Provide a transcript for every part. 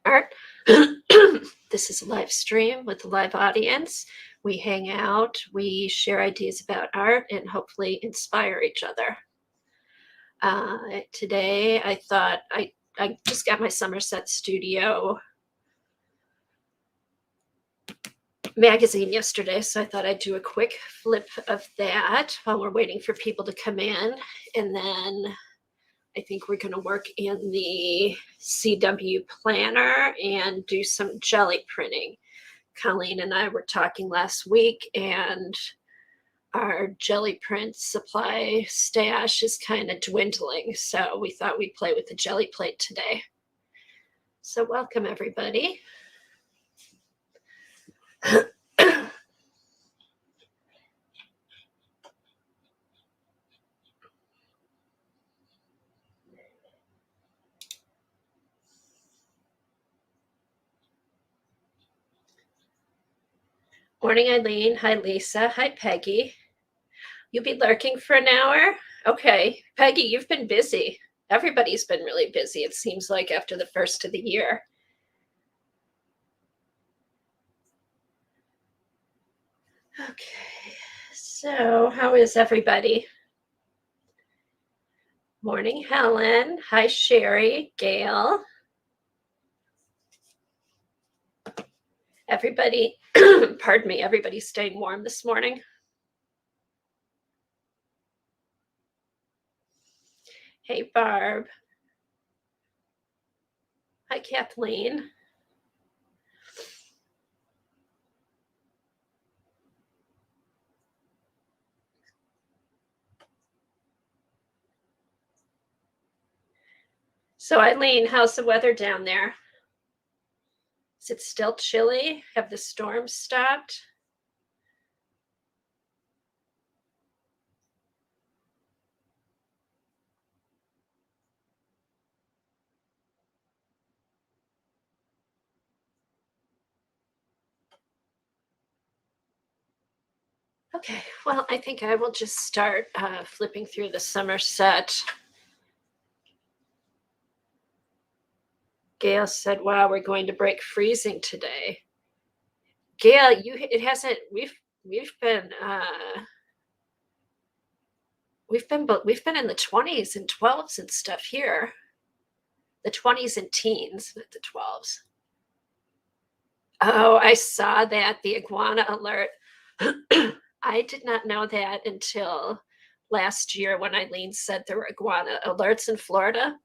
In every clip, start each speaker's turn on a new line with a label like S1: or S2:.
S1: art. This is a live stream with a live audience. We hang out, we share ideas about art, and hopefully inspire each other. Today, I thought I just got my Somerset Studio magazine yesterday, so I thought I'd do a quick flip of that while we're waiting for people to come in. And then I think we're going to work in the CW planner and do some jelly printing. Colleen and I were talking last week, and our jelly print supply stash is kind of dwindling. So we thought we'd play with the jelly plate today. So welcome, everybody. Morning, Eileen. Hi, Lisa. Hi, Peggy. You'll be lurking for an hour? Okay. Peggy, you've been busy. Everybody's been really busy, it seems like, after the first of the year. Okay. So how is everybody? Morning, Helen. Hi, Sherry, Gail. Everybody, pardon me, everybody's staying warm this morning? Hey, Barb. Hi, Kathleen. So, Eileen, how's the weather down there? Is it still chilly? Have the storms stopped? Okay, well, I think I will just start flipping through the Somerset. Gail said, wow, we're going to break freezing today. Gail, we've been in the 20s and 12s and stuff here. The 20s and teens, not the 12s. Oh, I saw that, the iguana alert. I did not know that until last year when Eileen said there were iguana alerts in Florida.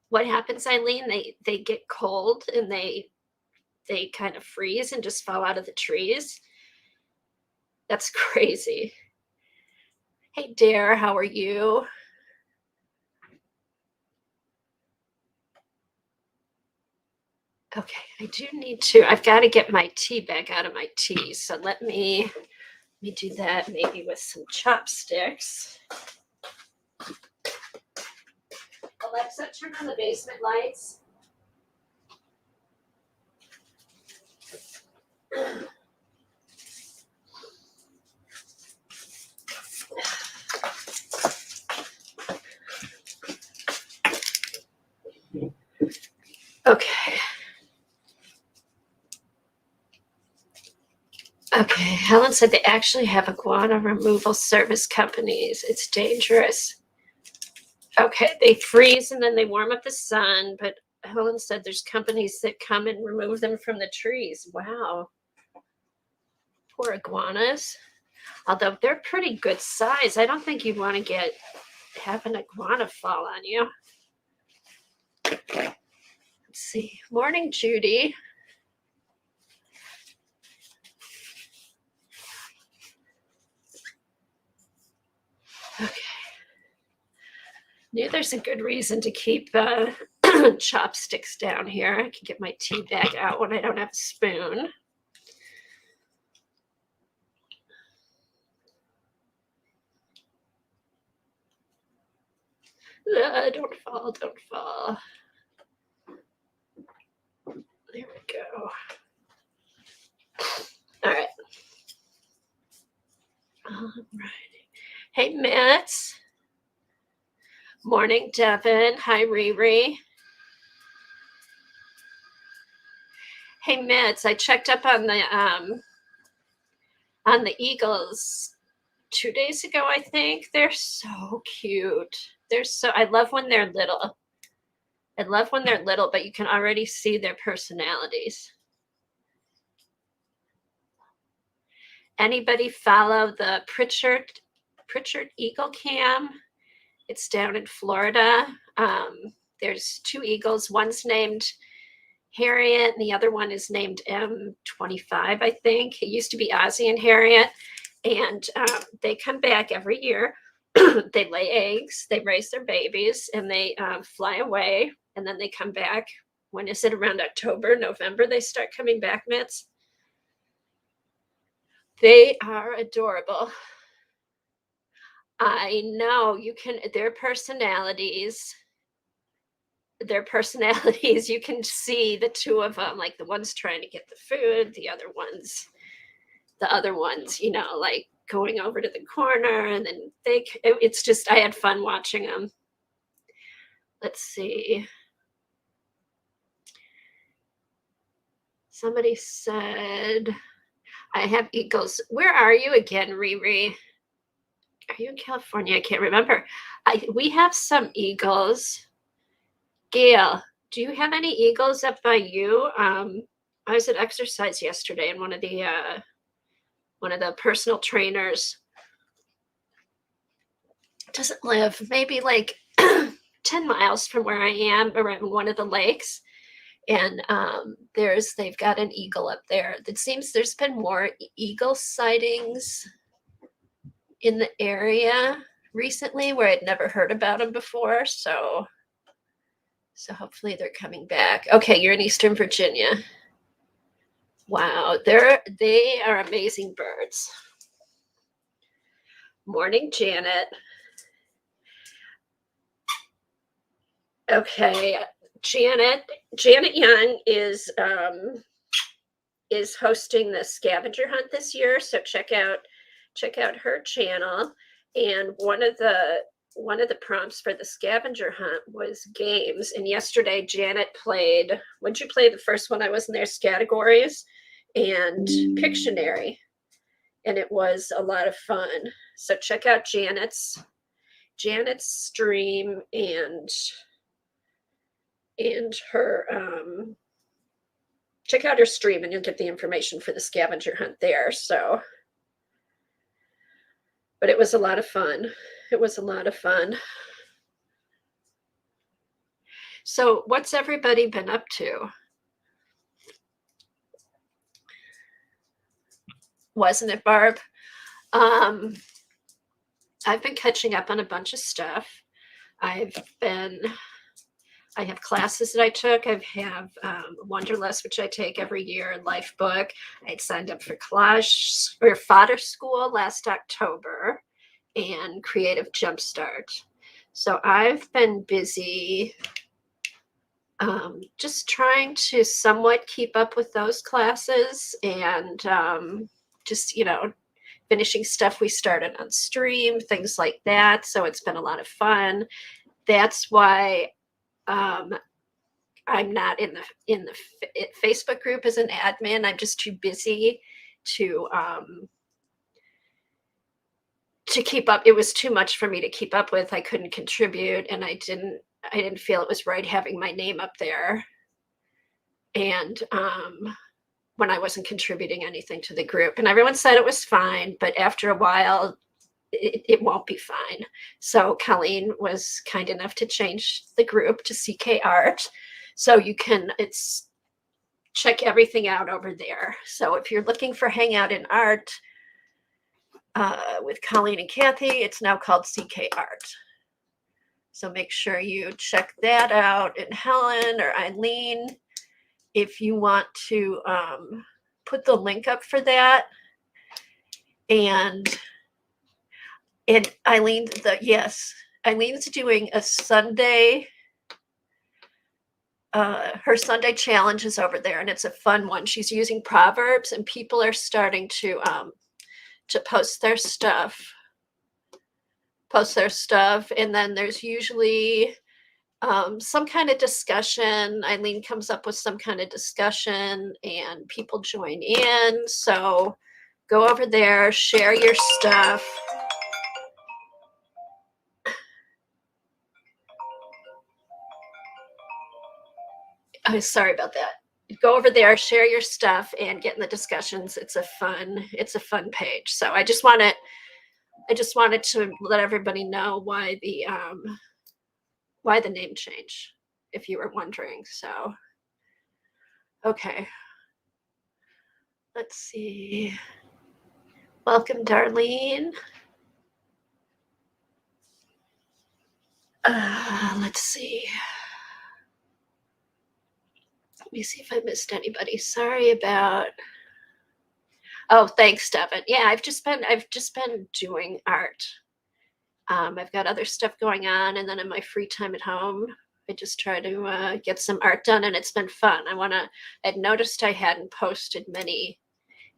S1: What happens, Eileen? They get cold and they kind of freeze and just fall out of the trees. That's crazy. Hey, Dare, how are you? Okay, I do need to, I've got to get my tea bag out of my tea. So let me do that maybe with some chopsticks. Alexa, turn on the basement lights. Okay. Okay, Helen said they actually have iguana removal service companies. It's dangerous. Okay, they freeze and then they warm up the sun, but Helen said there's companies that come and remove them from the trees. Wow. Poor iguanas. Although they're pretty good size. I don't think you'd want to have an iguana fall on you. Let's see. Morning, Judy. Okay. Knew there's a good reason to keep chopsticks down here. I can get my tea bag out when I don't have a spoon. Don't fall, don't fall. There we go. All right. All right. Hey, Matt. Morning, Devin. Hi, Riri. Hey Mitz, I checked up on the eagles 2 days ago, I think. They're so cute. I love when they're little. I love when they're little, but you can already see their personalities. Anybody follow the Pritchard Eagle Cam? It's down in Florida. There's 2 eagles. One's named Harriet, and the other one is named M25, I think. It used to be Ozzie and Harriet, and they come back every year. They lay eggs, they raise their babies, and they fly away, and then they come back. When is it? Around October, November, they start coming back, Mitz. They are adorable. I know, you can, their personalities, you can see the 2 of them, like the one's trying to get the food, the other one's, like going over to the corner, and then it's just, I had fun watching them. Let's see. Somebody said, I have eagles. Where are you again, Riri? Are you in California? I can't remember. We have some eagles. Gail, do you have any eagles up by you? I was at exercise yesterday, and one of the personal trainers doesn't live, maybe like 10 miles from where I am, around one of the lakes. And they've got an eagle up there. It seems there's been more eagle sightings in the area recently, where I'd never heard about them before. So hopefully they're coming back. Okay, you're in Eastern Virginia. Wow, they are amazing birds. Morning, Janet. Okay, Janet Young is hosting the scavenger hunt this year, so check out her channel. And one of the prompts for the scavenger hunt was games. And yesterday Janet played, what'd you play? The first one I wasn't there, Categories and Pictionary. And it was a lot of fun. So check out Janet's stream and her check out her stream, and you'll get the information for the scavenger hunt there. But it was a lot of fun. So what's everybody been up to? Wasn't it, Barb? I've been catching up on a bunch of stuff. I have classes that I took. I have Wonderlist, which I take every year, and Life Book. I had signed up for Collage or Fodder School last October, and Creative Jumpstart. So I've been busy just trying to somewhat keep up with those classes, and just, finishing stuff we started on stream, things like that. So it's been a lot of fun. That's why I'm not in the Facebook group as an admin. I'm just too busy to keep up. It was too much for me to keep up with. I couldn't contribute, and I didn't feel it was right having my name up there. And when I wasn't contributing anything to the group, and everyone said it was fine, but after a while, it won't be fine. So Colleen was kind enough to change the group to CK Art. So it's check everything out over there. So if you're looking for Hangout in Art with Colleen and Kathy, it's now called CK Art. So make sure you check that out. And Helen or Eileen, if you want to put the link up for that. And Eileen's doing a Sunday. Her Sunday challenge is over there, and it's a fun one. She's using proverbs, and people are starting to post their stuff. And then there's usually some kind of discussion. Eileen comes up with some kind of discussion and people join in. So go over there, share your stuff. I'm sorry about that. Go over there, share your stuff, and get in the discussions. It's a fun page. So I just wanted to let everybody know why the name change, if you were wondering. So, okay. Let's see. Welcome, Darlene. Let's see. Let me see if I missed anybody. Sorry about. Oh, thanks, Devin. Yeah, I've just been doing art. I've got other stuff going on, and then in my free time at home, I just try to get some art done, and it's been fun. I'd noticed I hadn't posted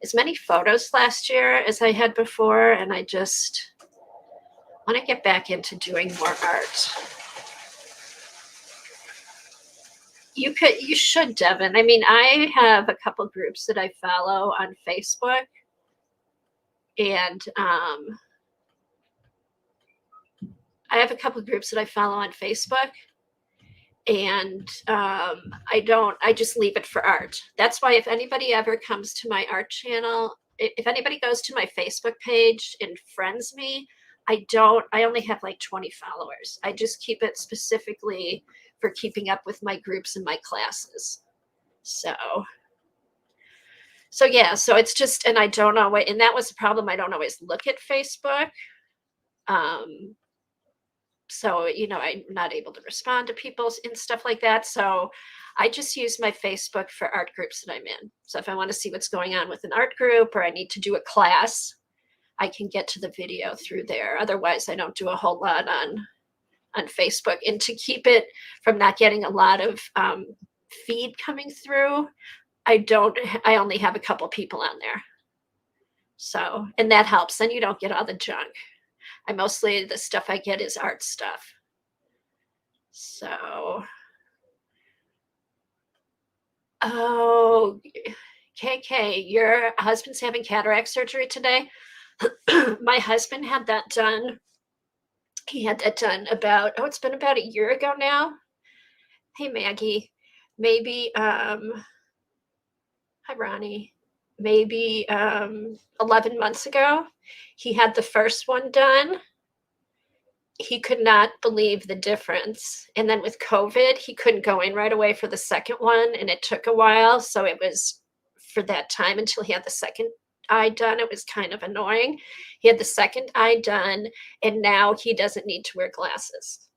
S1: as many photos last year as I had before, and I just want to get back into doing more art. You should, Devin. I mean, I have a couple groups that I follow on Facebook, and I have a couple groups that I follow on Facebook, and I just leave it for art. That's why if anybody ever comes to my art channel, if anybody goes to my Facebook page and friends me, I only have like 20 followers. I just keep it specifically for keeping up with my groups and my classes. So yeah, so it's just, and I don't always, and that was the problem. I don't always look at Facebook. So, I'm not able to respond to people and stuff like that. So I just use my Facebook for art groups that I'm in. So if I want to see what's going on with an art group or I need to do a class, I can get to the video through there. Otherwise, I don't do a whole lot on Facebook. And to keep it from not getting a lot of feed coming through, I only have a couple people on there. So, and that helps. Then you don't get all the junk. The stuff I get is art stuff. So, oh, KK, your husband's having cataract surgery today. My husband had that done. He had that done it's been about a year ago now. Hey, Maggie, maybe, hi, Ronnie, maybe 11 months ago. He had the first one done. He could not believe the difference. And then with COVID, he couldn't go in right away for the second one, and it took a while. So it was for that time until he had the second eye done. It was kind of annoying. He had the second eye done, and now he doesn't need to wear glasses.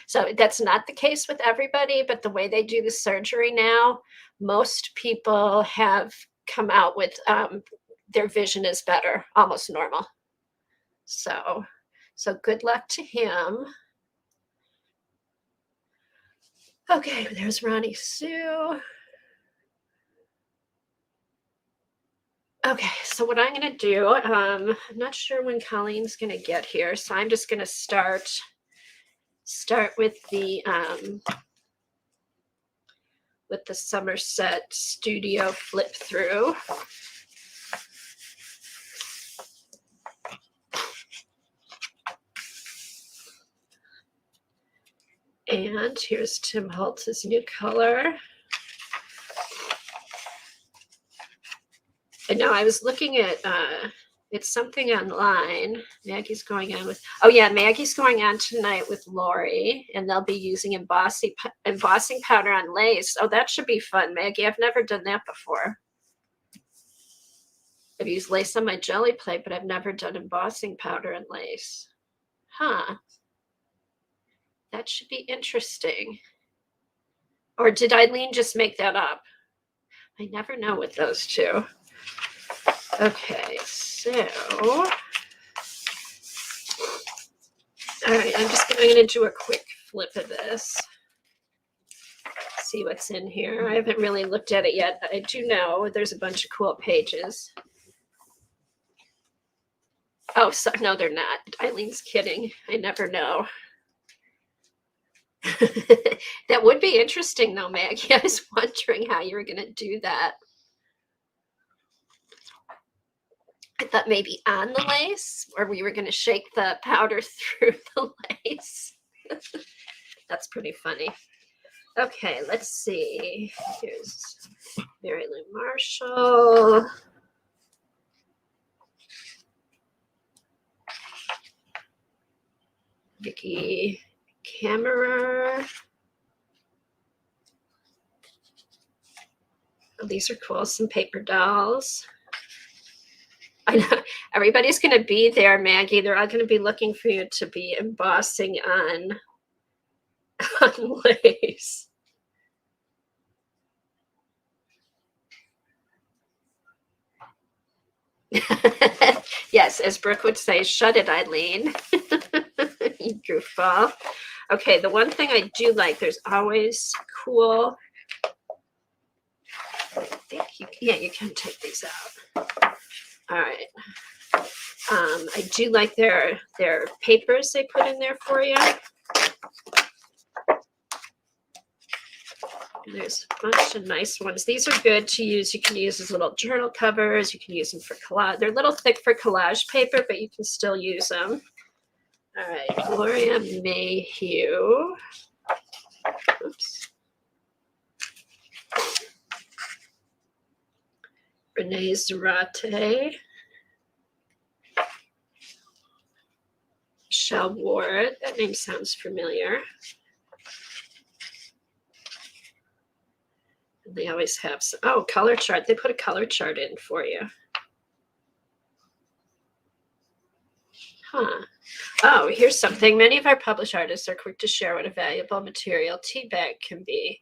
S1: So that's not the case with everybody, but the way they do the surgery now, most people have come out with their vision is better, almost normal. So good luck to him. Okay, there's Ronnie Sue. Okay, so what I'm going to do, I'm not sure when Colleen's going to get here, so I'm just going to start with the Somerset Studio flip through. And here's Tim Holtz's new color. And now I was looking at it's something online. Maggie's going on tonight with Lori, and they'll be using embossing powder on lace. Oh, that should be fun, Maggie. I've never done that before. I've used lace on my jelly plate, but I've never done embossing powder and lace. Huh. That should be interesting. Or did Eileen just make that up? I never know with those two. Okay, so, all right, I'm going to do a quick flip of this. See what's in here. I haven't really looked at it yet. I do know there's a bunch of cool pages. Oh, no, they're not. Eileen's kidding. I never know. That would be interesting though, Maggie. I was wondering how you were going to do that. I thought maybe on the lace, or we were going to shake the powder through the lace. That's pretty funny. Okay, let's see. Here's Mary Lou Marshall. Vicki Kammerer. Oh, these are cool. Some paper dolls. I know everybody's going to be there, Maggie. They're all going to be looking for you to be embossing on lace. Yes, as Brooke would say, shut it, Eileen. You goofball. Okay, the one thing I do like, there's always cool. I think you can take these out. All right. I do like their papers they put in there for you. There's a bunch of nice ones. These are good to use. You can use as little journal covers. You can use them for collage. They're a little thick for collage paper, but you can still use them. All right, Gloria Mayhew. Oops. Renee Zarate. Michelle Ward. That name sounds familiar. They always have some, oh, color chart. They put a color chart in for you. Huh. Oh, here's something. Many of our published artists are quick to share what a valuable material tea bag can be.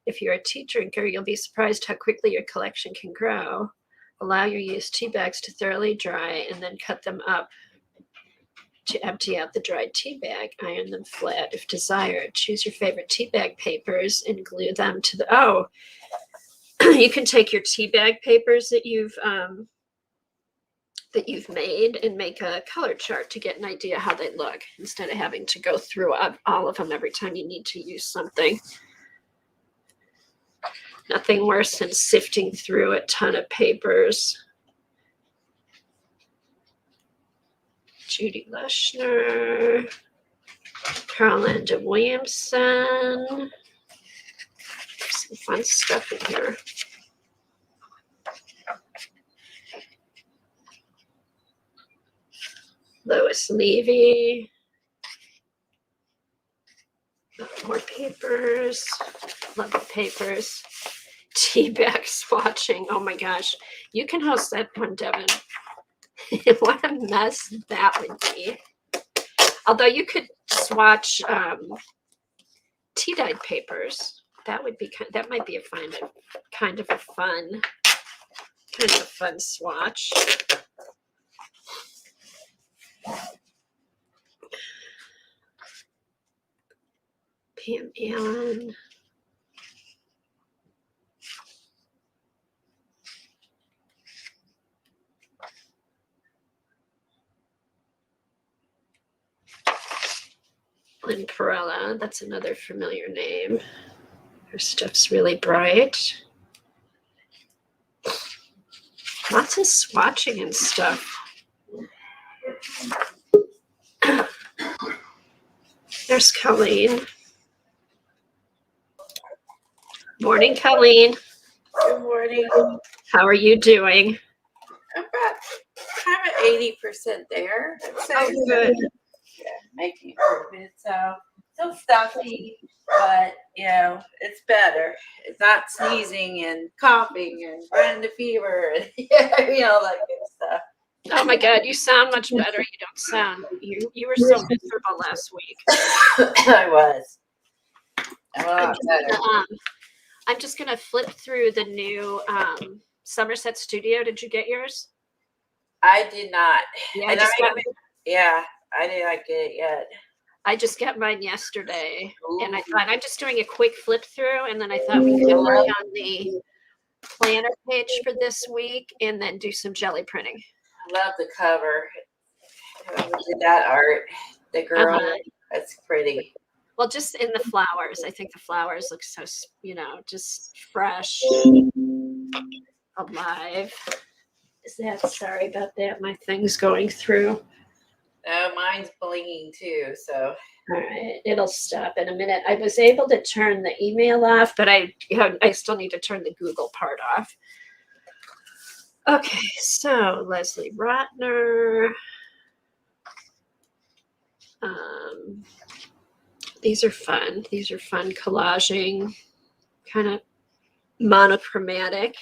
S1: If you're a tea drinker, you'll be surprised how quickly your collection can grow. Allow your used tea bags to thoroughly dry and then cut them up to empty out the dried tea bag. Iron them flat if desired. Choose your favorite tea bag papers and glue them to the, oh, you can take your tea bag papers that you've made and make a color chart to get an idea how they look instead of having to go through all of them every time you need to use something. Nothing worse than sifting through a ton of papers. Judy Lushner, Carolanda Williamson. Some fun stuff in here. Lois Levy. More papers. Love the papers. Tea bag swatching. Oh my gosh. You can host that one, Devin. What a mess that would be. Although you could swatch tea dyed papers. That would be that might be a kind of a fun swatch. Pam Allen. Lynn Perella, that's another familiar name. Her stuff's really bright. Lots of swatching and stuff. There's Colleen. Morning, Colleen.
S2: Good morning.
S1: How are you doing?
S2: I'm at 80% there.
S1: Oh, good.
S2: Yeah, making improvements. So still stuffy, but it's better. It's not sneezing and coughing and running the fever and all that good stuff.
S1: Oh my God, you sound much better. You don't sound you were so miserable last week.
S2: I was.
S1: I'm just gonna flip through the new Somerset Studio. Did you get yours?
S2: I did not.
S1: Yeah,
S2: I did not get it yet.
S1: I just got mine yesterday. Ooh. And I thought I'm just doing a quick flip through, and then I thought we could work on the planner page for this week and then do some jelly printing.
S2: I love the cover. Whoever did that art, the girl, that's pretty.
S1: Well, just in the flowers. I think the flowers look so, just fresh, alive. Is that, sorry about that. My thing's going through.
S2: Oh, mine's blinging too. So
S1: All right, it'll stop in a minute. I was able to turn the email off, but I still need to turn the Google part off. Okay, so Leslie Rotner. These are fun. These are fun collaging, kind of monochromatic.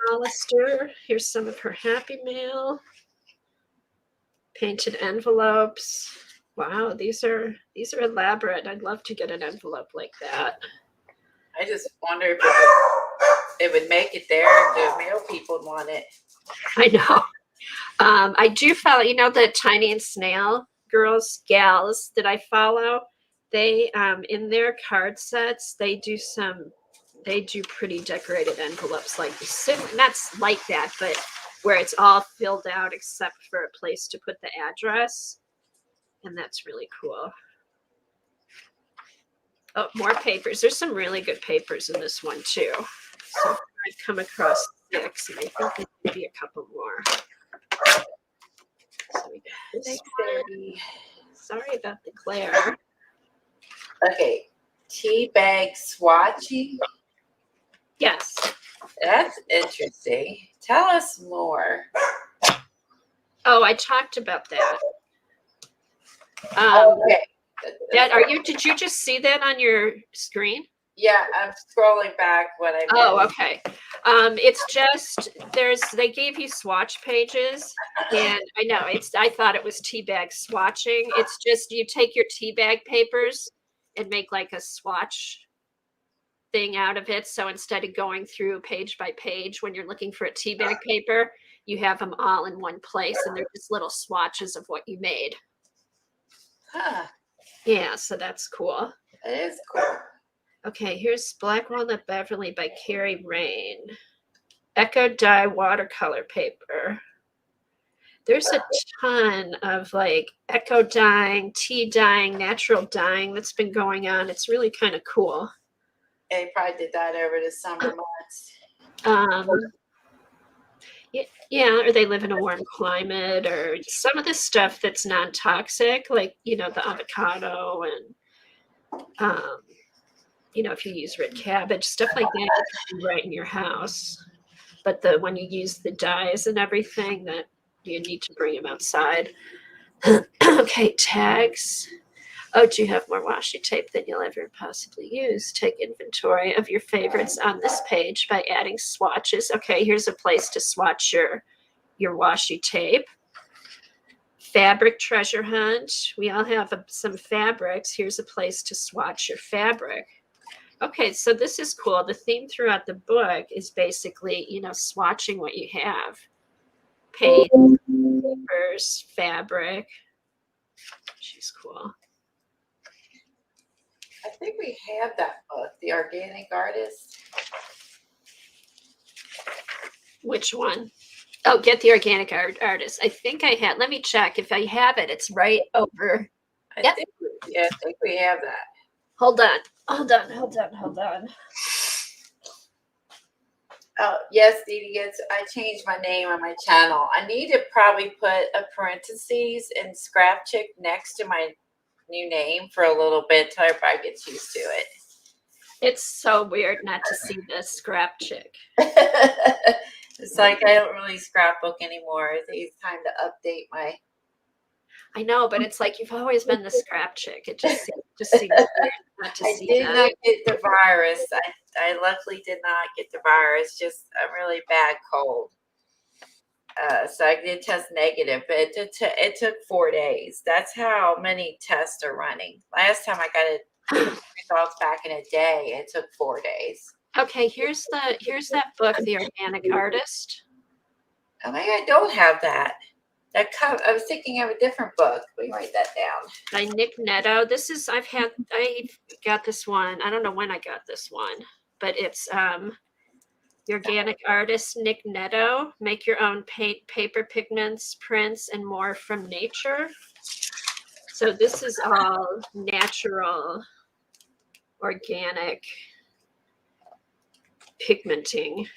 S1: Hollister. Here's some of her Happy Mail. Painted envelopes. Wow, these are elaborate. I'd love to get an envelope like that.
S2: I just wonder if it would make it there if the mail people want it.
S1: I know. I do follow, the Tiny and Snail gals that I follow. They in their card sets, they do pretty decorated envelopes like this. Not like that, but where it's all filled out except for a place to put the address. And that's really cool. Oh, more papers. There's some really good papers in this one too. So I've come across 6, and I think there could be a couple more. So we got this one. Sorry about the glare.
S2: Okay, tea bag swatching.
S1: Yes.
S2: That's interesting. Tell us more.
S1: Oh, I talked about that.
S2: Okay.
S1: Did you just see that on your screen?
S2: Yeah, I'm scrolling back what I read.
S1: Oh, okay. It's just they gave you swatch pages, and I thought it was tea bag swatching. It's just you take your tea bag papers and make like a swatch thing out of it. So instead of going through page by page when you're looking for a tea bag paper, you have them all in one place, and they're just little swatches of what you made.
S2: Huh.
S1: Yeah, so that's cool.
S2: It is cool.
S1: Okay, here's Black Walnut Beverly by Carrie Rain. Echo dye watercolor paper. There's a ton of like echo dyeing, tea dyeing, natural dyeing that's been going on. It's really kind of cool.
S2: They probably did that over the summer months.
S1: Yeah, or they live in a warm climate, or some of the stuff that's non-toxic, like the avocado and if you use red cabbage, stuff like that, you can do right in your house. But when you use the dyes and everything, that you need to bring them outside. Okay, tags. Oh, do you have more washi tape than you'll ever possibly use? Take inventory of your favorites on this page by adding swatches. Okay, here's a place to swatch your washi tape. Fabric treasure hunt. We all have some fabrics. Here's a place to swatch your fabric. Okay, so this is cool. The theme throughout the book is basically, swatching what you have. Paint, papers, fabric. She's cool.
S2: I think we have that book, The Organic Artist.
S1: Which one? Oh, Get the Organic Artist. I think I had. Let me check. If I have it, it's right over.
S2: I think we have that.
S1: Hold on.
S2: Oh, yes, Dee, I changed my name on my channel. I need to probably put a parentheses and Scrap Chick next to my new name for a little bit till everybody gets used to it.
S1: It's so weird not to see this Scrap Chick.
S2: It's like I don't really scrapbook anymore. It's time to update my.
S1: I know, but it's like you've always been the Scrap Chick. It just seems weird not to see that.
S2: I did not get the virus. I luckily did not get the virus. Just a really bad cold. So I did test negative, but it took 4 days. That's how many tests are running. Last time I got results back in a day. It took 4 days.
S1: Okay, here's that book, The Organic Artist.
S2: Oh my God, I don't have that. I was thinking of a different book. We write that down.
S1: By Nick Netto. I got this one. I don't know when I got this one, but it's The Organic Artist, Nick Netto. Make your own paint, paper, pigments, prints, and more from nature. So this is all natural, organic pigmenting.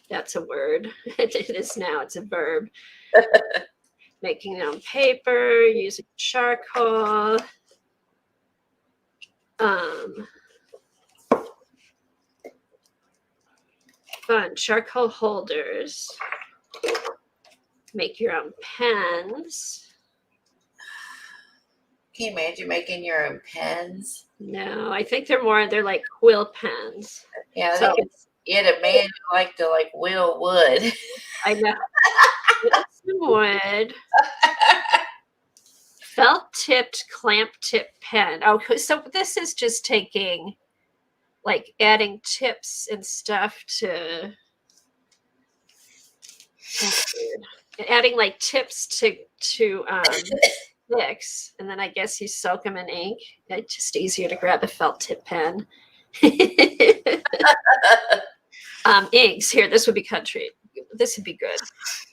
S1: That's a word. It is now. It's a verb. Making it on paper, using charcoal. Fun. Charcoal holders. Make your own pens.
S2: Can you imagine making your own pens?
S1: No, I think they're like quill pens.
S2: Yeah,
S1: So
S2: you had a man who liked to like whittle wood.
S1: I know. It's wood. Felt tipped clamp tip pen. Oh, so this is just taking, like, adding tips and stuff to, adding like tips to sticks, and then I guess you soak them in ink. It's just easier to grab a felt tip pen. Inks here. This would be country. This would be good.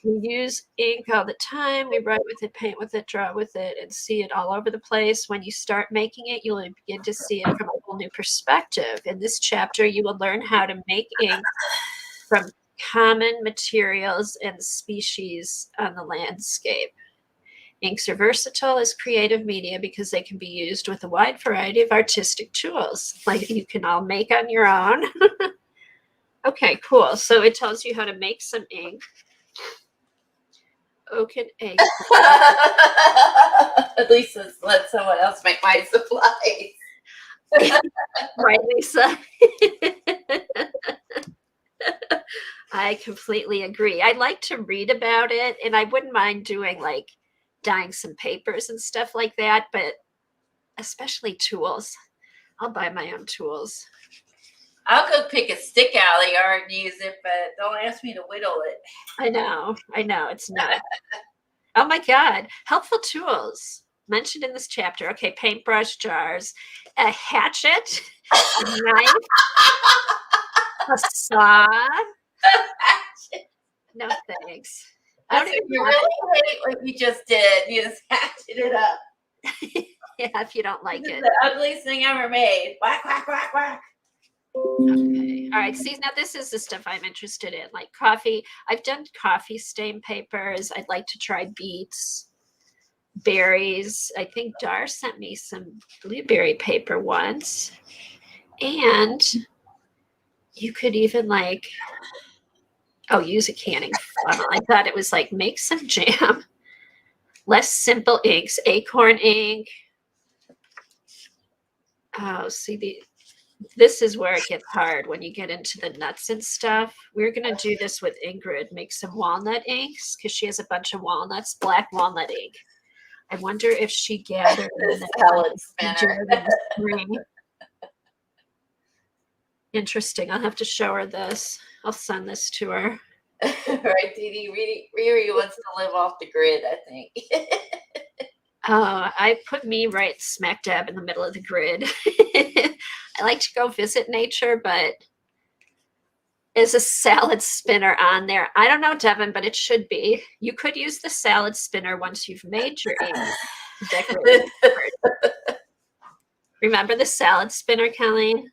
S1: We use ink all the time. We write with it, paint with it, draw with it, and see it all over the place. When you start making it, you'll begin to see it from a whole new perspective. In this chapter, you will learn how to make ink from common materials and species on the landscape. Inks are versatile as creative media because they can be used with a wide variety of artistic tools, like you can all make on your own. Okay, cool. So it tells you how to make some ink. Oak and egg.
S2: At least let someone else make my supplies.
S1: Right, Lisa? I completely agree. I like to read about it, and I wouldn't mind doing like dyeing some papers and stuff like that, but especially tools. I'll buy my own tools.
S2: I'll go pick a stick out of the yard and use it, but don't ask me to whittle it.
S1: I know, it's not. Oh my God, helpful tools mentioned in this chapter. Okay, paintbrush, jars, a hatchet, a knife, a saw. No thanks. I don't even
S2: you really hate what you just did. You just hatchet it up.
S1: Yeah, if you don't like it.
S2: The ugliest thing ever made. Whack, whack, whack, whack.
S1: Okay. All right. See, now this is the stuff I'm interested in, like coffee. I've done coffee stain papers. I'd like to try beets, berries. I think Dar sent me some blueberry paper once. And you could even use a canning funnel. I thought it was like make some jam. Less simple inks, acorn ink. Oh, see, this is where it gets hard when you get into the nuts and stuff. We're going to do this with Ingrid, make some walnut inks because she has a bunch of walnuts, black walnut ink. I wonder if she gathered
S2: the salad spinner.
S1: Interesting. I'll have to show her this. I'll send this to her.
S2: Right, Dee Dee? Riri wants to live off the grid, I think.
S1: I put me right smack dab in the middle of the grid. I like to go visit nature, but is a salad spinner on there? I don't know, Devin, but it should be. You could use the salad spinner once you've made your ink to decorate. Remember the salad spinner, Colleen?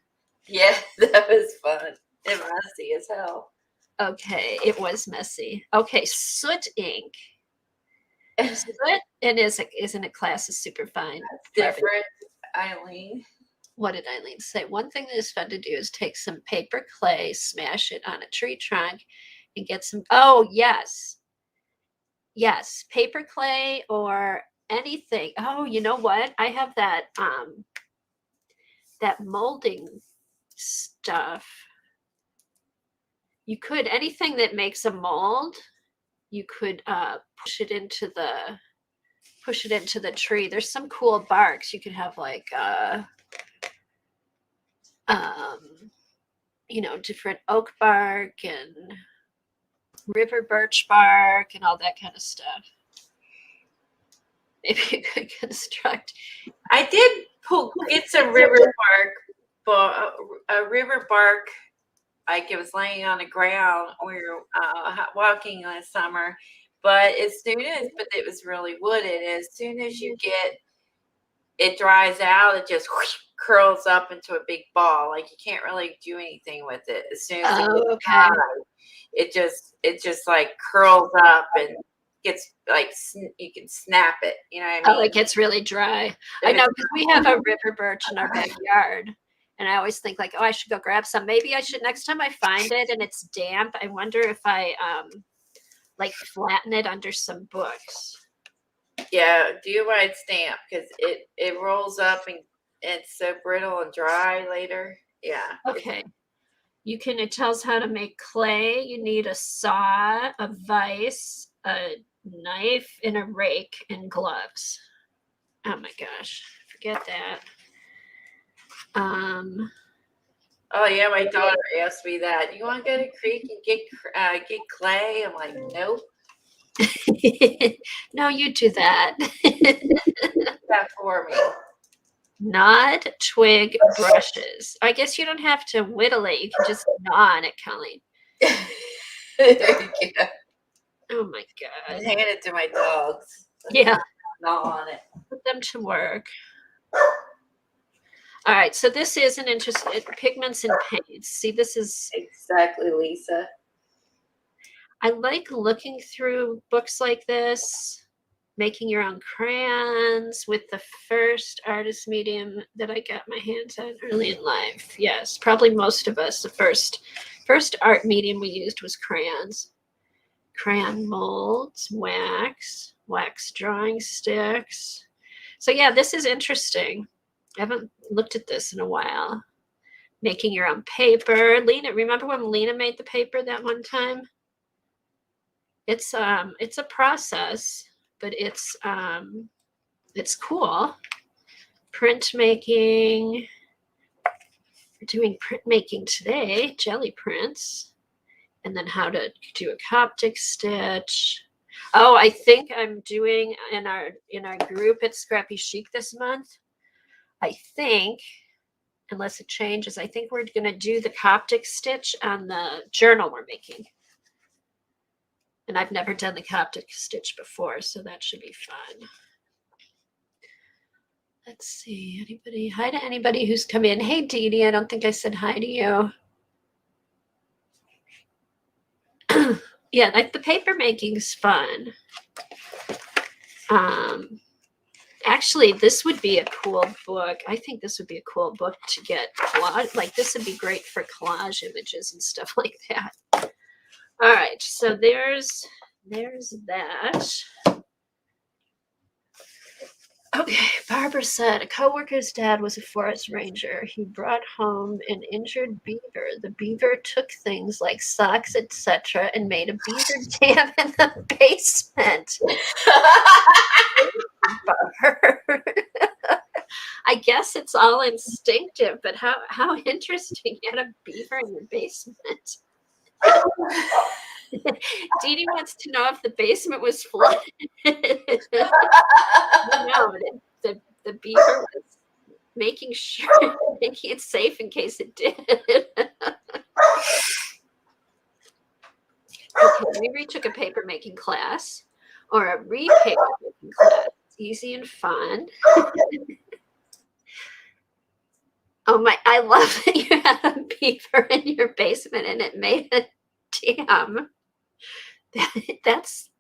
S2: Yeah, that was fun. It messy as hell.
S1: Okay, it was messy. Okay, soot ink. Soot isn't a class of superfine.
S2: That's different, Eileen.
S1: What did Eileen say? One thing that is fun to do is take some paper clay, smash it on a tree trunk, and get some. Oh, yes. Yes, paper clay or anything. Oh, you know what? I have that molding stuff. You could, anything that makes a mold, you could push it into the tree. There's some cool barks. You could have like different oak bark and river birch bark and all that kind of stuff. Maybe you could construct.
S2: I did get some river bark, but a river bark. Like it was laying on the ground. We were walking last summer, But as soon as, but it was really wooded. And as soon as you get it dries out, it just whoosh, curls up into a big ball. Like you can't really do anything with it. As soon as it
S1: Oh,
S2: gets
S1: okay.
S2: dry, it just like curls up and gets like you can snap it. You know what I
S1: Oh,
S2: mean?
S1: it gets really dry. I
S2: If
S1: know
S2: it's
S1: because we have a river birch in our backyard. And I always think like, oh, I should go grab some. Maybe I should next time I find it and it's damp. I wonder if I like flatten it under some books.
S2: yeah, do white stamp because it rolls up and it's so brittle and dry later. Yeah.
S1: Okay. It tells how to make clay. You need a saw, a vise, a knife, and a rake, and gloves. Oh my gosh, forget that.
S2: Oh yeah, my daughter asked me that. You want to go to the creek and get clay? I'm like, nope.
S1: No, you do that.
S2: That for me.
S1: Knot twig brushes. I guess you don't have to whittle it. You can just gnaw on it, Colleen.
S2: There you go.
S1: Oh my
S2: I
S1: god.
S2: hand it to my dogs.
S1: Yeah,
S2: Gnaw on it.
S1: put them to work. All right, so this is an interesting pigments and paints. See, this is
S2: Exactly, Lisa.
S1: I like looking through books like this, making your own crayons with the first artist medium that I got my hands on early in life. Yes, probably most of us, the first art medium we used was crayons. Crayon molds, wax drawing sticks. So yeah, this is interesting. I haven't looked at this in a while. Making your own paper. Lena, remember when Lena made the paper that one time? It's a process, but it's cool. Printmaking. We're doing printmaking today, jelly prints, and then how to do a Coptic stitch. Oh, I think I'm doing in our group at Scrappy Chic this month. I think, unless it changes, I think we're going to do the Coptic stitch on the journal we're making. And I've never done the Coptic stitch before, so that should be fun. Let's see, anybody? Hi to anybody who's come in. Hey, Dee Dee, I don't think I said hi to you. Yeah, like the paper making is fun. Actually, this would be a cool book. I think this would be a cool book to get collage. Like this would be great for collage images and stuff like that. All right, so there's that. Okay, Barbara said a coworker's dad was a forest ranger. He brought home an injured beaver. The beaver took things like socks, etc., and made a beaver dam in the basement. I guess it's all instinctive, but how interesting! You had a beaver in your basement. Dee Dee wants to know if the basement was flooded. No, the beaver was making it safe in case it did. Okay, we retook a paper making class or a re-paper making class. It's easy and fun. Oh my, I love that you had a beaver in your basement and it made a dam. That's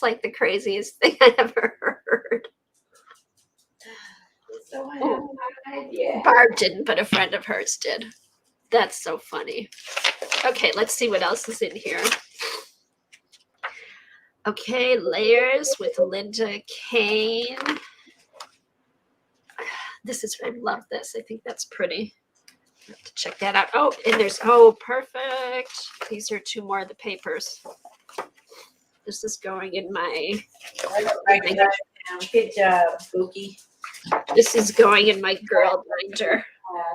S1: like the craziest thing I ever heard.
S2: So I have no idea.
S1: Barb didn't, but a friend of hers did. That's so funny. Okay, let's see what else is in here. Okay, layers with Linda Kane. I love this. I think that's pretty. I have to check that out. Oh, and perfect. These are two more of the papers. This is going in my.
S2: Good job, Spooky.
S1: This is going in my girl binder.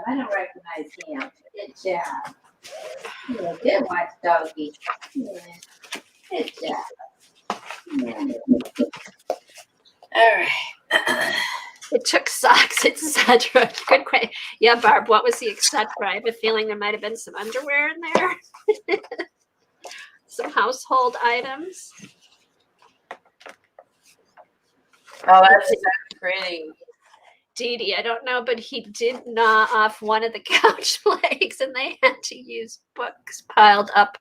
S2: I don't recognize him. Good job. Yeah, good watch, doggy. Yeah. Good job. Yeah. All right.
S1: It took socks, etc. Good question. Yeah, Barb, what was the etc.? I have a feeling there might have been some underwear in there. Some household items.
S2: Oh, that's so pretty.
S1: Dee Dee, I don't know, but he did gnaw off one of the couch legs, and they had to use books piled up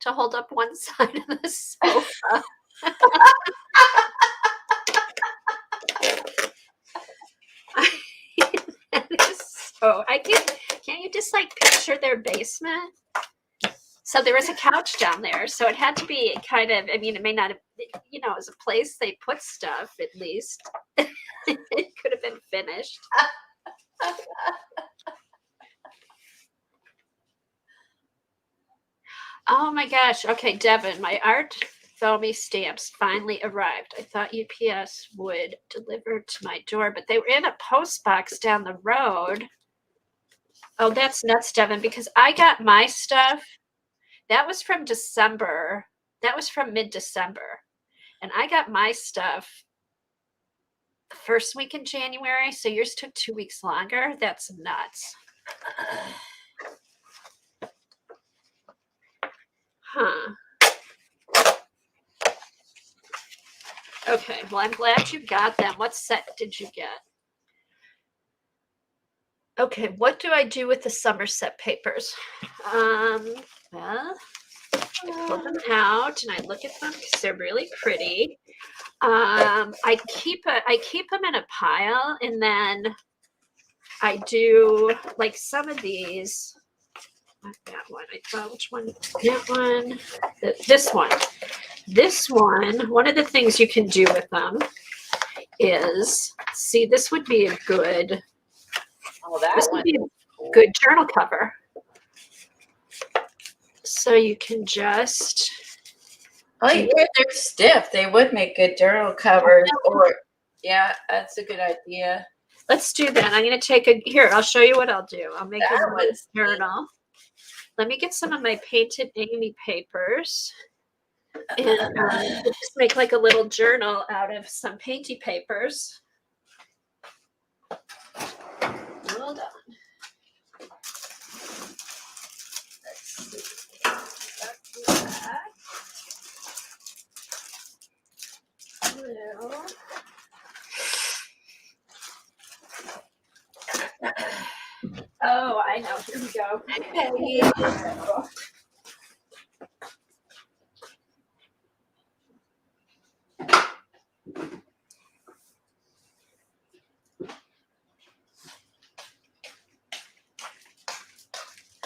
S1: to hold up one side of the sofa. That is so can't you just like picture their basement? So there was a couch down there, so it had to be kind of, I mean, it may not have, you know, as a place they put stuff at least. It could have been finished. Oh my gosh. Okay, Devin, my Art Foamy stamps finally arrived. I thought UPS would deliver to my door, but they were in a post box down the road. Oh, that's nuts, Devin, because I got my stuff. That was from December. That was from mid-December. And I got my stuff the first week in January. So yours took 2 weeks longer. That's nuts. Huh. Okay. Well, I'm glad you got them. What set did you get? Okay. What do I do with the Somerset papers? Well, I pull them out and I look at them because they're really pretty. I keep them in a pile, and then I do like some of these. Not that one. I thought which one? That one. This one. This one. One of the things you can do with them is see. This would be a good.
S2: Oh, that
S1: This would be a good journal cover. So you can just.
S2: Oh, yeah, they're stiff. They would make good journal covers. Or, yeah, that's a good idea.
S1: Let's do that. I'm going to take a, here, I'll show you what I'll do. I'll make
S2: That
S1: a
S2: was
S1: journal. Let me get some of my painted Amy papers. And just make like a little journal out of some painty papers. Hold on. Let's see. Blue. Oh, I know. Here we go.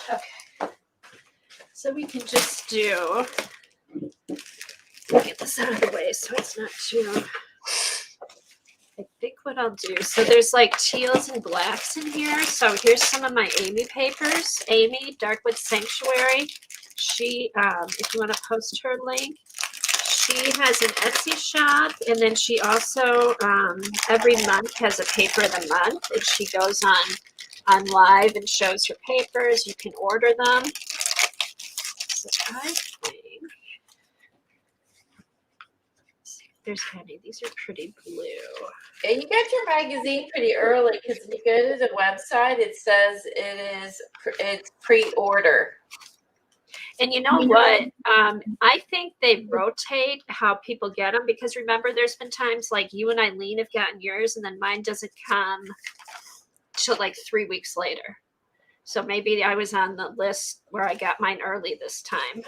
S1: Okay. So we can just do, get this out of the way so it's not too, I think what I'll do, so there's like teals and blacks in here. So here's some of my Amy papers. Amy, Darkwood Sanctuary. She, if you want to post her link, she has an Etsy shop, and then she also every month has a paper of the month, and she goes on live and shows her papers. You can order them. So I think there's any. These are pretty blue.
S2: Yeah, you get your magazine pretty early because if you go to the website, it says it's pre-order.
S1: And you know what? I think they rotate how people get them, because remember, there's been times like you and Eileen have gotten yours, and then mine doesn't come till like 3 weeks later. So maybe I was on the list where I got mine early this time,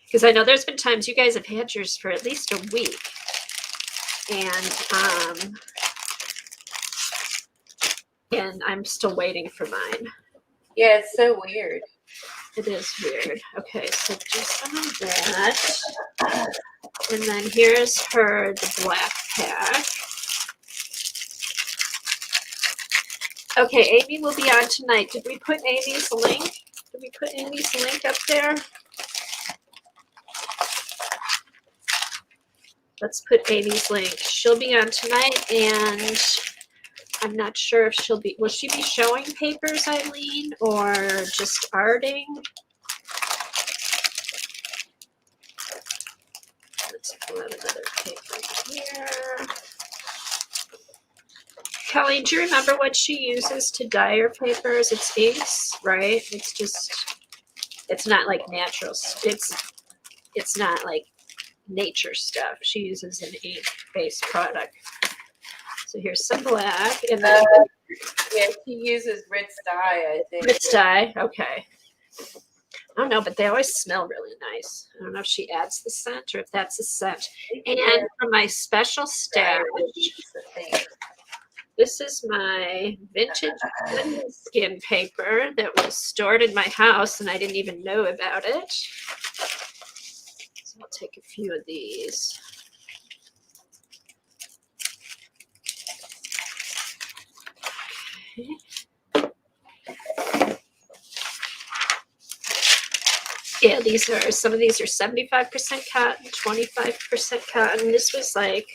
S1: because I know there's been times you guys have had yours for at least a week, and I'm still waiting for mine.
S2: Yeah, it's so weird.
S1: It is weird. Okay, so do some of that. And then here's the black pack. Okay, Amy will be on tonight. Did we put Amy's link? Did we put Amy's link up there? Let's put Amy's link. She'll be on tonight, and I'm not sure if will she be showing papers, Eileen, or just arting? Let's pull out another paper here. Colleen, do you remember what she uses to dye her papers? It's inks, right? It's not like natural. It's not like nature stuff. She uses an ink-based product. So here's some black and then
S2: Yeah, she uses Ritz dye, I think.
S1: Ritz dye. Okay. I don't know, but they always smell really nice. I don't know if she adds the scent or if that's the scent. And for my special stash, this is my vintage skin paper that was stored in my house and I didn't even know about it. So I'll take a few of these. Okay. Yeah, some of these are 75% cotton, 25% cotton. This was like,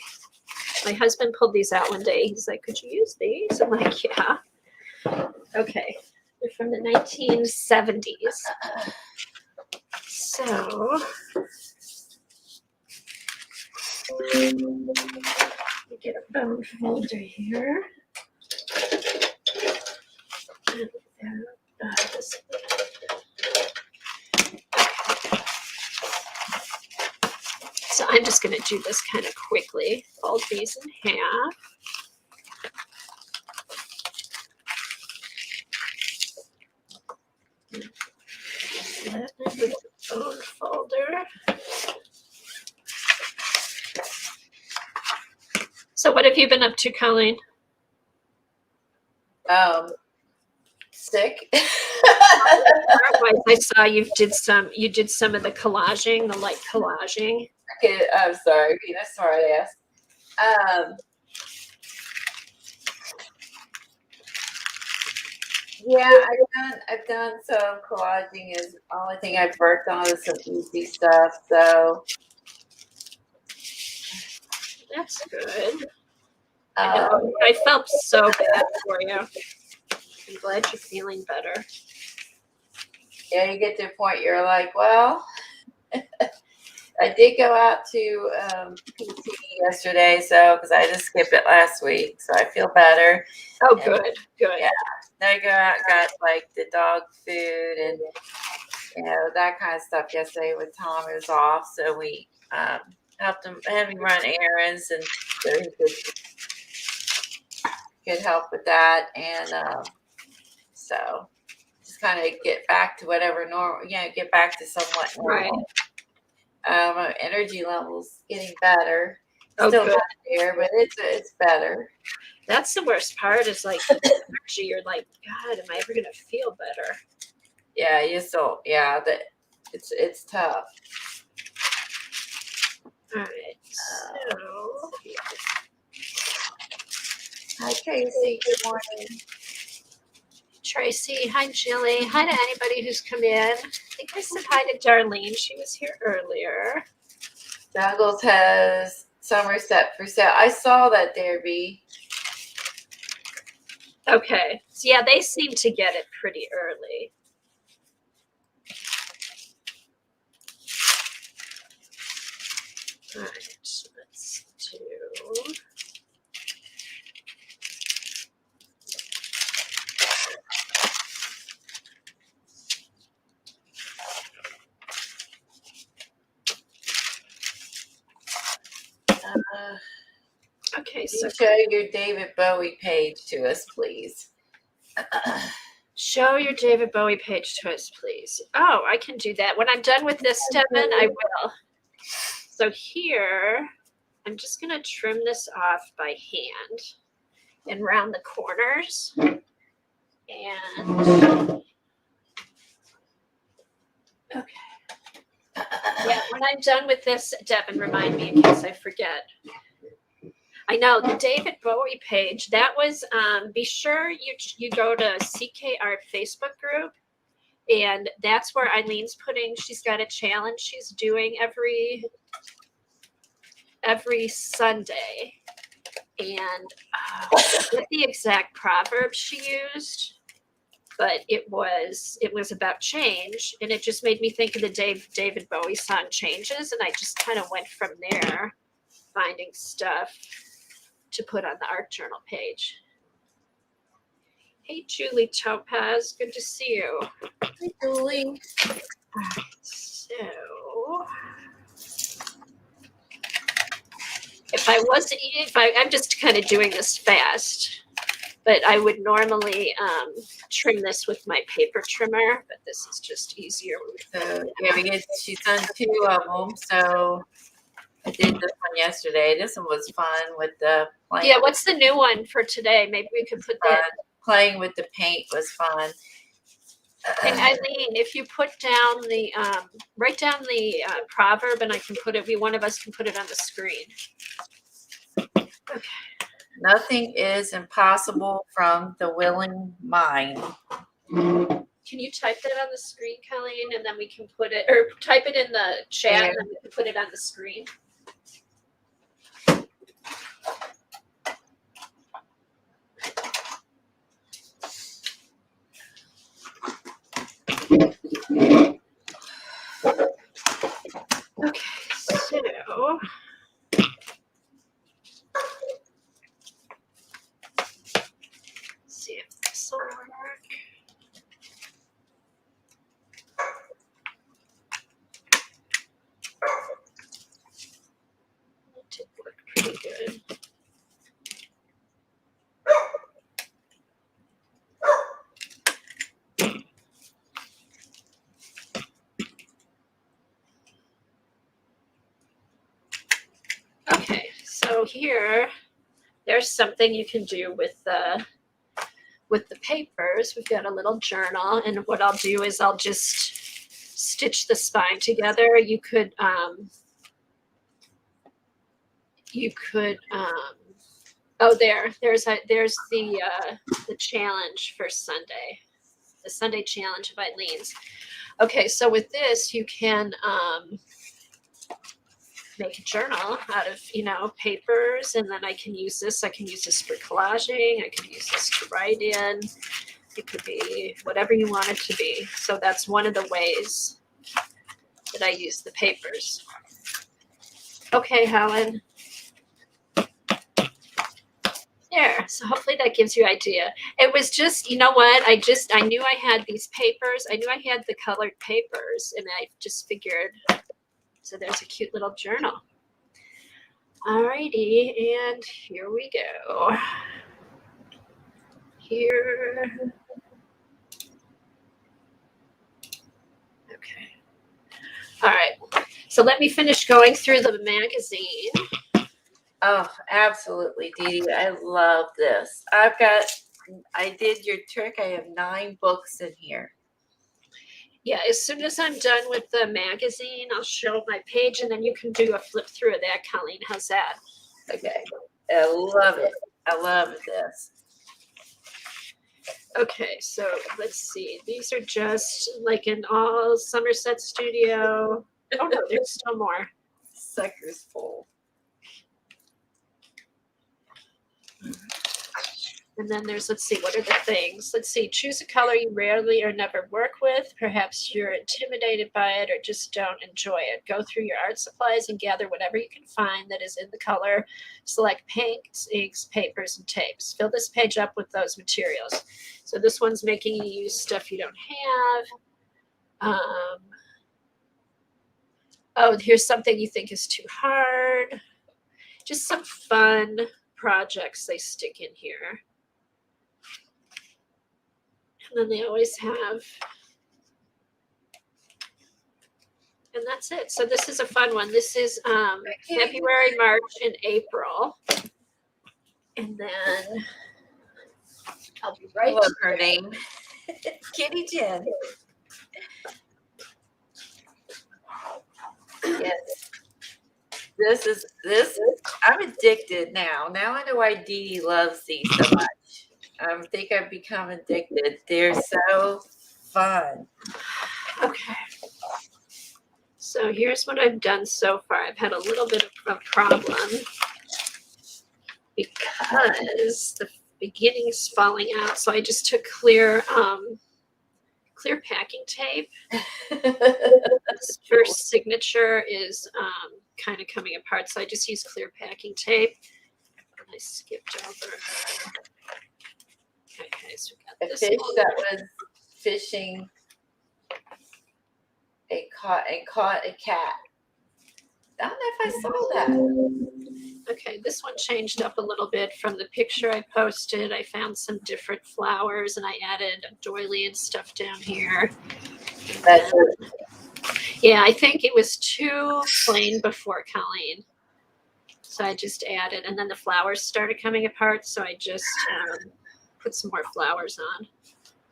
S1: my husband pulled these out one day. He's like, could you use these? I'm like, yeah. Okay. They're from the 1970s. So, let me get a bone folder here. This. So I'm just going to do this kind of quickly. Fold these in half. That with the bone folder. So what have you been up to, Colleen?
S2: Sick.
S1: I saw you did some of the collaging, the light collaging.
S2: Okay, I'm sorry, being a smart ass. Yeah, I've done some collaging. Is the only thing I've worked on is some easy stuff. So
S1: that's good. I felt so bad for you. I'm glad you're feeling better.
S2: Yeah, you get to a point you're like, well, I did go out to PT yesterday, so because I just skipped it last week, so I feel better.
S1: Oh, good.
S2: Yeah, I go out, got like the dog food and that kind of stuff yesterday with Tom. It was off, so we helped him, had me run errands, and so he could help with that, and so just kind of get back to whatever normal, get back to somewhat normal. Right. My energy levels getting better. Still not there, but it's better.
S1: That's the worst part. Is like the energy. You're like, God, am I ever gonna feel better?
S2: Yeah, you still. Yeah, it's tough.
S1: All right. So.
S2: Hi, Tracy. Good morning.
S1: Tracy. Hi, Jilly. Hi to anybody who's come in. I think I said hi to Darlene. She was here earlier.
S2: Douglas has Somerset for sale. I saw that, Derby.
S1: Okay. So, yeah, they seem to get it pretty early. All right. Let's do. Okay, so
S2: show your David Bowie page to us, please.
S1: Show your David Bowie page to us, please. Oh, I can do that. When I'm done with this, Devin, I will. So here, I'm just going to trim this off by hand and round the corners. And okay. Yeah, when I'm done with this, Devin, remind me in case I forget. I know the David Bowie page. That was be sure you go to CK Art Facebook group, and that's where Eileen's putting. She's got a challenge she's doing every Sunday, and what the exact proverb she used, but it was about change, and it just made me think of the David Bowie song Changes, and I just kind of went from there, finding stuff to put on the art journal page. Hey, Julie Topaz, good to see you.
S2: Hey, Julie.
S1: All right, so if I'm just kind of doing this fast, but I would normally trim this with my paper trimmer, but this is just easier.
S2: So yeah, she's done 2 of them. So I did this one yesterday. This one was fun with the playing.
S1: Yeah, what's the new one for today? Maybe we could put that.
S2: Playing with the paint was fun.
S1: And Eileen, if you put down the write down the proverb, and I can put it. One of us can put it on the screen. Okay.
S2: Nothing is impossible from the willing mind.
S1: Can you type that on the screen, Colleen, and then we can put it, or type it in the chat, and then we can put it on the screen. Okay, so let's see if this will work. It did work pretty good. Okay, so here, there's something you can do with the papers. We've got a little journal, and what I'll do is I'll just stitch the spine together. You could oh, there's the challenge for Sunday, the Sunday challenge of Eileen's. Okay, so with this you can make a journal out of papers, and then I can use this for collaging. I can use this to write in. It could be whatever you want it to be. So that's one of the ways that I use the papers. Okay, Helen. There. So hopefully that gives you an idea. It was just, you know what? I knew I had these papers. I knew I had the colored papers, and I just figured. So there's a cute little journal. Alrighty, and here we go. Here. Okay. All right. So let me finish going through the magazine.
S2: Oh, absolutely, Dee Dee. I love this. I did your trick. I have 9 books in here.
S1: Yeah, as soon as I'm done with the magazine, I'll show my page, and then you can do a flip through of that, Colleen. How's that?
S2: Okay. I love it. I love this.
S1: Okay, so let's see. These are just like an all Somerset studio. Oh no, there's still more.
S2: Sucker's full.
S1: And then there's, let's see, what are the things? Let's see, choose a color you rarely or never work with. Perhaps you're intimidated by it or just don't enjoy it. Go through your art supplies and gather whatever you can find that is in the color. Select paints, inks, papers, and tapes. Fill this page up with those materials. So this one's making you use stuff you don't have. Oh, here's something you think is too hard. Just some fun projects they stick in here. And then they always have, and that's it. So this is a fun one. This is February, March, and April. And then I'll be right.
S2: I love her name. Kitty Jen. Yes. This I'm addicted now. Now I know why Dee Dee loves these so much. I think I've become addicted. They're so fun.
S1: Okay. So here's what I've done so far. I've had a little bit of a problem because the beginning's falling out. So I just took clear packing tape. This first signature is kind of coming apart, so I just used clear packing tape. And I skipped over. Okay, so we got
S2: A
S1: this
S2: fish
S1: one.
S2: that was fishing caught a cat. I don't know if I saw that.
S1: Okay, this one changed up a little bit from the picture I posted. I found some different flowers and I added a doily and stuff down here.
S2: That's
S1: Yeah, I think it was too plain before, Colleen. So I just added, and then the flowers started coming apart. So I just put some more flowers on.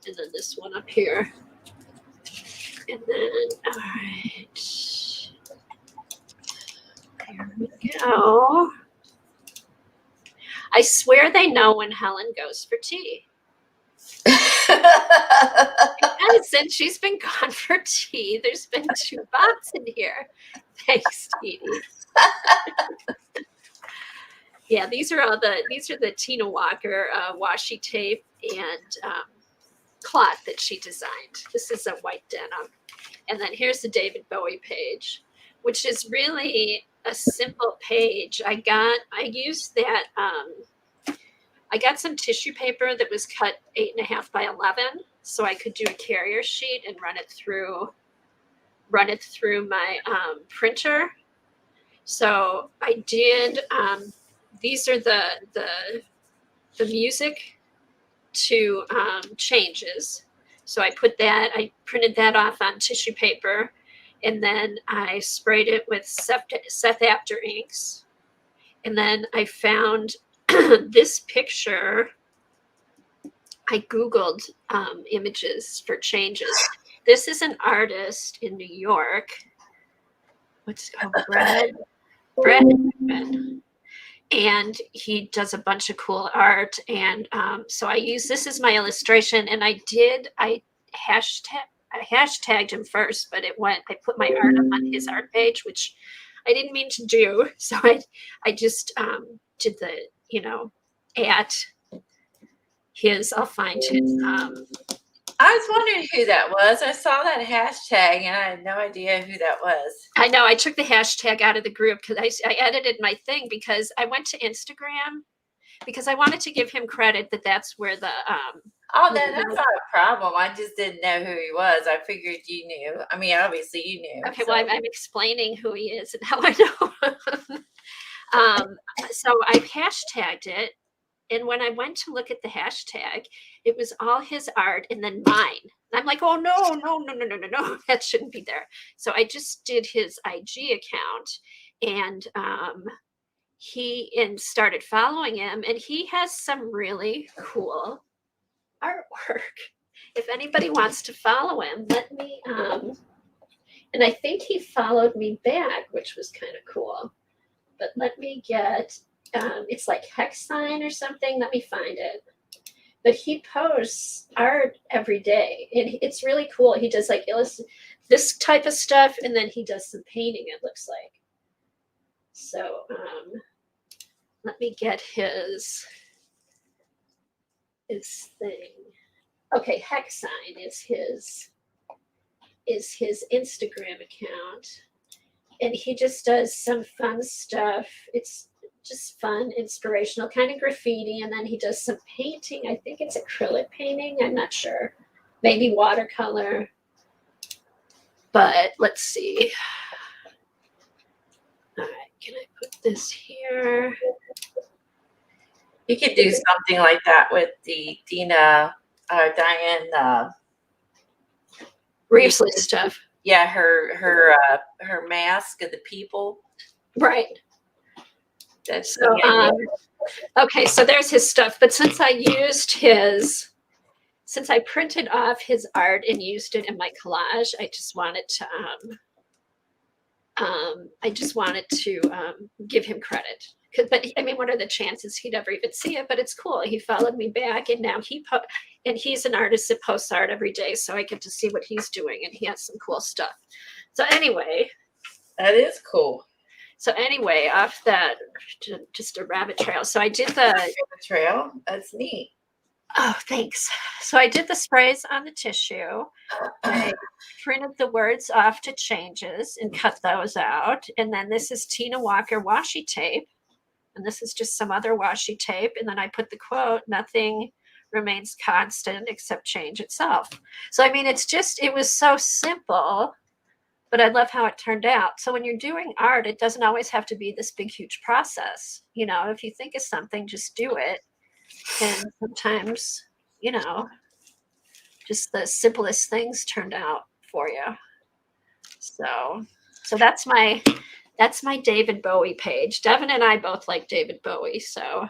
S1: And then this one up here. And then, all right. There we go. I swear they know when Helen goes for tea. And since she's been gone for tea, there's been 2 bots in here. Thanks, Edie. Yeah, these are the Tina Walker washi tape and cloth that she designed. This is a white denim. And then here's the David Bowie page, which is really a simple page. I used that I got some tissue paper that was cut 8.5 by 11, so I could do a carrier sheet and run it through my printer. So I did. These are the music to changes. So I printed that off on tissue paper, and then I sprayed it with Seth After inks, and then I found this picture. I Googled images for changes. This is an artist in New York. What's it called? Brad Hickman. And he does a bunch of cool art. And so I use this as my illustration. And I hashtagged him first, but I put my art up on his art page, which I didn't mean to do. So I just did the, at his, I'll find his.
S2: I was wondering who that was. I saw that hashtag and I had no idea who that was.
S1: I know. I took the hashtag out of the group because I edited my thing because I went to Instagram because I wanted to give him credit that's where the.
S2: That's not a problem. I just didn't know who he was. I figured you knew. I mean, obviously you knew.
S1: Okay, so. Well, I'm explaining who he is and how I know. So I hashtagged it. And when I went to look at the hashtag, it was all his art and then mine. And I'm like, oh, no, that shouldn't be there. So I just did his IG account and he started following him. And he has some really cool artwork. If anybody wants to follow him, let me. And I think he followed me back, which was kind of cool. But let me get. It's like hex sign or something. Let me find it. But he posts art every day, and it's really cool. He does like this type of stuff, and then he does some painting. It looks like. So let me get his thing. Okay, hex sign is his Instagram account, and he just does some fun stuff. It's just fun, inspirational, kind of graffiti. And then he does some painting. I think it's acrylic painting. I'm not sure. Maybe watercolor. But let's see. All right, can I put this here?
S2: You could do something like that with the Diane
S1: Reesley stuff.
S2: Yeah, her mask of the people.
S1: Right.
S2: That's
S1: so okay, so there's his stuff. But since I printed off his art and used it in my collage, I just wanted to give him credit. But I mean, what are the chances he'd ever even see it? But it's cool. He followed me back, and now he's an artist that posts art every day, so I get to see what he's doing, and he has some cool stuff. So anyway,
S2: that is cool.
S1: So anyway, off that, just a rabbit trail. So I did the
S2: trail. That's neat.
S1: Oh, thanks. So I did the sprays on the tissue. I printed the words off to changes and cut those out. And then this is Tina Walker washi tape. And this is just some other washi tape. And then I put the quote, "Nothing remains constant except change itself." So, I mean, it was so simple, but I love how it turned out. So when you're doing art, it doesn't always have to be this big, huge process. You know, if you think of something, just do it. And sometimes, you know, just the simplest things turned out for you. So, so that's my David Bowie page. Devin and I both like David Bowie, so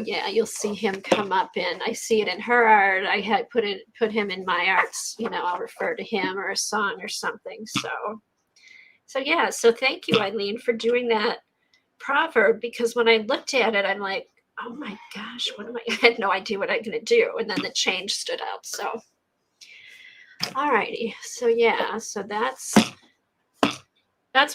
S1: yeah, you'll see him come up in. I see it in her art. I had put him in my arts. You know, I'll refer to him or a song or something. So yeah. So thank you, Eileen, for doing that proverb, because when I looked at it, I'm like, oh my gosh, what am I? I had no idea what I'm gonna do, and then the change stood out. So, alrighty. So yeah. So that's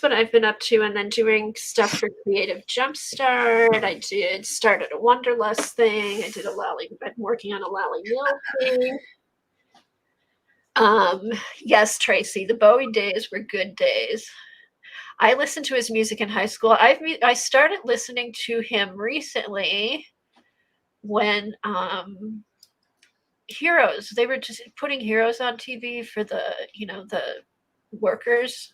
S1: what I've been up to, and then doing stuff for Creative Jumpstart. I did started a Wonderlust thing. I did a Lally. I'm working on a Lally Mill thing. Yes, Tracy, the Bowie days were good days. I listened to his music in high school. I started listening to him recently when Heroes. They were just putting Heroes on TV for the workers.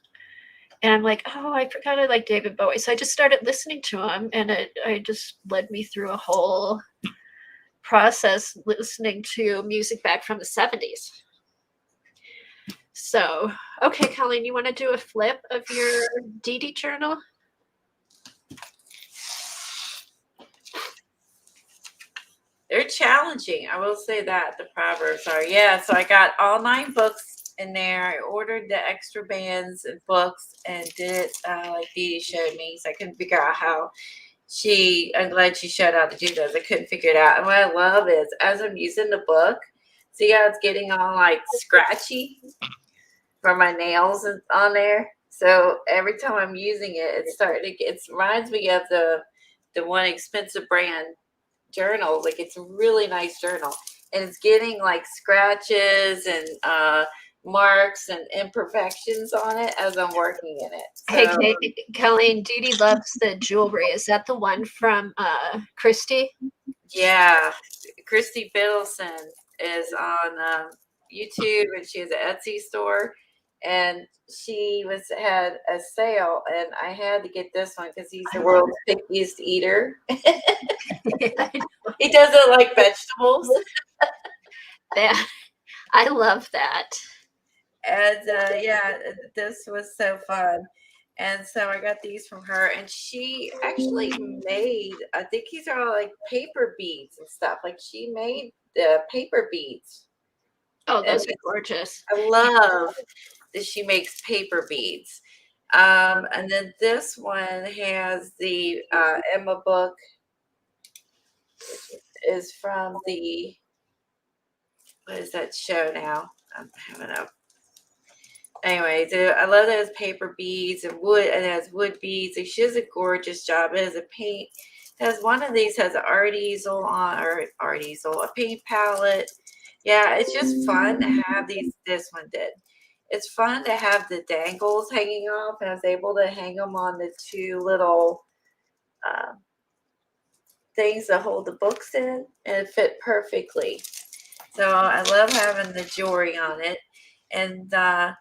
S1: And I'm like, oh, I forgot I like David Bowie. So I just started listening to him, and it just led me through a whole process listening to music back from the 70s. So, okay, Colleen, you want to do a flip of your Dee Dee journal?
S2: They're challenging. I will say that the proverbs are. Yeah, so I got all 9 books in there. I ordered the extra bands and books and did it like Dee Dee showed me. So I couldn't figure out how I'm glad she showed how to do those. I couldn't figure it out. And what I love is as I'm using the book, see how it's getting all like scratchy from my nails on there. So every time I'm using it, it reminds me of the one expensive brand journal. Like it's a really nice journal, and it's getting like scratches and marks and imperfections on it as I'm working in it. So,
S1: Hey, Colleen, Dee Dee loves the jewelry. Is that the one from Christy?
S2: yeah, Christy Biddleson is on YouTube, and she has an Etsy store, and she had a sale, and I had to get this one because he's the world's pickiest eater. He doesn't like vegetables.
S1: I love that.
S2: And yeah, this was so fun. And so I got these from her, and she actually made, I think these are all like paper beads and stuff. Like she made the paper beads.
S1: Oh, those are gorgeous.
S2: I love that she makes paper beads. And then this one has the Emma book, is from the, what is that show now? I'm having a, anyway, I love those paper beads and wood, and it has wood beads. And she does a gorgeous job. It has a paint. It has one of these has an art easel on, or art easel, a paint palette. Yeah, it's just fun to have these. This one did. It's fun to have the dangles hanging off, and I was able to hang them on the 2 little things that hold the books in, and it fit perfectly. So I love having the jewelry on it, and I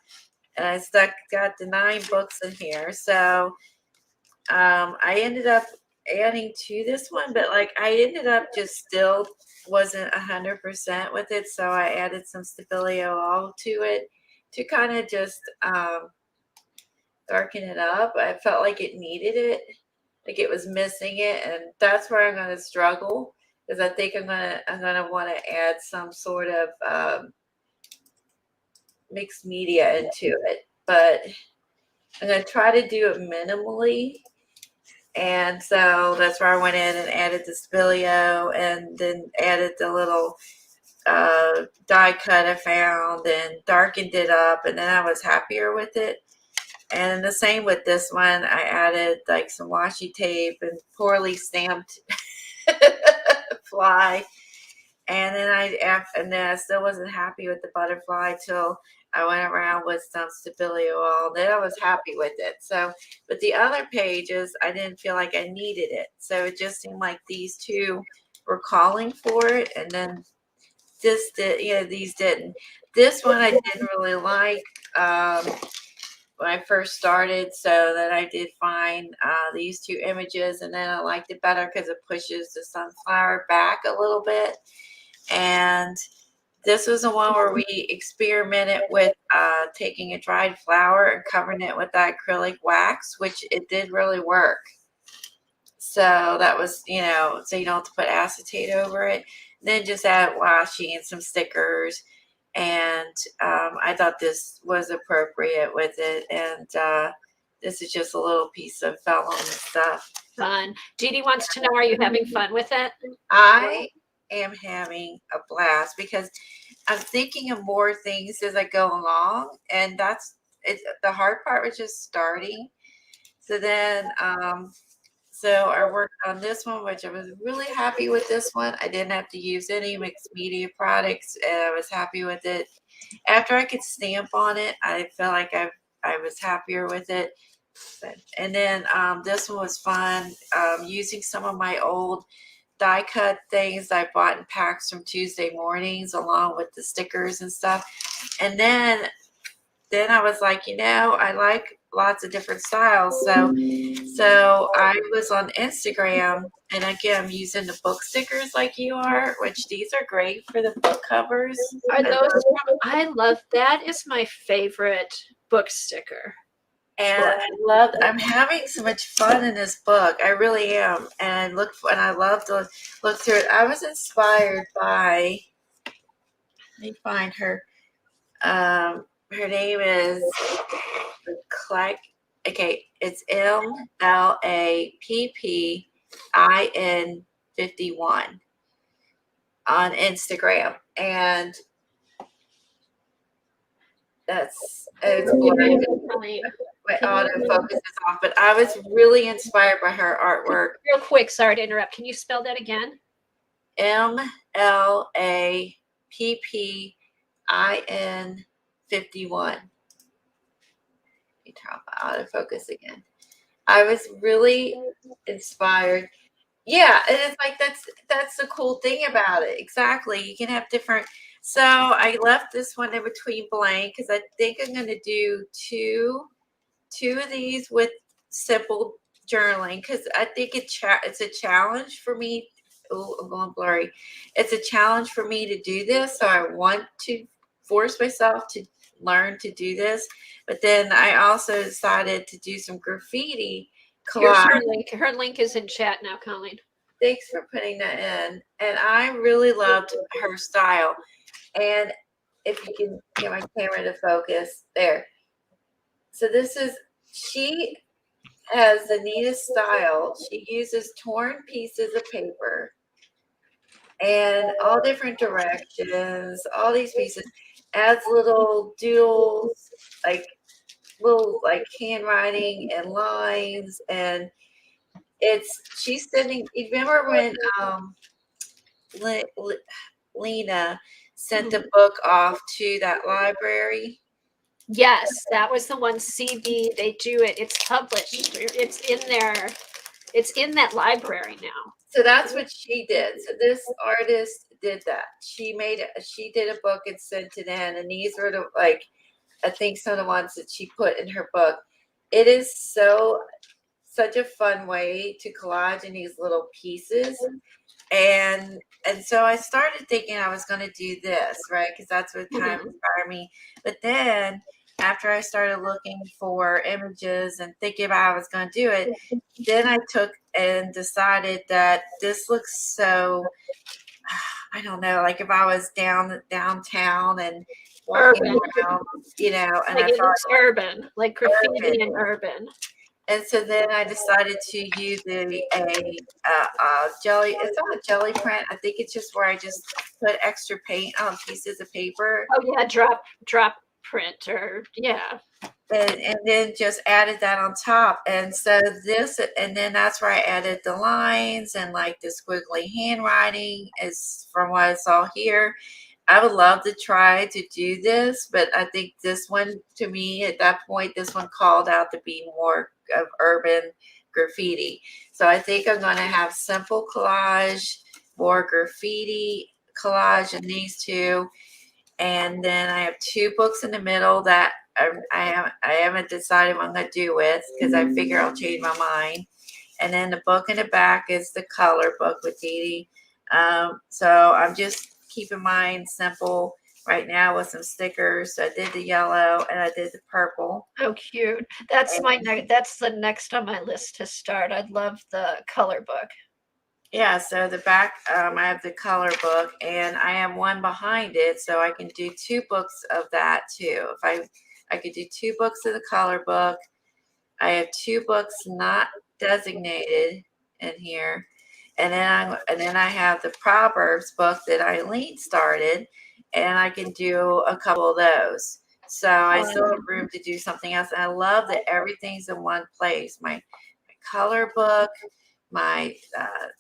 S2: got the 9 books in here. So I ended up adding to this one, but like I ended up just still wasn't 100% with it. So I added some Stabilio all to it to kind of just darken it up. I felt like it needed it, like it was missing it, and that's where I'm going to struggle, because I think I'm gonna want to add some sort of mixed media into it, but I'm going to try to do it minimally. And so that's where I went in and added the Spilio, and then added the little die cut I found and darkened it up, and then I was happier with it. And the same with this one, I added like some washi tape and poorly stamped fly. And then I still wasn't happy with the butterfly till I went around with some Stabilio all. Then I was happy with it. So, but the other pages, I didn't feel like I needed it. So it just seemed like these 2 were calling for it, and then these didn't. This one I didn't really like. when I first started. So then I did find these two images, and then I liked it better because it pushes the sunflower back a little bit. And this was the one where we experimented with taking a dried flower and covering it with that acrylic wax, which it did really work. So that was, so you don't have to put acetate over it. Then just add washi and some stickers. And I thought this was appropriate with it. And this is just a little piece of vellum and stuff.
S1: Fun. Dee Dee wants to know, are you having fun with it?
S2: I am having a blast because I'm thinking of more things as I go along. And the hard part was just starting. So then, so I worked on this one, which I was really happy with this one. I didn't have to use any mixed media products, and I was happy with it. After I could stamp on it, I felt like I was happier with it. And then this one was fun, using some of my old die cut things I bought in packs from Tuesday mornings, along with the stickers and stuff. And then I was like, I like lots of different styles. So I was on Instagram, and again, I'm using the book stickers like you are, which these are great for the book covers.
S1: Are those? I love that. Is my favorite book sticker.
S2: And I'm having so much fun in this book. I really am. And I love to look through it. I was inspired by, let me find her. Her name is Clack. Okay, it's MLAPPIN51 on Instagram, and it's blurry. My autofocus is off, but I was really inspired by her artwork.
S1: Real quick, sorry to interrupt. Can you spell that again?
S2: MLAPPIN51. Let me turn off my autofocus again. I was really inspired. Yeah, and it's like that's the cool thing about it. Exactly. You can have different. So I left this one in between blank because I think I'm going to do two of these with simple journaling, because I think it's a challenge for me. Oh, I'm going blurry. It's a challenge for me to do this, so I want to force myself to learn to do this. But then I also decided to do some graffiti collage.
S1: Here's her link is in chat now, Colleen.
S2: Thanks for putting that in. And I really loved her style. And if you can get my camera to focus there. So she has the neatest style. She uses torn pieces of paper and all different directions, all these pieces, adds little doodles, little handwriting and lines, and she's sending. You remember when Lena sent the book off to that library?
S1: Yes, that was the one. CD, they do it. It's published. It's in there. It's in that library now.
S2: So that's what she did. So this artist did that. She did a book and sent it in, and these were I think some of the ones that she put in her book. It is such a fun way to collage in these little pieces. And so I started thinking I was going to do this, right? Because that's what kind of inspired me. But then after I started looking for images and thinking about how I was going to do it, then I took and decided that this looks so, I don't know, like if I was downtown and walking around, and
S1: it looks urban, like graffiti and urban.
S2: And so then I decided to use a jelly. It's not a jelly print. I think it's just where I just put extra paint on pieces of paper.
S1: Oh yeah, drop print, or yeah.
S2: And then just added that on top. And so and then that's where I added the lines and the squiggly handwriting is from what I saw here. I would love to try to do this, but I think this one, to me, at that point, this one called out to be more of urban graffiti. So I think I'm going to have simple collage, more graffiti collage in these two. And then I have two books in the middle that I haven't decided what I'm going to do with, because I figure I'll change my mind. And then the book in the back is the color book with Dee Dee. So I'm just keeping mine simple right now with some stickers. So I did the yellow and I did the purple.
S1: Oh, cute. That's that's the next on my list to start. I'd love the color book.
S2: Yeah, so the back, I have the color book, and I have one behind it, so I can do 2 books of that too. If I could do 2 books of the color book. I have 2 books not designated in here, and then I have the Proverbs book that Eileen started, and I can do a couple of those. So I still have room to do something else. And I love that everything's in one place. My color book, my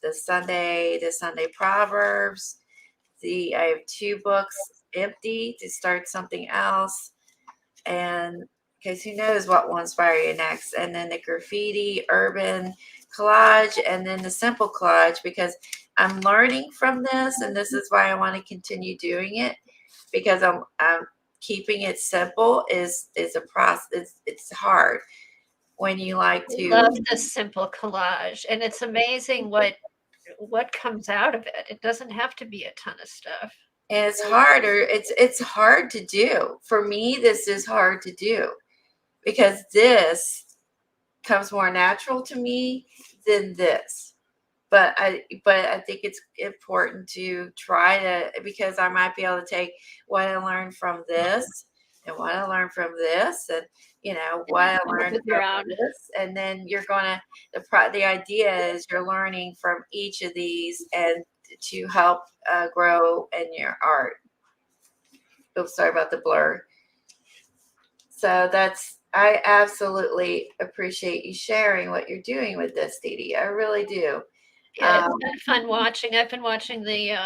S2: the Sunday Proverbs. I have 2 books empty to start something else, and because who knows what will inspire you next. And then the graffiti, urban collage, and then the simple collage, because I'm learning from this, and this is why I want to continue doing it, because I'm keeping it simple is a process. It's hard when you like
S1: I
S2: to.
S1: love the simple collage, and it's amazing what comes out of it. It doesn't have to be a ton of stuff.
S2: And it's harder. It's hard to do. For me, this is hard to do because this comes more natural to me than this. But I think it's important to try to, because I might be able to take what I learned from this and what I learned from this, and what I learned from this, and then you're gonna the idea is you're learning from each of these and to help grow in your art. Oops, sorry about the blur. So I absolutely appreciate you sharing what you're doing with this, Dee Dee. I really do.
S1: Yeah, it's been fun watching. I've been watching the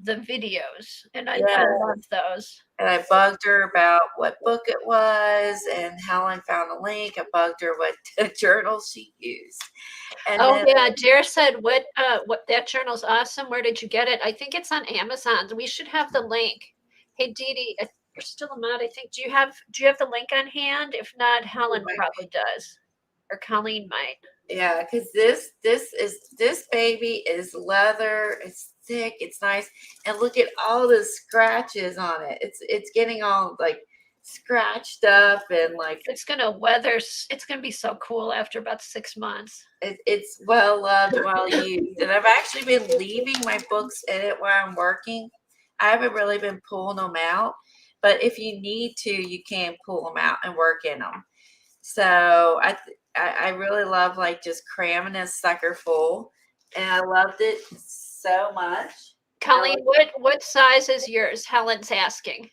S1: videos, and I love those.
S2: And I bugged her about what book it was, and Helen found a link. I bugged her what journal she used. And
S1: yeah, Dare said what that journal's awesome. Where did you get it? I think it's on Amazon. We should have the link. Hey, Dee Dee, you're still not. I think. Do you have the link on hand? If not, Helen probably does, or Colleen might.
S2: Yeah, because this baby is leather. It's thick. It's nice, and look at all the scratches on it. It's getting all like scratched up, and like
S1: it's gonna weather. It's gonna be so cool after about 6 months.
S2: It's well loved, well used, and I've actually been leaving my books in it while I'm working. I haven't really been pulling them out, but if you need to, you can pull them out and work in them. So I really love like just cramming this sucker full, and I loved it so much.
S1: Colleen, what size is yours? Helen's asking.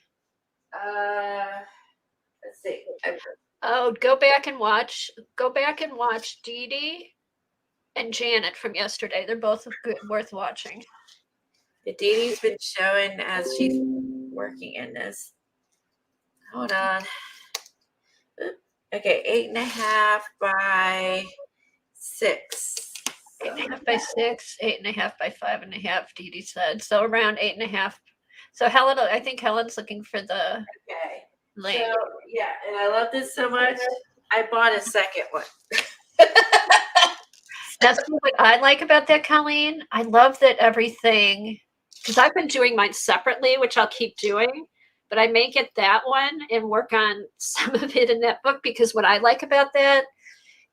S2: Let's see.
S1: Oh, go back and watch Dee Dee and Janet from yesterday. They're both good, worth watching.
S2: Dee Dee's been showing as she's working in this. Hold on. Okay, 8.5 by 6.
S1: 8.5 by 6, 8.5 by 5.5. Dee Dee said so, around 8.5. So Helen, I think Helen's looking for the link.
S2: So, yeah, and I love this so much. I bought a second one.
S1: That's what I like about that, Colleen. I love that everything, because I've been doing mine separately, which I'll keep doing, but I may get that one and work on some of it in that book, because what I like about that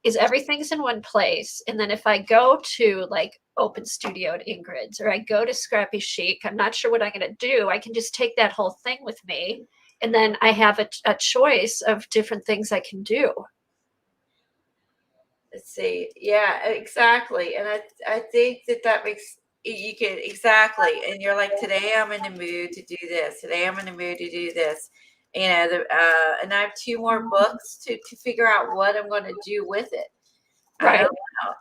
S1: is everything's in one place. And then if I go to like Open Studio at Ingrid's, or I go to Scrappy Chic, I'm not sure what I'm going to do. I can just take that whole thing with me. And then I have a choice of different things I can do.
S2: Let's see. Yeah, exactly. And I think that makes you can exactly. And you're like, today I'm in the mood to do this. Today I'm in the mood to do this. And I have 2 more books to figure out what I'm going to do with it.
S1: Right.
S2: I don't know.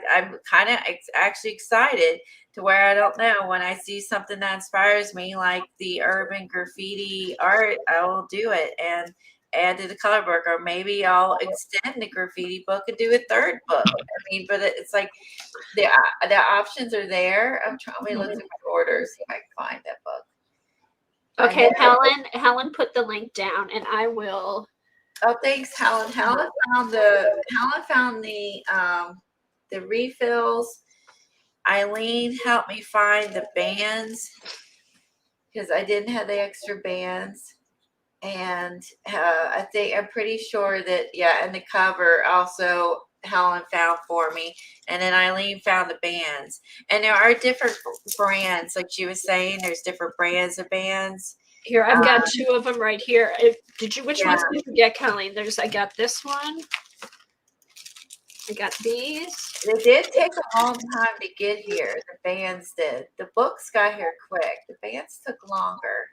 S2: I'm kind of actually excited to where I don't know. When I see something that inspires me, like the urban graffiti art, I will do it and add to the color book, or maybe I'll extend the graffiti book and do a 3rd book. I mean, but it's like the options are there. I'm trying to look through my orders if I can find that book.
S1: Okay, Helen put the link down, and I will
S2: Oh, thanks, Helen. Helen found the refills. Eileen helped me find the bands because I didn't have the extra bands. And I'm pretty sure that, yeah, and the cover also Helen found for me. And then Eileen found the bands. And there are different brands, like she was saying, there's different brands of bands.
S1: Here, I've got two of them right here. Which
S2: Yeah.
S1: ones did you get, Colleen? I got this one. I got these.
S2: It did take a long time to get here. The bands did. The books got here quick. The bands took longer.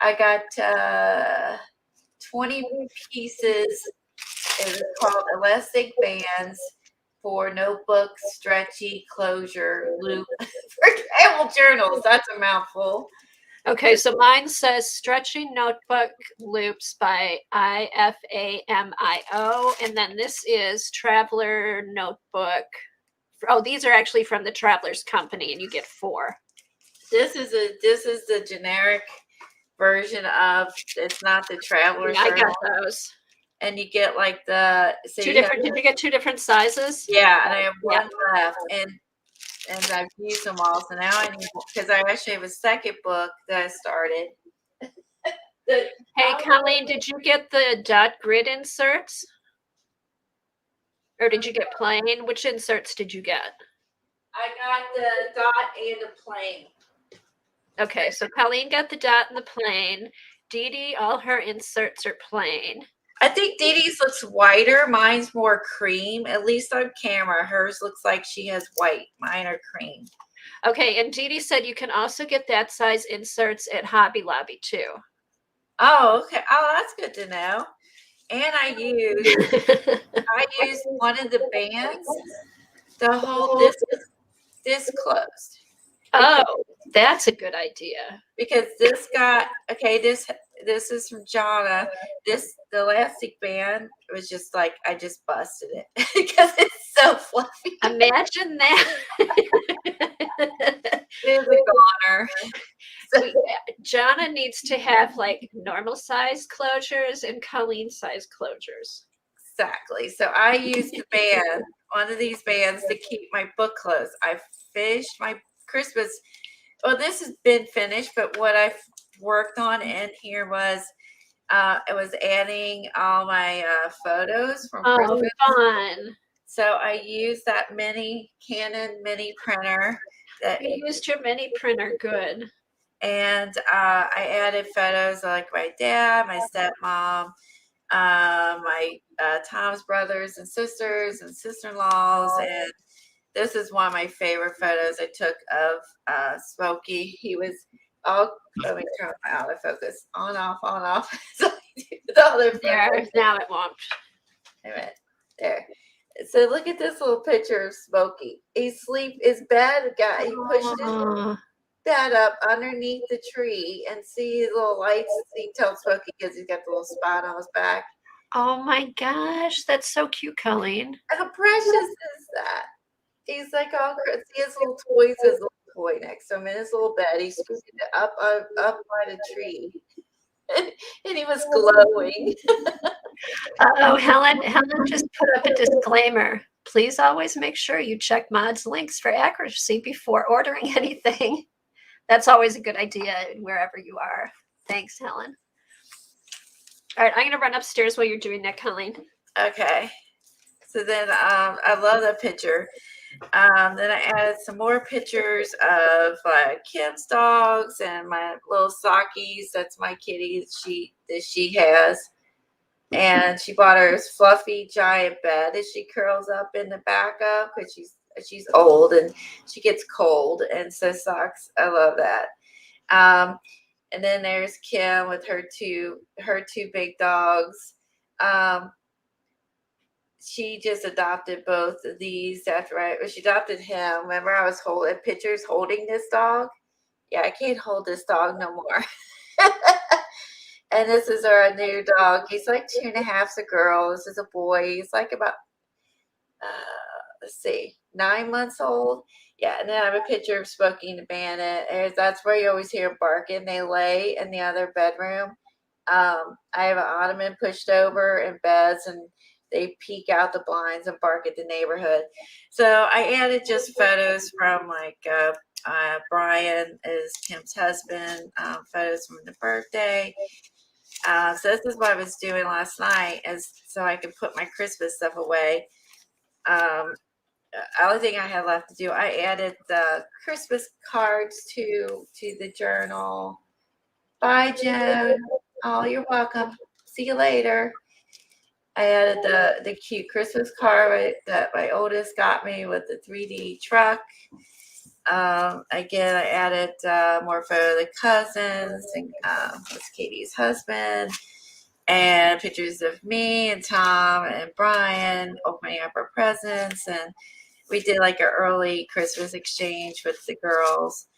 S2: I got 20 pieces. It was called Elastic Bands for notebooks, stretchy, closure, loop for travel journals. That's a mouthful.
S1: Okay, so mine says Stretchy Notebook Loops by IFAMIO. And then this is Traveler Notebook. Oh, these are actually from the Traveler's Company, and you get 4.
S2: This is the generic version of, it's not the Traveler's.
S1: Yeah, I got those.
S2: And you get like the
S1: did you get 2 different sizes?
S2: Yeah, and I have one left, and I've used them all. So now I need, because I actually have a second book that I started.
S1: Hey, Colleen, did you get the dot grid inserts? Or did you get plain? Which inserts did you get?
S2: I got the dot and the plain.
S1: Okay, so Colleen got the dot and the plain. Dee Dee, all her inserts are plain.
S2: I think Dee Dee's looks whiter. Mine's more cream, at least on camera. Hers looks like she has white. Mine are cream.
S1: Okay, and Dee Dee said you can also get that size inserts at Hobby Lobby too.
S2: Oh, okay. Oh, that's good to know. And I used one of the bands to hold this closed.
S1: Oh, that's a good idea.
S2: Because this is from Jonna. The elastic band was just like, I just busted it because it's so fluffy.
S1: Imagine that.
S2: It is a goner.
S1: So, Jonna needs to have like normal size closures and Colleen size closures.
S2: Exactly. So I used the band, one of these bands, to keep my book closed. I finished my Christmas. Well, this has been finished, but what I've worked on in here was it was adding all my photos from Christmas.
S1: Fun.
S2: So I used that Canon mini printer.
S1: You used your mini printer, good.
S2: And I added photos of like my dad, my stepmom, my Tom's brothers and sisters and sister-in-laws, and this is one of my favorite photos I took of Smokey. He was all, let me turn my autofocus on, off. So
S1: there, now it won't.
S2: Wait a minute. There. So look at this little picture of Smokey. His bed guy. He pushed his bed up underneath the tree and see his little lights. He tells Smokey because he's got the little spot on his back.
S1: Oh my gosh, that's so cute, Colleen.
S2: How precious is that? He's like all crazy. He has little toys, his little toy next to him in his little bed. He scooted it up by the tree. And he was glowing.
S1: Oh, Helen just put up a disclaimer. Please always make sure you check Mod's links for accuracy before ordering anything. That's always a good idea wherever you are. Thanks, Helen. All right, I'm going to run upstairs while you're doing that, Colleen.
S2: Okay. So then I love that picture. Then I added some more pictures of Kim's dogs and my little Sakis. That's my kitty that she has. And she bought her this fluffy giant bed that she curls up in the back of because she's old and she gets cold. And so socks, I love that. And then there's Kim with her two big dogs. She just adopted both of these she adopted him. Remember, I was holding this dog. Yeah, I can't hold this dog no more. And this is our new dog. He's like 2.5. A girl. This is a boy. He's like about 9 months old. Yeah, and then I have a picture of Smokey and the Bandit. That's where you always hear barking. They lay in the other bedroom. I have an ottoman pushed over and beds, and they peek out the blinds and bark at the neighborhood. So I added just photos from like Brian is Kim's husband, photos from the birthday. So this is what I was doing last night, is so I could put my Christmas stuff away. Only thing I had left to do, I added the Christmas cards to the journal. Bye, Joan. Oh, you're welcome. See you later. I added the cute Christmas card that my oldest got me with the 3D truck. Again, I added more photos of the cousins and that's Katie's husband, and pictures of me and Tom and Brian opening up our presents, and we did like an early Christmas exchange with the girls.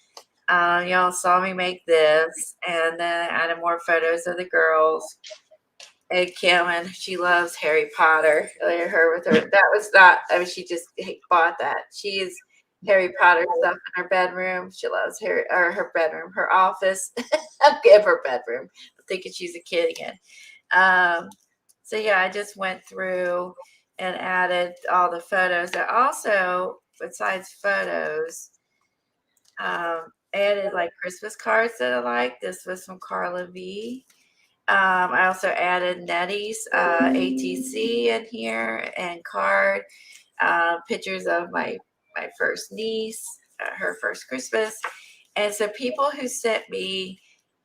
S2: Y'all saw me make this, and then I added more photos of the girls. And Kim, and she loves Harry Potter. Her with her. That was not. I mean, she just bought that. She's Harry Potter stuff in her bedroom. She loves her bedroom, her office. I'm giving her bedroom. I'm thinking she's a kid again. So yeah, I just went through and added all the photos. I also, besides photos, added like Christmas cards that I like. This was from Carla V. I also added Nettie's ATC in here and card, pictures of my first niece, her first Christmas. And so people who sent me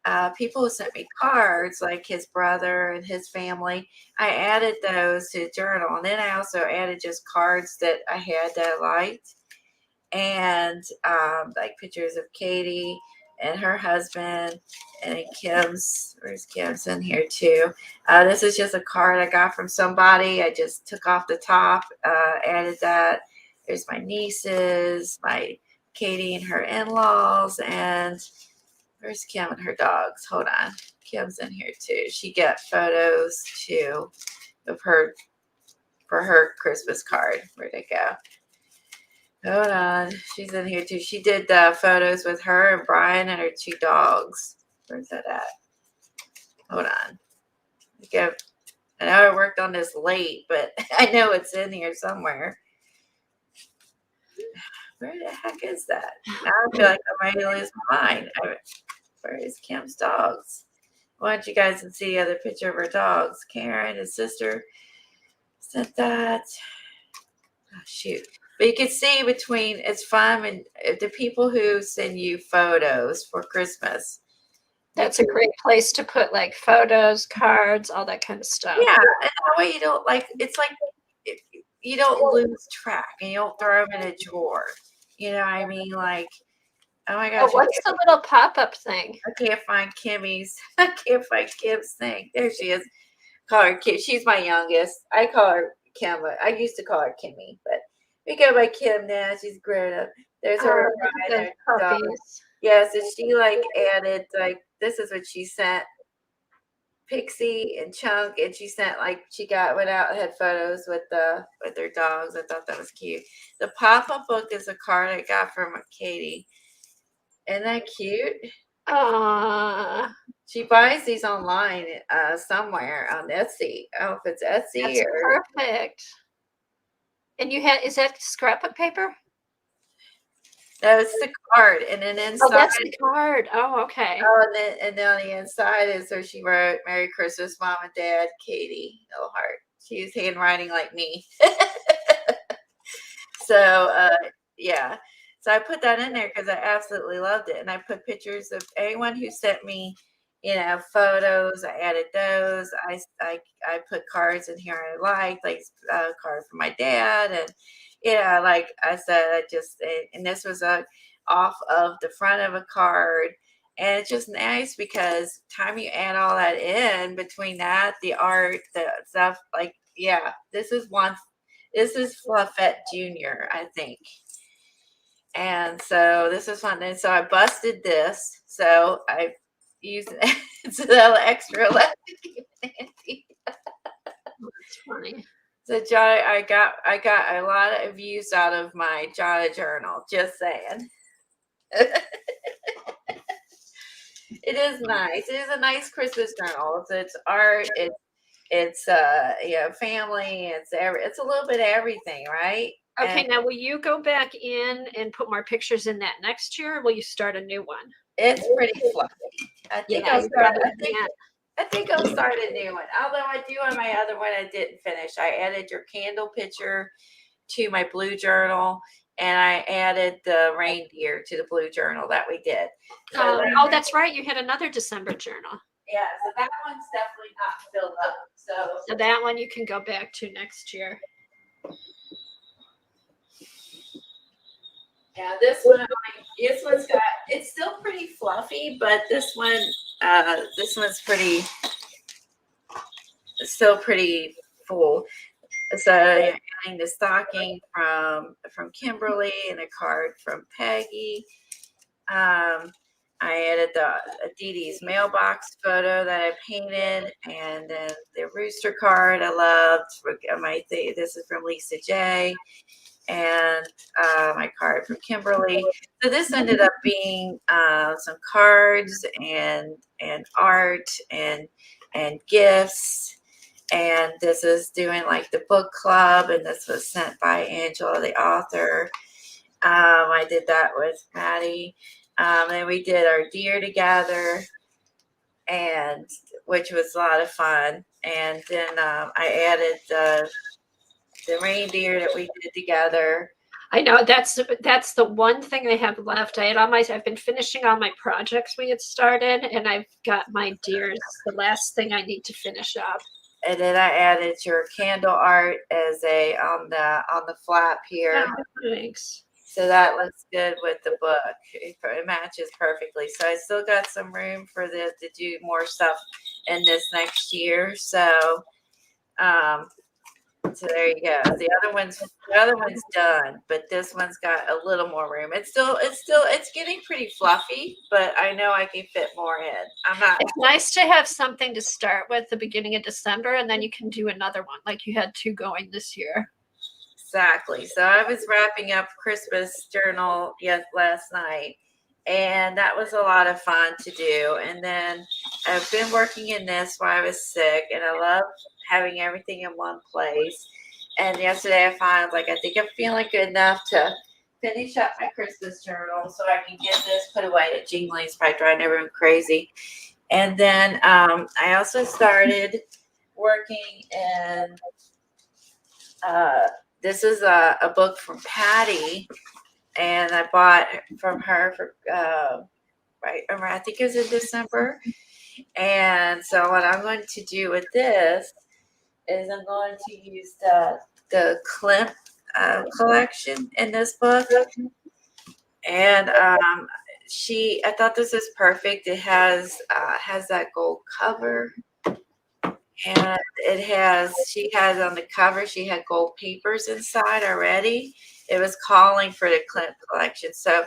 S2: cards, like his brother and his family, I added those to the journal. And then I also added just cards that I had that I liked, and like pictures of Katie and her husband, and where's Kim's in here too. This is just a card I got from somebody. I just took off the top, added that. There's my nieces, my Katie and her in-laws, and where's Kim and her dogs? Hold on. Kim's in here too. She got photos too of her for her Christmas card. Where'd it go? Hold on. She's in here too. She did photos with her and Brian and her two dogs. Where's that at? Hold on. I know I worked on this late, but I know it's in here somewhere. Where the heck is that? Now I feel like I might lose my mind. Where is Kim's dogs? I want you guys to see the other picture of her dogs. Karen, his sister, sent that. Oh, shoot. But you can see between, it's fun, and the people who send you photos for Christmas.
S1: That's a great place to put like photos, cards, all that kind of stuff.
S2: Yeah, and that way you don't it's like you don't lose track and you don't throw them in a drawer. You know what I mean? Like, oh my gosh.
S1: What's the little pop-up thing?
S2: I can't find I can't find Kim's thing. There she is. Call her Kim. She's my youngest. I call her Kim. I used to call her Kimmy, but we go by Kim now. She's grown up. There's her dog. Yeah, so she like added, like, this is what she sent Pixie and Chunk, and she sent went out and had photos with their dogs. I thought that was cute. The pop-up book is a card I got from Katie. Isn't that cute? She buys these online somewhere on Etsy. I don't know if it's Etsy.
S1: That's perfect. And is that scrapbook paper?
S2: No, it's the card, and then inside.
S1: Oh, that's the card. Oh, okay.
S2: Oh, and then on the inside is where she wrote "Merry Christmas, Mom and Dad, Katie." Little heart. She's handwriting like me. So yeah. So I put that in there because I absolutely loved it, and I put pictures of anyone who sent me, photos. I added those. I put cards in here I liked, like a card for my dad, and like I said, and this was off of the front of a card, and it's just nice because time you add all that in between that, the art, the stuff, like, yeah, this is Fluffette Junior, I think. And so this is fun. And so I busted this. So I used it's a little extra elastic.
S1: That's funny.
S2: So John, I got a lot of views out of my Jonna journal. Just saying. It is nice. It is a nice Christmas journal. It's art. It's family. It's a little bit of everything, right?
S1: Okay,
S2: And
S1: now will you go back in and put more pictures in that next year, or will you start a new one?
S2: it's pretty fluffy. I think
S1: Yeah,
S2: I'll
S1: you
S2: start.
S1: probably can't.
S2: I think I'll start a new one. Although I do on my other one, I didn't finish. I added your candle picture to my blue journal, and I added the reindeer to the blue journal that we did. So
S1: Oh, that's right. You had another December journal.
S2: yeah, so that one's definitely not filled up.
S1: So that one you can go back to next year.
S2: Yeah, this one's got, it's still pretty fluffy, but this one's still pretty full. So adding the stocking from Kimberly and a card from Peggy. I added the Dee Dee's mailbox photo that I painted, and then the rooster card I loved. This is from Lisa J, and my card from Kimberly. So this ended up being some cards and art and gifts. And this is doing like the book club, and this was sent by Angela, the author. I did that with Patty. And we did our deer together, and which was a lot of fun. And then I added the reindeer that we did together.
S1: I know that's the one thing I have left. I've been finishing all my projects we had started, and I've got my deers. The last thing I need to finish up.
S2: And then I added your candle art as on the flap here.
S1: Oh, thanks.
S2: So that looks good with the book. It matches perfectly. So I still got some room for to do more stuff in this next year. So so there you go. The other one's done, but this one's got a little more room. It's getting pretty fluffy, but I know I can fit more in.
S1: It's nice to have something to start with the beginning of December, and then you can do another one like you had two going this year.
S2: Exactly. So I was wrapping up Christmas journal last night, and that was a lot of fun to do. And then I've been working in this while I was sick, and I love having everything in one place. And yesterday I found I think I'm feeling good enough to finish up my Christmas journal so I can get this put away at Jingling's, probably driving everyone crazy. And then I also started working in this is a book from Patty, and I bought from her for I think it was in December. And so what I'm going to do with this is I'm going to use the Klimt collection in this book. And I thought this is perfect. It has that gold cover. And she has on the cover, she had gold papers inside already. It was calling for the Klimt collection. So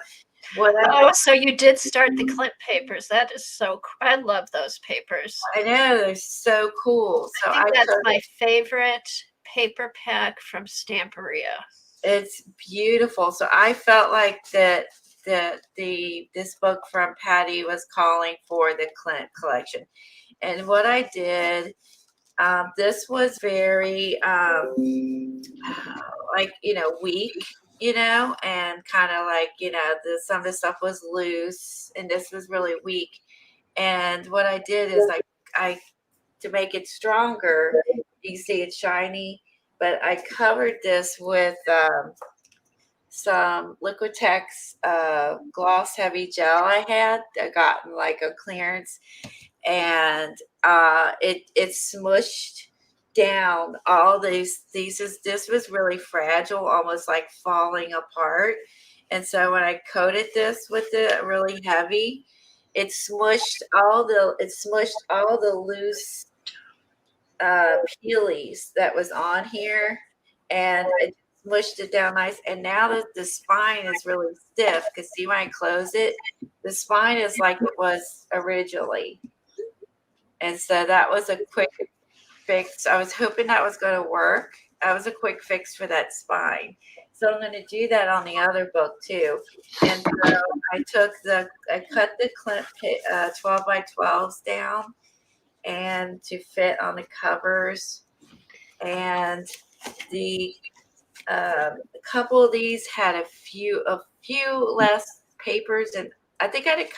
S1: so you did start the Klimt papers. That is so cool. I love those papers.
S2: I know, they're so cool. So
S1: I think that's my favorite paper pack from Stamperia.
S2: It's beautiful. So I felt like that this book from Patty was calling for the Klimt collection. And what I did, this was very weak, and kind of some of the stuff was loose, and this was really weak. And what I did is I to make it stronger, you see it's shiny, but I covered this with some Liquitex gloss heavy gel I gotten like a clearance, and it smushed down all these. This was really fragile, almost like falling apart. And so when I coated this with the really heavy, it smushed all the loose peelies that was on here, and it smushed it down nice. And now that the spine is really stiff, because see when I close it, the spine is like it was originally. And so that was a quick fix. I was hoping that was going to work. That was a quick fix for that spine. So I'm going to do that on the other book too. And so I cut the clip 12 by 12s down and to fit on the covers. And the a couple of these had a few less papers, and I think I had to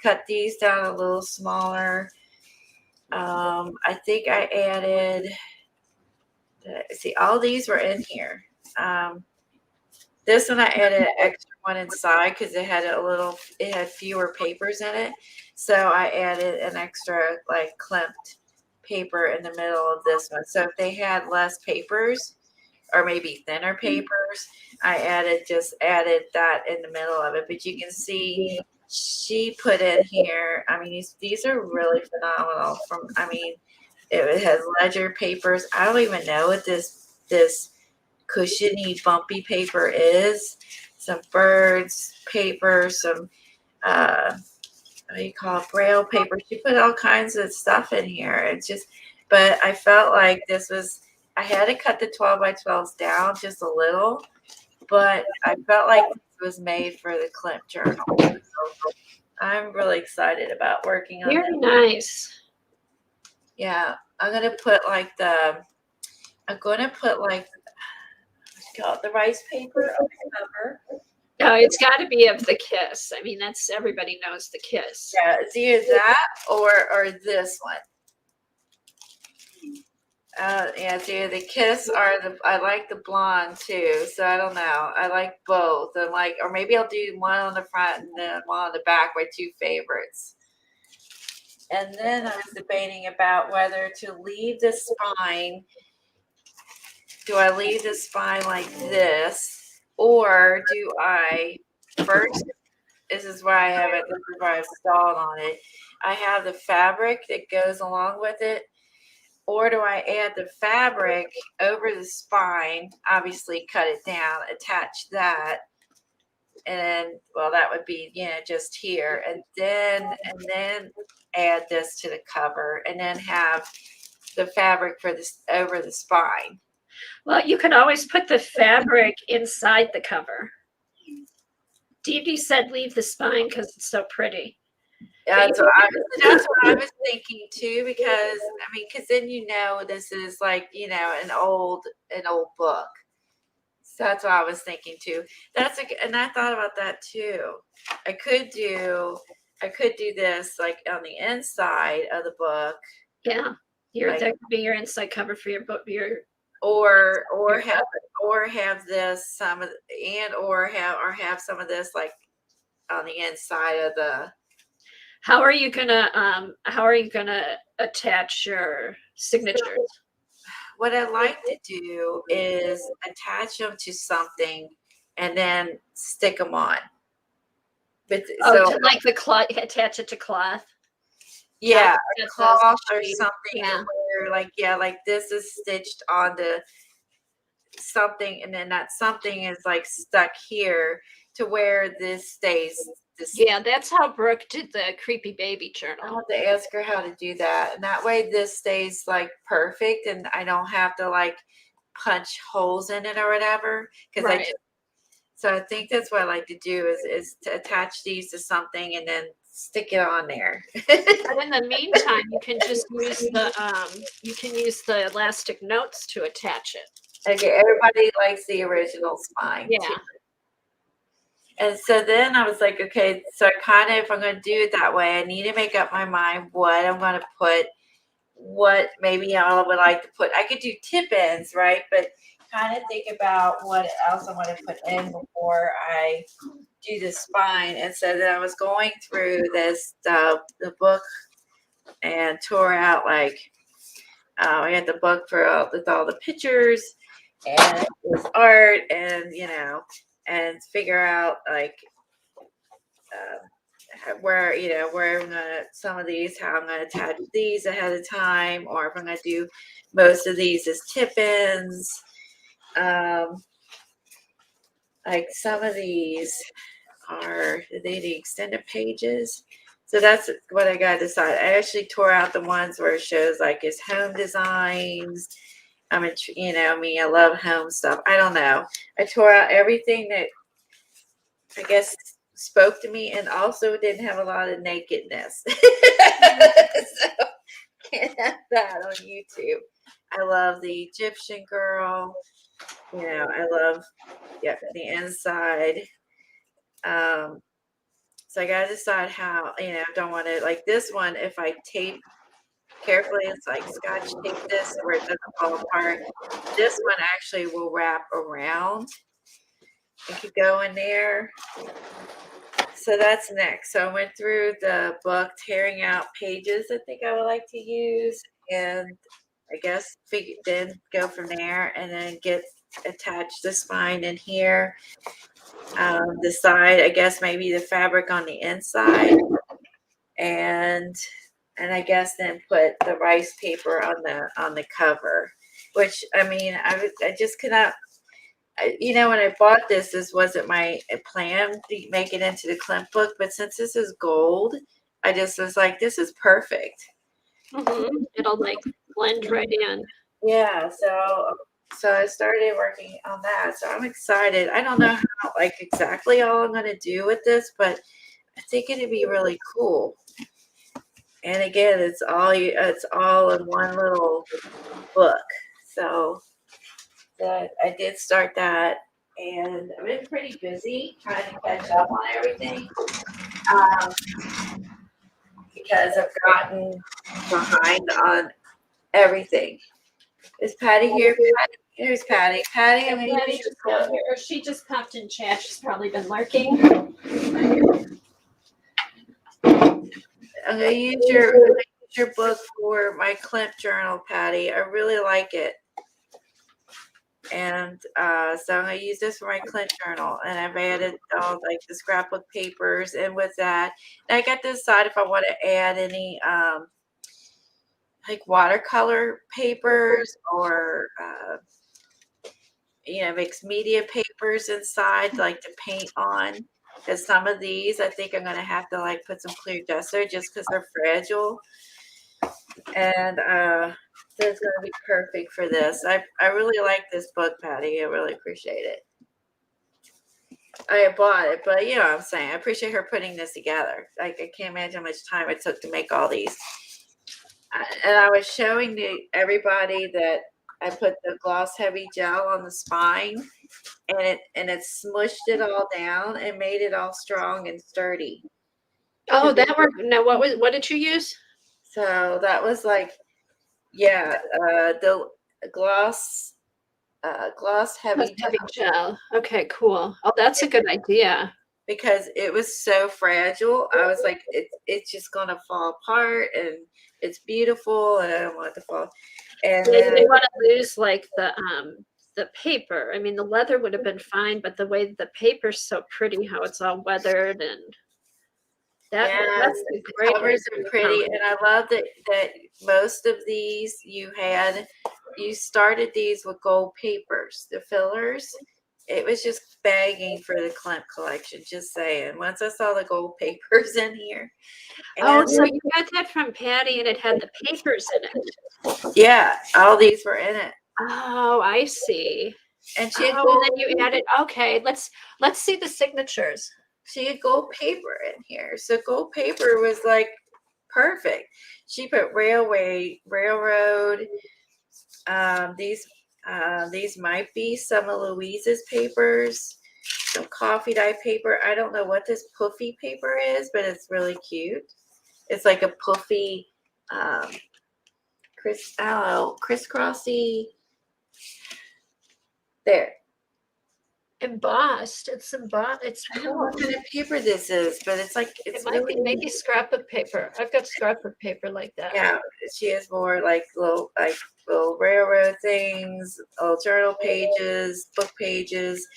S2: cut these down a little smaller. I think I added, see, all these were in here. This one I added an extra one inside because it had fewer papers in it. So I added an extra like clamped paper in the middle of this one. So if they had less papers or maybe thinner papers, I just added that in the middle of it. But you can see she put in here, I mean, these are really phenomenal. It has ledger papers. I don't even know what this cushiony bumpy paper is. Some birds paper, some what do you call it, braille paper. She put all kinds of stuff in here. But I felt like I had to cut the 12 by 12s down just a little, but I felt like this was made for the Klimt journal. So I'm really excited about working on
S1: Very
S2: this.
S1: nice.
S2: Yeah, I'm gonna put like the rice paper on the cover.
S1: Oh, it's got to be of the Kiss. I mean, everybody knows the Kiss.
S2: Yeah, it's either that or this one. Yeah, it's either the Kiss or I like the blonde too. So I don't know. I like both. Or maybe I'll do one on the front and then one on the back. My two favorites. And then I was debating about whether to leave the spine. Do I leave the spine like this, or do I first? This is where I have it. This is where I've stalled on it. I have the fabric that goes along with it, or do I add the fabric over the spine? Obviously, cut it down, attach that, and that would be just here, and then add this to the cover, and then have the fabric for this over the spine.
S1: Well, you can always put the fabric inside the cover. Dee Dee said leave the spine because it's so pretty.
S2: That's what I was thinking too, because then this is like an old book. So that's what I was thinking too. And I thought about that too. I could do this like on the inside of the book.
S1: Yeah, that could be your inside cover for your book.
S2: Or have this have some of this like on the inside of the.
S1: How are you gonna attach your signatures?
S2: What I like to do is attach them to something and then stick them on. But
S1: like the cloth, attach it to cloth.
S2: Yeah, a cloth or something where like this is stitched onto something, and then that something is like stuck here to where this stays.
S1: Yeah, that's how Brooke did the Creepy Baby journal.
S2: I'll have to ask her how to do that, and that way this stays like perfect, and I don't have to like punch holes in it or whatever. So I think that's what I like to do is to attach these to something and then stick it on there.
S1: But in the meantime, you can just use the elastic notes to attach it.
S2: Okay, everybody likes the original spine.
S1: Yeah.
S2: Too. And so then I was like, okay, so if I'm going to do it that way, I need to make up my mind what I'm going to put, what maybe I would like to put. I could do tip ends, right? But kind of think about what else I want to put in before I do the spine. And so then I was going through the book and tore out I had the book with all the pictures and with art and and figure out where I'm gonna some of these, how I'm gonna attach these ahead of time, or if I'm gonna do most of these as tip-ins. Like some of these are the extended pages. So that's what I gotta decide. I actually tore out the ones where it shows like his home designs. I'm a, you know me, I love home stuff. I don't know. I tore out everything that I guess spoke to me and also didn't have a lot of nakedness. So can't have that on YouTube. I love the Egyptian girl. You know, I love the inside. Um, so I gotta decide how, you know, don't want to like this one, if I tape carefully, it's like scotch tape this where it doesn't fall apart. This one actually will wrap around. It could go in there. So that's next. So I went through the book, tearing out pages I think I would like to use, and I guess then go from there and then attach the spine in here. The side, I guess maybe the fabric on the inside, and I guess then put the rice paper on the cover. Which I mean, I just cannot. You know, when I bought this wasn't my plan to make it into the Klimt book, but since this is gold, I just was like, this is perfect.
S1: It'll like blend right in.
S2: Yeah, so I started working on that. So I'm excited. I don't know how like exactly all I'm gonna do with this, but I think it'd be really cool. And again, it's all in one little book. So that I did start that, and I've been pretty busy trying to catch up on everything because I've gotten behind on everything. Is Patty here? Patty, here's Patty. Patty, I'm gonna
S1: Patty
S2: use
S1: just got here, or she just popped in chat. She's probably been lurking.
S2: I'm gonna use your book for my Klimt journal, Patty. I really like it. And so I'm going to use this for my Klimt journal. And I've added all like the scrapbook papers. And with that, and I got to decide if I want to add any like watercolor papers or, you know, mixed media papers inside, like to paint on. Because some of these, I think I'm going to have to like put some clear duster just because they're fragile. And so it's going to be perfect for this. I really like this book, Patty. I really appreciate it. I bought it, but you know what I'm saying. I appreciate her putting this together. Like I can't imagine how much time it took to make all these. And I was showing everybody that I put the gloss heavy gel on the spine, and it smushed it all down and made it all strong and sturdy.
S1: Oh, that worked. Now, what did you use?
S2: So that was like, yeah, the gloss heavy
S1: gel. Okay, cool. Oh, that's a good idea.
S2: Because it was so fragile. I was like, it's just gonna fall apart, and it's beautiful, and I don't want it to fall. And
S1: Yeah, you
S2: then
S1: didn't want to lose like the paper. I mean, the leather would have been fine, but the way the paper's so pretty, how it's all weathered, and that's a
S2: the
S1: great
S2: covers are pretty, and I love that most of these you started these with gold papers, the fillers. It was just begging for the Klimt collection, just saying. Once I saw the gold papers in here.
S1: Oh, so you got that from Patty and it had the papers in it.
S2: Yeah, all these were in it.
S1: Oh, I see.
S2: And she had
S1: and then you added, okay, let's see the signatures.
S2: She had gold paper in here. So gold paper was like perfect. She put railroad. These might be some of Louise's papers, some coffee dye paper. I don't know what this puffy paper is, but it's really cute. It's like a puffy, crisscrossy. There.
S1: Embossed. It's embossed. It's
S2: I don't know what kind of paper this is, but it's like
S1: it might be maybe scrapbook paper. I've got scrapbook paper like that.
S2: Yeah, she has more like little railroad things, little journal pages, book pages,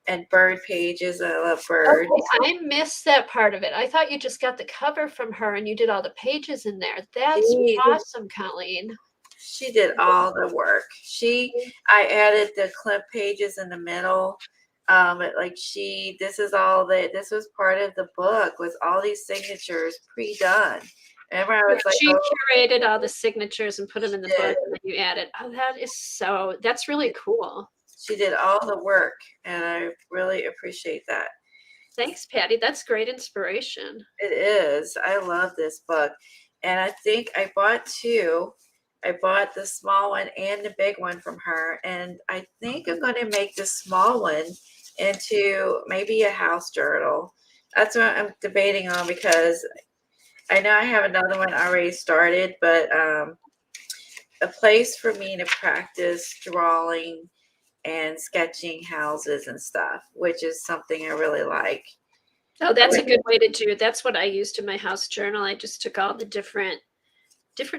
S2: and bird pages. I love birds.
S1: Okay, I missed that part of it. I thought you just got the cover from her and you did all the pages in there. That's awesome, Colleen.
S2: She did all the work. I added the Klimt pages in the middle. This was part of the book with all these signatures pre-done. Remember, I
S1: Yeah,
S2: was like,
S1: she
S2: oh,
S1: curated all the signatures and put them in the
S2: she
S1: book,
S2: did.
S1: and then you added. Oh, that's really cool.
S2: She did all the work, and I really appreciate that.
S1: Thanks, Patty. That's great inspiration.
S2: It is. I love this book. And I think I bought two. I bought the small one and the big one from her. And I think I'm going to make the small one into maybe a house journal. That's what I'm debating on because I know I have another one already started, but a place for me to practice drawing and sketching houses and stuff, which is something I really like.
S1: Oh, that's a good way to do it. That's what I used in my house journal. I just took all the different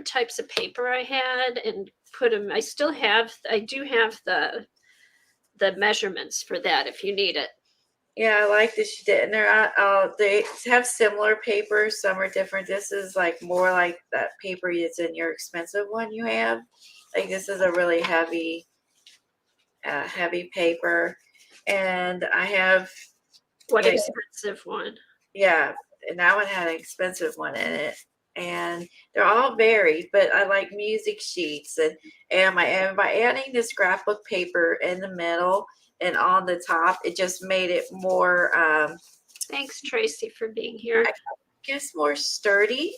S1: types of paper I had and put them. I do have the measurements for that if you need it.
S2: Yeah, I like that she did. And they have similar papers. Some are different. This is like more like that paper that's in your expensive one you have. Like this is a really heavy paper. And I have,
S1: What
S2: yeah,
S1: expensive one?
S2: yeah, and that one had an expensive one in it. And they're all varied, but I like music sheets and by adding this scrapbook paper in the middle and on the top, it just made it more
S1: Thanks, Tracy, for being here.
S2: I guess more sturdy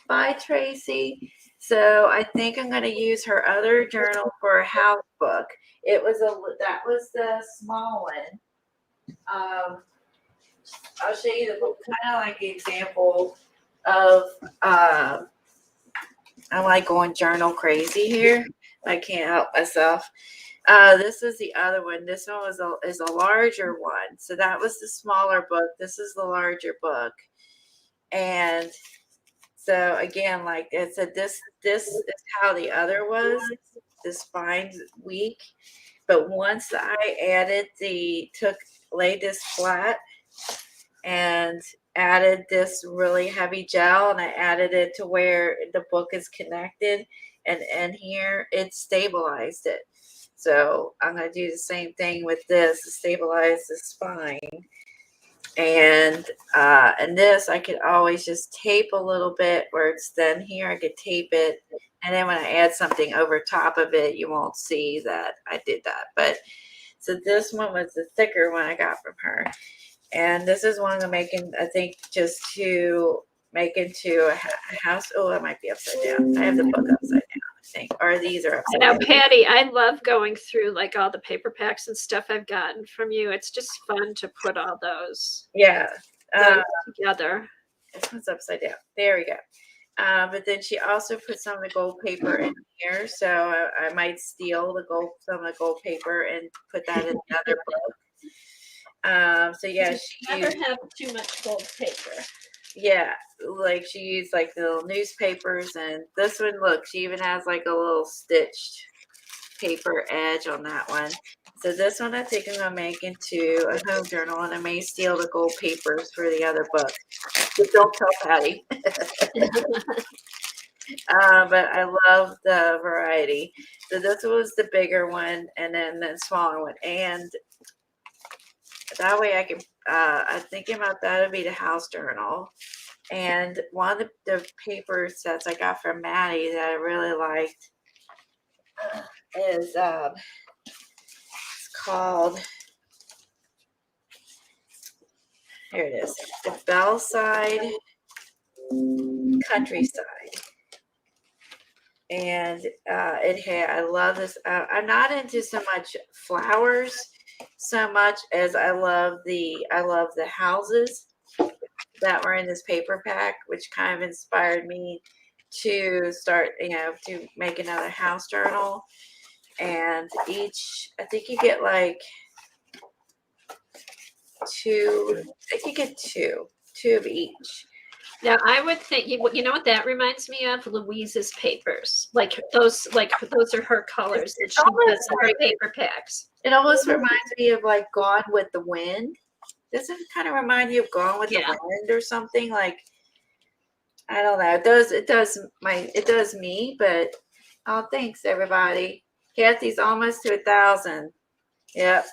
S2: by Tracy. So I think I'm going to use her other journal for a house book. That was the small one. I'll show you the book, kind of like the example of. I'm like going journal crazy here. I can't help myself. This is the other one. This one is a larger one. So that was the smaller book. This is the larger book. And so again, like I said, this is how the other was. This spine's weak. But once I laid this flat and added this really heavy gel and I added it to where the book is connected and here it stabilized it. So I'm going to do the same thing with this to stabilize the spine. And this I could always just tape a little bit where it's done here. I could tape it. And then when I add something over top of it, you won't see that I did that. But so this one was the thicker one I got from her. And this is one I'm making, I think, just to make into a house. Oh, it might be upside down. I have the book upside down, I think. Or these are upside
S1: Now,
S2: down.
S1: Patty, I love going through like all the paper packs and stuff I've gotten from you. It's just fun to put all those
S2: Yeah.
S1: together.
S2: This one's upside down. There we go. But then she also put some of the gold paper in here. So I might steal some of the gold paper and put that in another book. So yeah,
S1: Never have too much gold paper.
S2: Yeah, like she used like the little newspapers, and this one, look, she even has like a little stitched paper edge on that one. So this one I think I'm gonna make into a home journal, and I may steal the gold papers for the other book. But don't tell Patty. But I love the variety. So this was the bigger one, and then the smaller one, and that way I can. I'm thinking about that would be the house journal. And one of the paper sets I got from Maddie that I really liked is it's called, here it is, the Bellside Countryside. And I love this. I'm not into so much flowers so much as I love the houses that were in this paper pack, which kind of inspired me to start, to make another house journal. And I think you get like two of each.
S1: Now, I would think you know what that reminds me of? Louise's papers, like those are her colors that she does in her paper packs.
S2: It almost reminds me of like Gone with the Wind. Doesn't it kind of remind you of Gone with the Wind or something? Like, I don't know. It does me, but oh, thanks everybody. Kathy's almost to 1,000. Yep,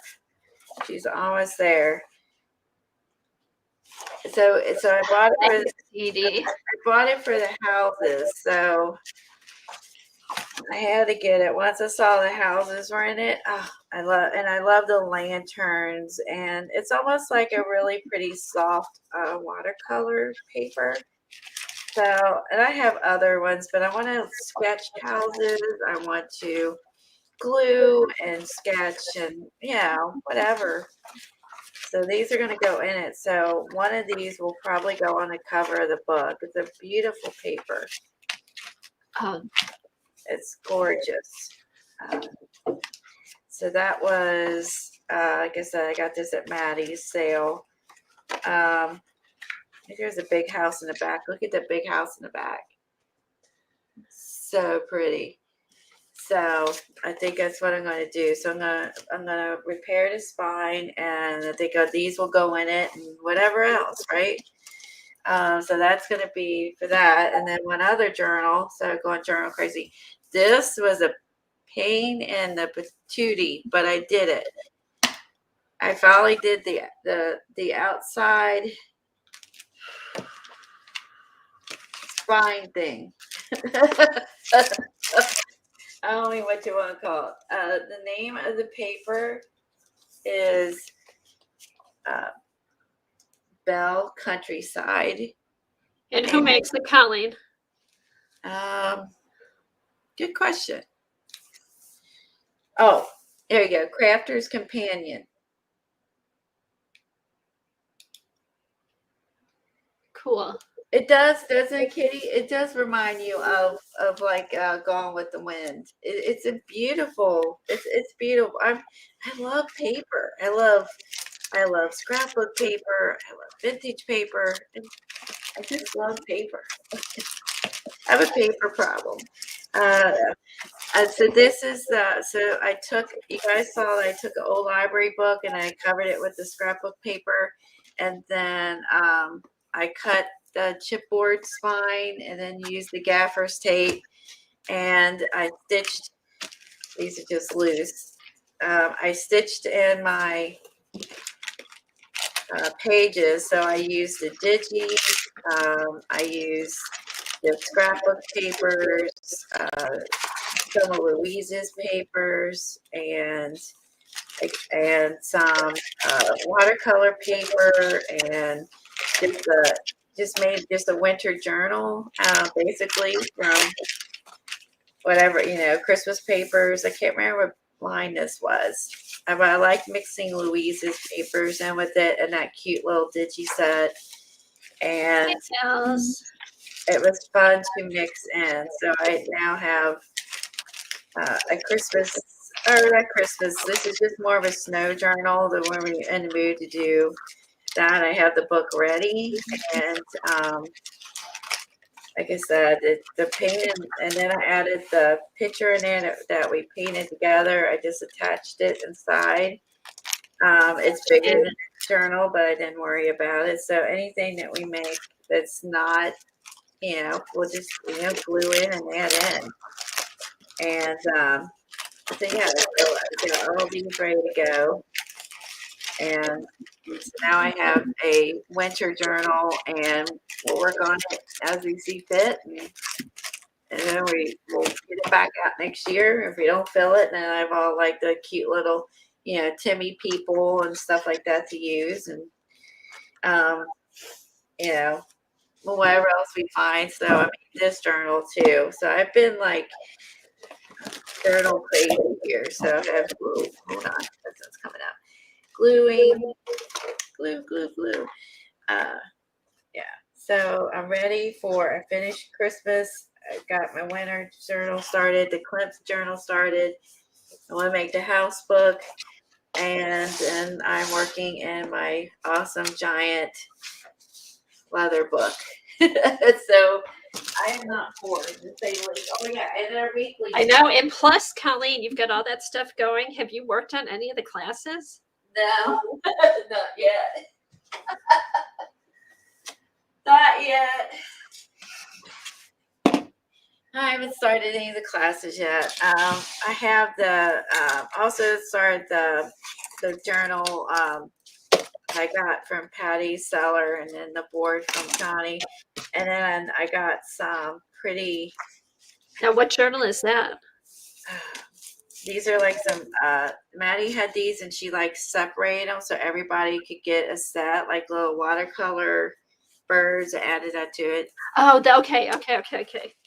S2: she's almost there. so I bought it for
S1: CD.
S2: the houses. So I had to get it. Once I saw the houses were in it, oh, I love the lanterns, and it's almost like a really pretty soft watercolor paper. So, and I have other ones, but I want to sketch houses. I want to glue and sketch and, whatever. So these are going to go in it. So one of these will probably go on the cover of the book. It's a beautiful paper. It's gorgeous. So that was, like I said, I got this at Maddie's sale. There's a big house in the back. Look at the big house in the back. So pretty. So I think that's what I'm going to do. So I'm gonna repair the spine, and I think these will go in it, and whatever else, right? So that's going to be for that. And then one other journal. So going journal crazy. This was a pain in the patootie, but I did it. I finally did the outside spine thing. I don't know what you want to call it. The name of the paper is Bell Countryside.
S1: And who makes the Colleen?
S2: Good question. Oh, there you go. Crafter's Companion.
S1: Cool.
S2: It does, doesn't it, Kitty? It does remind you of like Gone with the Wind. It's a beautiful. It's beautiful. I love paper. I love scrapbook paper. I love vintage paper. I just love paper. I have a paper problem. So this is so I took, you guys saw that I took an old library book and I covered it with the scrapbook paper, and then I cut the chipboard spine and then used the gaffer's tape, and I stitched, these are just loose, I stitched in my pages. So I used the digi, I used the scrapbook papers, some of Louise's papers, and some watercolor paper, and just made a winter journal, basically from whatever, Christmas papers. I can't remember what line this was. But I like mixing Louise's papers in with it, and that cute little digi set. And it was fun to mix in. So I now have a Christmas, or not Christmas, this is just more of a snow journal, the when we're in the mood to do that. I have the book ready, and like I said, the paint, and then I added the picture in there that we painted together. I just attached it inside. It's bigger than a journal, but I didn't worry about it. So anything that we make that's not, we'll just glue in and add in. And so yeah, so I got all these ready to go. And so now I have a winter journal, and we'll work on it as we see fit. And then we'll get it back out next year. If we don't fill it, then I have all like the cute little, Timmy people and stuff like that to use. And, whatever else we find. So I made this journal too. So I've been like journal crazy here. So I have glue. Hold on, that's coming out. Gluing, glue. Yeah. So I'm ready for a finished Christmas. I got my winter journal started, the Klimt journal started. I want to make the house book, and then I'm working in my awesome giant leather book. So I am not bored, to say the least. Oh yeah, and our weekly.
S1: I know. And plus, Colleen, you've got all that stuff going. Have you worked on any of the classes?
S2: No, not yet. Not yet. I haven't started any of the classes yet. I have also started the journal I got from Patty's Cellar, and then the board from Connie. And then I got some pretty,
S1: Now, what journal is that?
S2: these are like some, Maddie had these and she like separated them so everybody could get a set, like little watercolor birds, added that to it.
S1: Oh, okay. I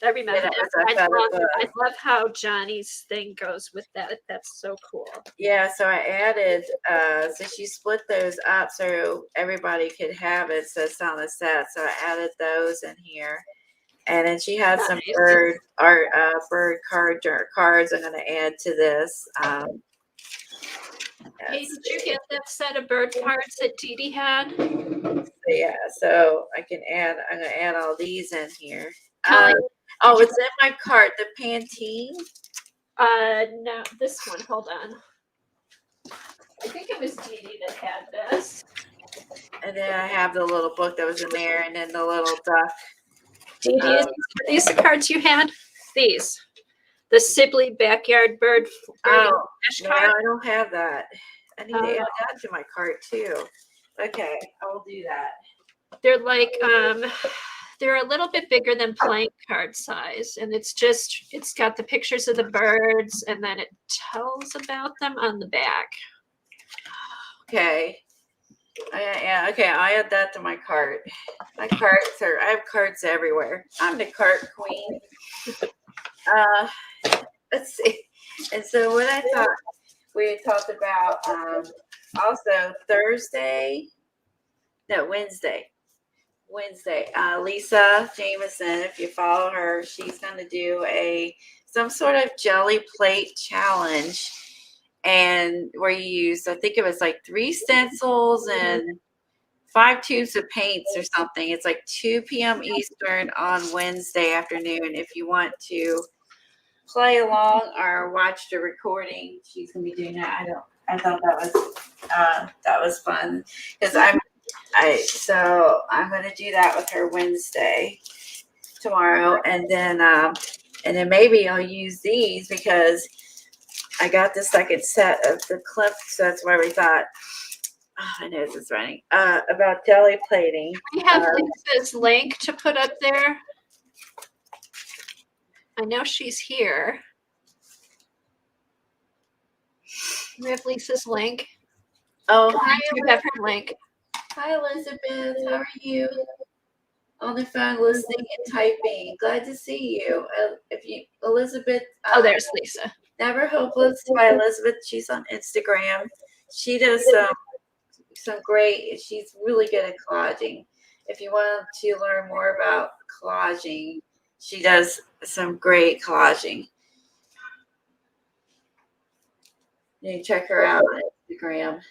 S1: remember
S2: Yeah,
S1: that. I love how Johnny's thing goes with that. That's so cool.
S2: Yeah, so I added, so she split those up so everybody could have it, so it's on the set. So I added those in here. And then she had some
S1: Nice.
S2: bird art, bird cards I'm going to add to this.
S1: Hey, did you get that set of bird cards that Dee Dee had?
S2: So yeah, so I'm going to add all these in here.
S1: Kelly,
S2: oh, it's in my cart, the Pantene.
S1: No, this one. Hold on. I think it was Dee Dee that had this.
S2: And then I have the little book that was in there, and then the little duck.
S1: Dee Dee, these the cards you had? These. The Sibley Backyard Bird
S2: Oh, no,
S1: card.
S2: I don't have that. I need to add that to my cart too. Okay, I will do that.
S1: They're like they're a little bit bigger than playing card size, and it's got the pictures of the birds, and then it tells about them on the back.
S2: Okay. Yeah, okay, I add that to my cart. I have carts everywhere. I'm the cart queen. Let's see. And so what I thought we had talked about, also Wednesday, Lisa Jameson, if you follow her, she's going to do some sort of jelly plate challenge. And where you use, I think it was like 3 stencils and 5 tubes of paints or something. It's like 2 p.m. Eastern on Wednesday afternoon. If you want to play along or watch the recording, she's gonna be doing that. I thought that was fun because so I'm gonna do that with her Wednesday tomorrow, and then maybe I'll use these because I got the second set of the clips, so that's why we thought, I know this is running, about jelly plating.
S1: We have Lisa's link to put up there. I know she's here. We have Lisa's link.
S2: Oh, hi,
S1: You have her link.
S2: Hi, Elizabeth. How are you? On the phone, listening and typing. Glad to see you. Elizabeth.
S1: Oh, there's Lisa.
S2: Never Hopeless by Elizabeth. She's on Instagram. She does some great. She's really good at collaging. If you want to learn more about collaging, she does some great collaging. You can check her out on Instagram.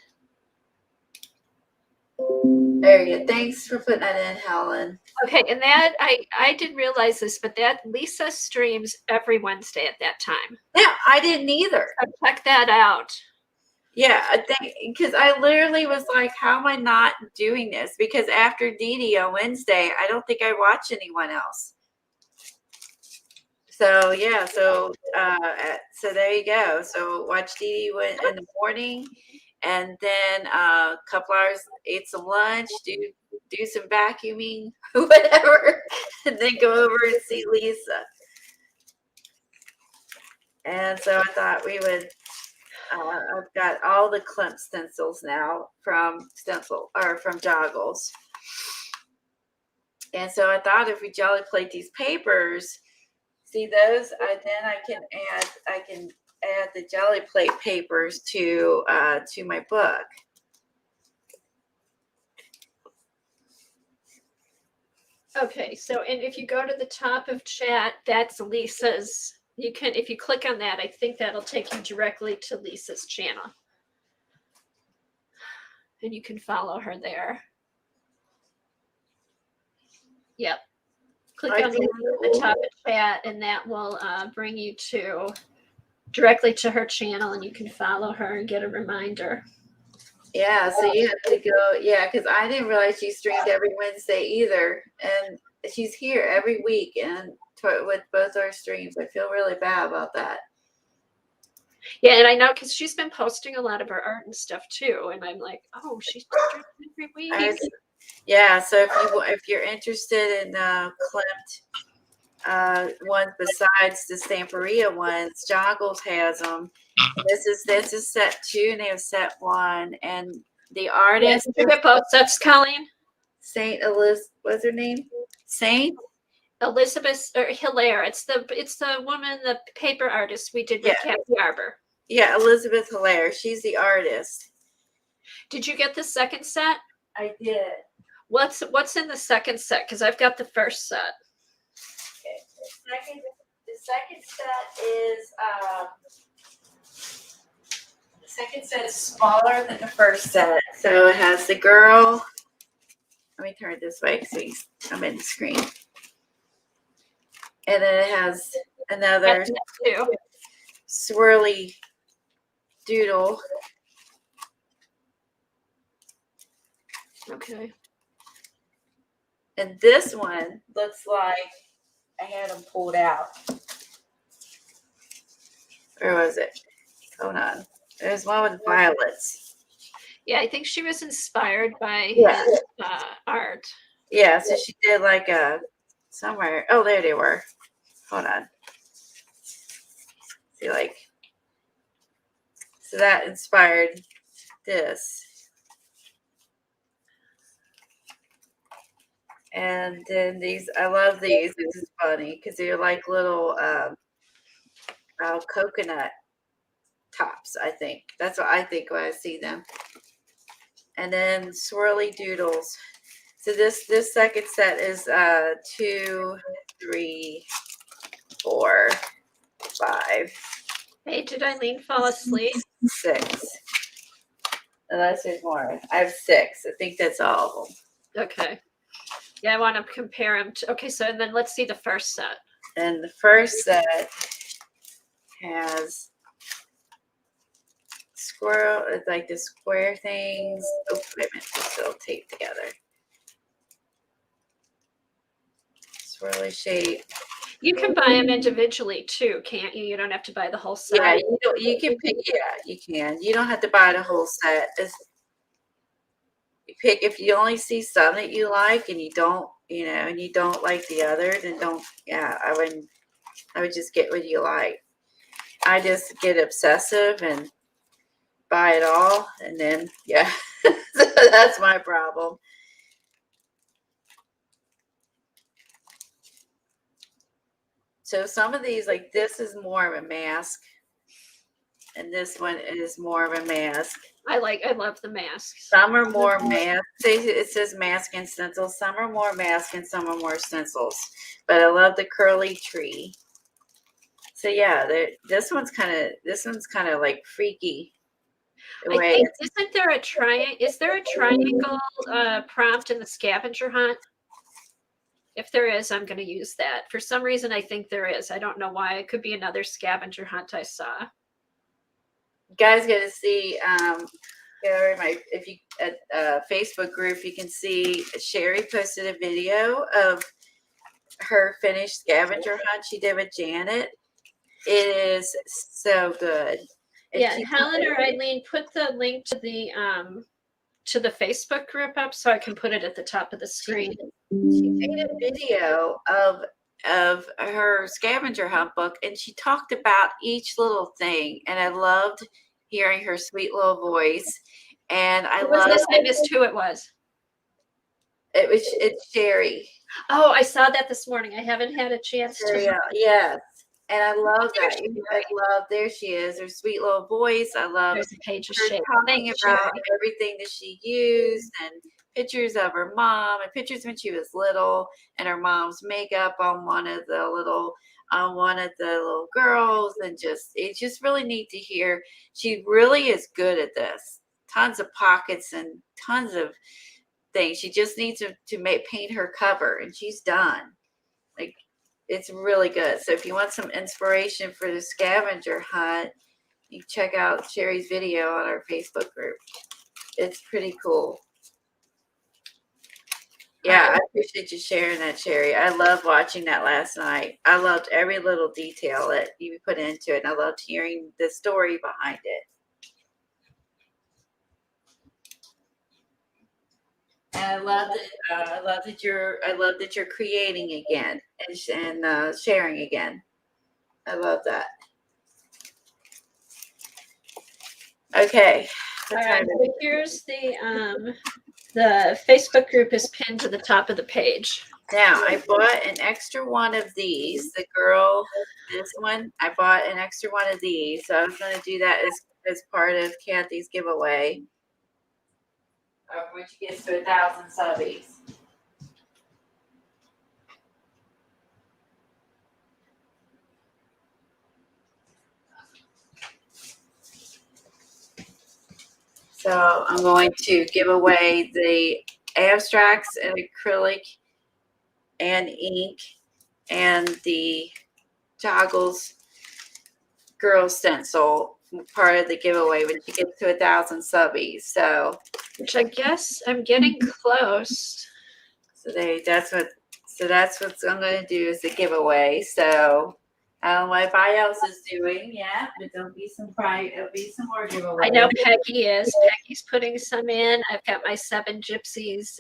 S2: There you go. Thanks for putting that in, Helen.
S1: Okay, and that I didn't realize this, but that Lisa streams every Wednesday at that time.
S2: Yeah, I didn't either.
S1: So check that out.
S2: Yeah, I think because I literally was like, how am I not doing this? Because after Dee Dee on Wednesday, I don't think I watch anyone else. So yeah, so there you go. So watch Dee Dee in the morning, and then a couple hours, ate some lunch, do some vacuuming, whatever, and then go over and see Lisa. And so I thought we would. I've got all the Klimt stencils now from Joggles, and so I thought if we jelly plate these papers, see those, then I can add the jelly plate papers to my book.
S1: Okay, so and if you go to the top of chat, that's Lisa's. You can, if you click on that, I think that'll take you directly to Lisa's channel. And you can follow her there. Yep. Click on the top of chat, and that will bring you directly to her channel, and you can follow her and get a reminder.
S2: Yeah, so you have to go, because I didn't realize she streamed every Wednesday either. And she's here every week and with both our streams. I feel really bad about that.
S1: Yeah, and I know because she's been posting a lot of her art and stuff too, and I'm like, oh, she's just doing it every week.
S2: Yeah, so if you're interested in Klimt ones besides the Stamperia ones, Joggles has them. This is set 2, and they have set 1, and the
S1: Yes,
S2: artist
S1: you get both sets, Colleen.
S2: Saint Elizabeth. What's her name? Saint.
S1: Elizabeth or Hilaire. It's the woman, the paper artist we did with
S2: Yeah.
S1: Kathy Arbor.
S2: Yeah, Elizabeth Hilaire. She's the artist.
S1: Did you get the second set?
S2: I did.
S1: What's in the second set? Because I've got the first set.
S2: Okay. The second set is smaller than the first set. So it has the girl. Let me turn it this way because I'm in the screen. And then it has another swirly doodle.
S1: Okay.
S2: And this one looks like I had them pulled out. Where was it? Hold on. There's one with violets.
S1: Yeah, I think she was inspired by his art.
S2: Yeah, so she did like a somewhere. Oh, there they were. Hold on. See, like, so that inspired this. And then these, I love these. This is funny because they're like little coconut tops, I think. That's what I think when I see them. And then swirly doodles. So this second set is 2, 3, 4, 5.
S1: Hey, did Eileen fall asleep?
S2: 6. Unless there's more. I have 6. I think that's all of them.
S1: Okay. Yeah, I want to compare them to. Okay, so and then let's see the first set.
S2: And the first set has squirrel, like the square things. Oh, wait a minute, it's still taped together. Swirly shape.
S1: You can buy them individually too, can't you? You don't have to buy the whole set.
S2: Yeah, you can pick. Yeah, you can. You don't have to buy the whole set. You pick if you only see some that you like, and you don't, and you don't like the other, then don't. Yeah, I wouldn't. I would just get what you like. I just get obsessive and buy it all, and then yeah, that's my problem. So some of these, like this is more of a mask, and this one is more of a mask.
S1: I love the masks.
S2: Some are more mask. It says mask and stencils. Some are more mask and some are more stencils. But I love the curly tree. So yeah, this one's kind of like freaky.
S1: I think, isn't there a triangle? Is there a triangle prompt in the scavenger hunt? If there is, I'm going to use that. For some reason, I think there is. I don't know why. It could be another scavenger hunt I saw.
S2: You guys get to see. If you at Facebook group, you can see Sherry posted a video of her finished scavenger hunt she did with Janet. It is so good. And
S1: yeah, Helen or Eileen, put the link to the Facebook group up so I can put it at the top of the screen.
S2: She made a video of her scavenger hunt book, and she talked about each little thing, and I loved hearing her sweet little voice. And I love.
S1: I missed who it was.
S2: It's Sherry.
S1: Oh, I saw that this morning. I haven't had a chance to.
S2: Yes. And I love that. There she is, her sweet little voice. I love
S1: There's a page of
S2: her talking about everything that she used, and pictures of her mom, and pictures when she was little, and her mom's makeup on one of the little girls. And it's just really neat to hear. She really is good at this. Tons of pockets and tons of things. She just needs to paint her cover, and she's done. Like, it's really good. So if you want some inspiration for the scavenger hunt, you can check out Sherry's video on our Facebook group. It's pretty cool. Yeah, I appreciate you sharing that, Sherry. I loved watching that last night. I loved every little detail that you put into it. And I loved hearing the story behind it. And I love that. I love that you're creating again and sharing again. I love that. Okay.
S1: All right. So here's the Facebook group is pinned to the top of the page.
S2: Now I bought an extra one of these. The girl, this one, I bought an extra one of these. So I was going to do that as part of Kathy's giveaway. When she gets to 1,000 subbies. So I'm going to give away the abstracts and acrylic and ink and the Toggles girl stencil part of the giveaway when she gets to 1,000 subbies. So,
S1: which I guess I'm getting close.
S2: So that's what I'm going to do is the giveaway. So I don't know what everybody else is doing yet, but there'll be some more giveaways.
S1: I know Peggy is. Peggy's putting some in. I've got my 7 Gypsies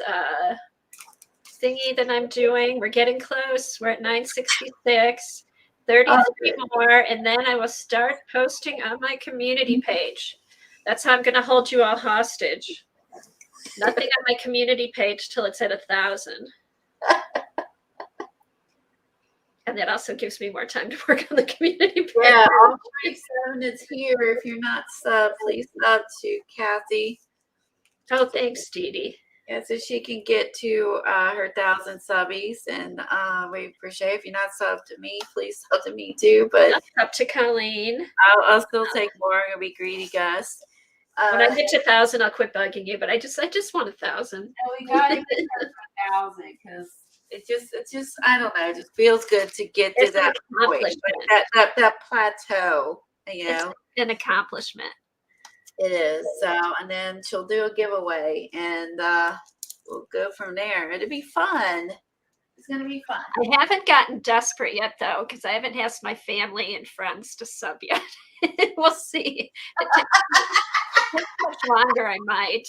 S1: thingy that I'm doing. We're getting close. We're at 966. 33 more, and then I will start posting on my community page. That's how I'm going to hold you all hostage. Nothing on my community page till it's at 1,000. And that also gives me more time to work on the community page.
S2: Yeah, all 47 is here. If you're not subbed, please sub to Kathy.
S1: Oh, thanks, Dee Dee.
S2: Yeah, so she can get to her 1,000 subbies, and we appreciate it. If you're not subbed to me, please sub to me too. But
S1: up to Colleen.
S2: I'll still take more. I'm gonna be greedy, Gus.
S1: When I get to 1,000, I'll quit bugging you. But I just want 1,000.
S2: And we gotta get to 1,000 because it just I don't know. It just feels good to get to that point, that plateau. You know,
S1: it's an accomplishment.
S2: It is. So, and then she'll do a giveaway, and we'll go from there. It'll be fun. It's going to be fun.
S1: I haven't gotten desperate yet, though, because I haven't asked my family and friends to sub yet. We'll see. It takes much longer, I might.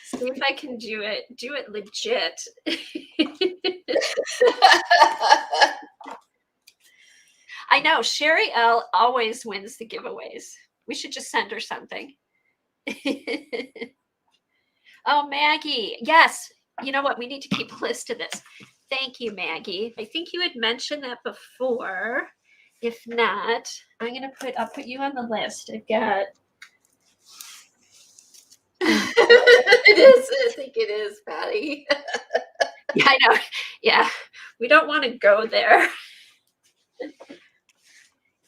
S1: See if I can do it legit. I know Sherry L always wins the giveaways. We should just send her something. Oh, Maggie. Yes. You know what? We need to keep a list of this. Thank you, Maggie. I think you had mentioned that before. If not, I'll put you on the list. I've got
S2: it is. I think it is, Patty.
S1: Yeah, I know. Yeah, we don't want to go there.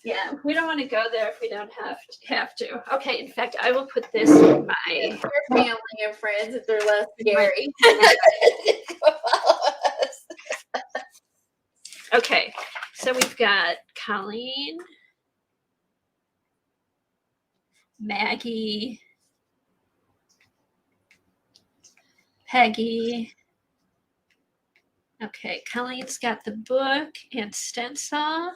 S1: Yeah, we don't want to go there if we don't have to. Okay, in fact, I will put this in my
S2: family and friends if they're less scary.
S1: Okay, so we've got Colleen, Maggie, Peggy. Okay, Colleen's got the book and stencil.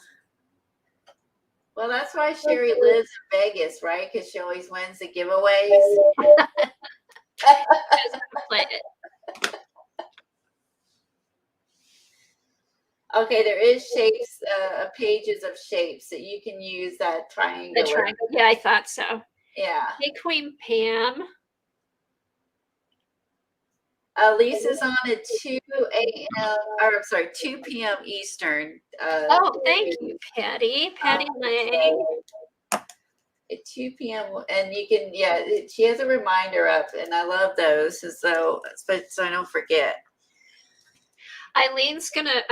S2: Well, that's why Sherry lives in Vegas, right? Because she always wins the giveaways. Okay, there is shapes, pages of shapes that you can use that triangle.
S1: The triangle. Yeah, I thought so.
S2: Yeah.
S1: Hey, Queen Pam.
S2: Lisa's on at 2 a.m. or I'm sorry, 2 p.m. Eastern.
S1: Oh, thank you, Patty. Patty Lang.
S2: At 2 p.m. and you can, yeah, she has a reminder up, and I love those, so I don't forget.
S1: Eileen's gonna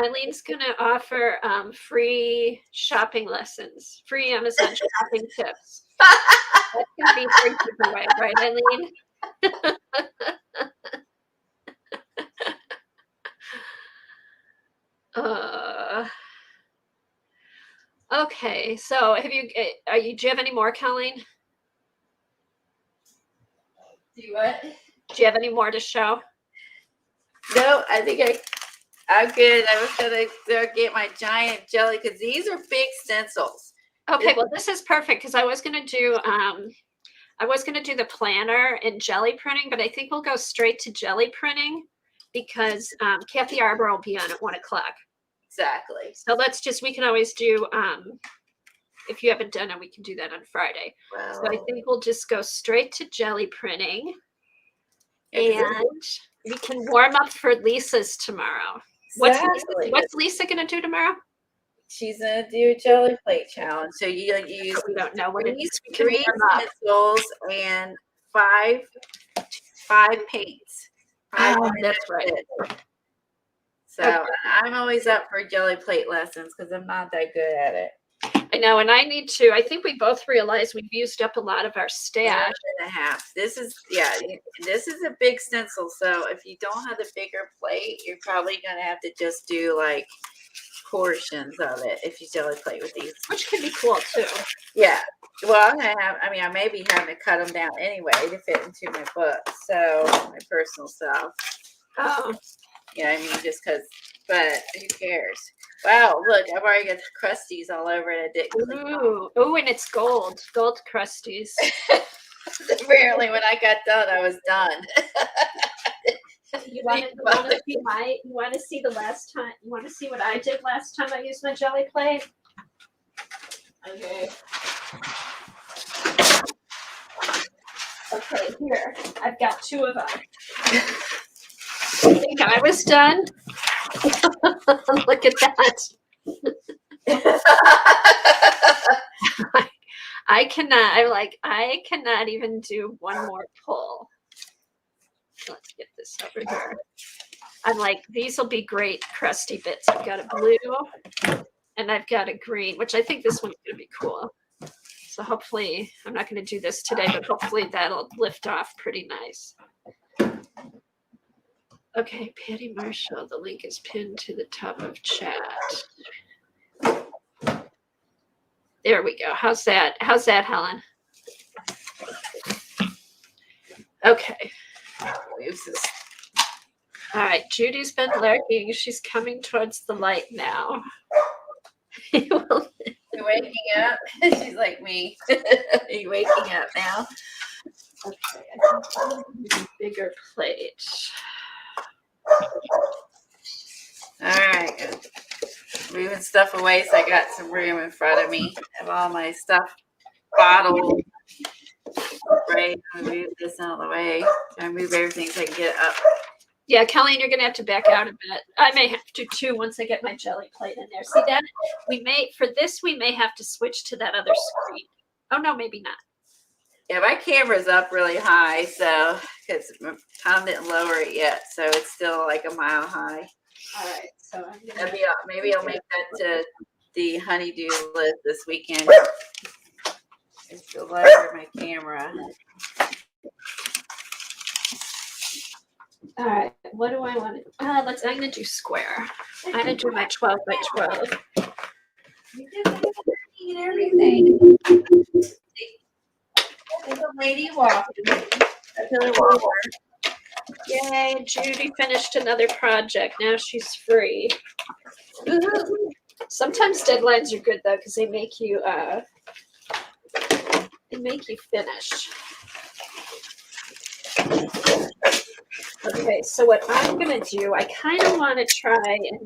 S1: offer free shopping lessons, free Amazon shopping tips. That's gonna be free giveaway, right, Eileen? Okay, so do you have any more, Colleen?
S2: Do what?
S1: Do you have any more to show?
S2: No, I think I'm good. I was gonna get my giant jelly because these are big stencils.
S1: Okay, well, this is perfect because I was gonna do the planner in jelly printing, but I think we'll go straight to jelly printing because Kathy Arbor will be on at 1:00.
S2: Exactly.
S1: So we can always do if you haven't done it, we can do that on Friday.
S2: Well,
S1: So I think we'll just go straight to jelly printing.
S2: Yeah, 'cause
S1: And we can warm up for Lisa's tomorrow.
S2: exactly.
S1: What's Lisa gonna do tomorrow?
S2: She's gonna do a jelly plate challenge. So you use
S1: We don't know what it is. We can
S2: three
S1: warm up.
S2: stencils and five paints.
S1: Oh, that's right.
S2: So
S1: Okay.
S2: I'm always up for jelly plate lessons because I'm not that good at it.
S1: I know, and I think we both realize we've used up a lot of our stash.
S2: And a half. This is a big stencil. So if you don't have the bigger plate, you're probably gonna have to just do like portions of it if you jelly plate with these.
S1: Which can be cool too.
S2: Yeah. Well, I may be having to cut them down anyway to fit into my book. So my personal stuff.
S1: Oh.
S2: Yeah, I mean, just because, but who cares? Wow, look, I've already got the crusties all over it. I didn't click on.
S1: Ooh, and it's gold crusties.
S2: Apparently, when I got done, I was done.
S1: You want to see the last time? You want to see what I did last time I used my jelly plate?
S2: Okay.
S1: Okay, here I've got two of them. I think I was done. Look at that. I cannot even do one more pull. Let's get this over here. I'm like, these will be great crusty bits. I've got a blue and I've got a green, which I think this one's gonna be cool. So hopefully, I'm not gonna do this today, but hopefully that'll lift off pretty nice. Okay, Patty Marshall, the link is pinned to the top of chat. There we go. How's that, Helen? Okay. All right, Judy's been lurking. She's coming towards the light now.
S2: You're waking up? She's like me. Are you waking up now?
S1: Okay, I think I'm gonna use a bigger plate.
S2: All right. Moving stuff away so I got some room in front of me. I have all my stuff bottled. Right. I'm gonna move this out of the way. I move everything so I can get it up.
S1: Yeah, Colleen, you're gonna have to back out a bit. I may have to too once I get my jelly plate in there. See that? We may have to switch to that other screen. Oh no, maybe not.
S2: Yeah, my camera's up really high, so because Tom didn't lower it yet, so it's still like a mile high.
S1: All right, so
S2: maybe I'll make that to the honeydew list this weekend. Just to lower my camera.
S1: All right, what do I want to? I'm gonna do square. I'm gonna do my 12 by 12.
S2: You just eat everything. There's a lady walking. Another walker.
S1: Yay, Judy finished another project. Now she's free. Sometimes deadlines are good though because they make you finish. Okay, so what I'm gonna do, I kind of want to try and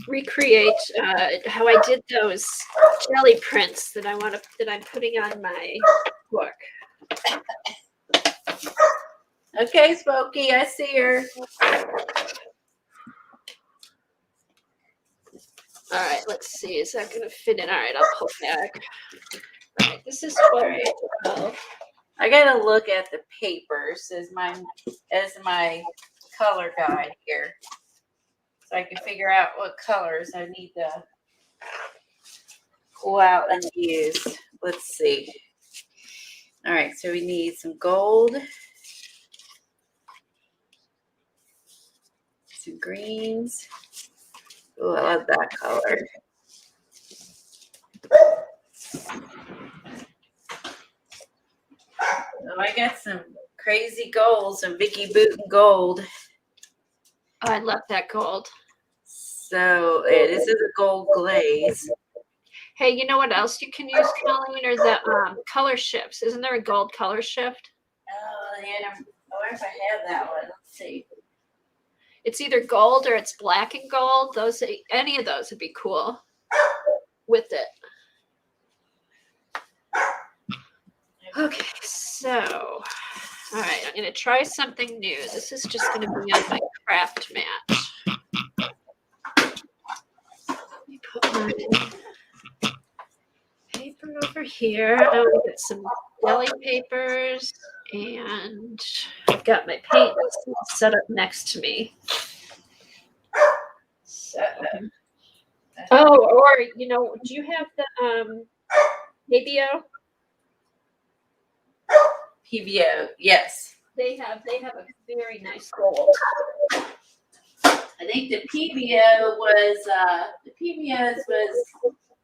S1: recreate how I did those jelly prints that I'm putting on my book.
S2: Okay, Smokey, I see her.
S1: All right, let's see. Is that going to fit in? All right, I'll pull back. All right, this is 12 by 12.
S2: I gotta look at the papers as my color guide here, so I can figure out what colors I need to pull out and use. Let's see. All right, so we need some gold, some greens, Oh, I love that color. Oh, I got some crazy gold, some Vicky Booten gold.
S1: Oh, I love that gold.
S2: So this is a gold glaze.
S1: Hey, you know what else you can use, Colleen? Or the color shifts. Isn't there a gold color shift?
S2: Oh, yeah. I wonder if I have that one. Let's see.
S1: It's either gold or it's black and gold. Those, any of those would be cool with it. Okay, so, all right, I'm gonna try something new. This is just gonna be on my craft mat. Let me put my paper over here. I want to get some deli papers, and I've got my paint set up next to me. So, oh, or you know, do you have the ABO?
S2: PBO, yes.
S1: They have a very nice gold.
S2: I think the PBO was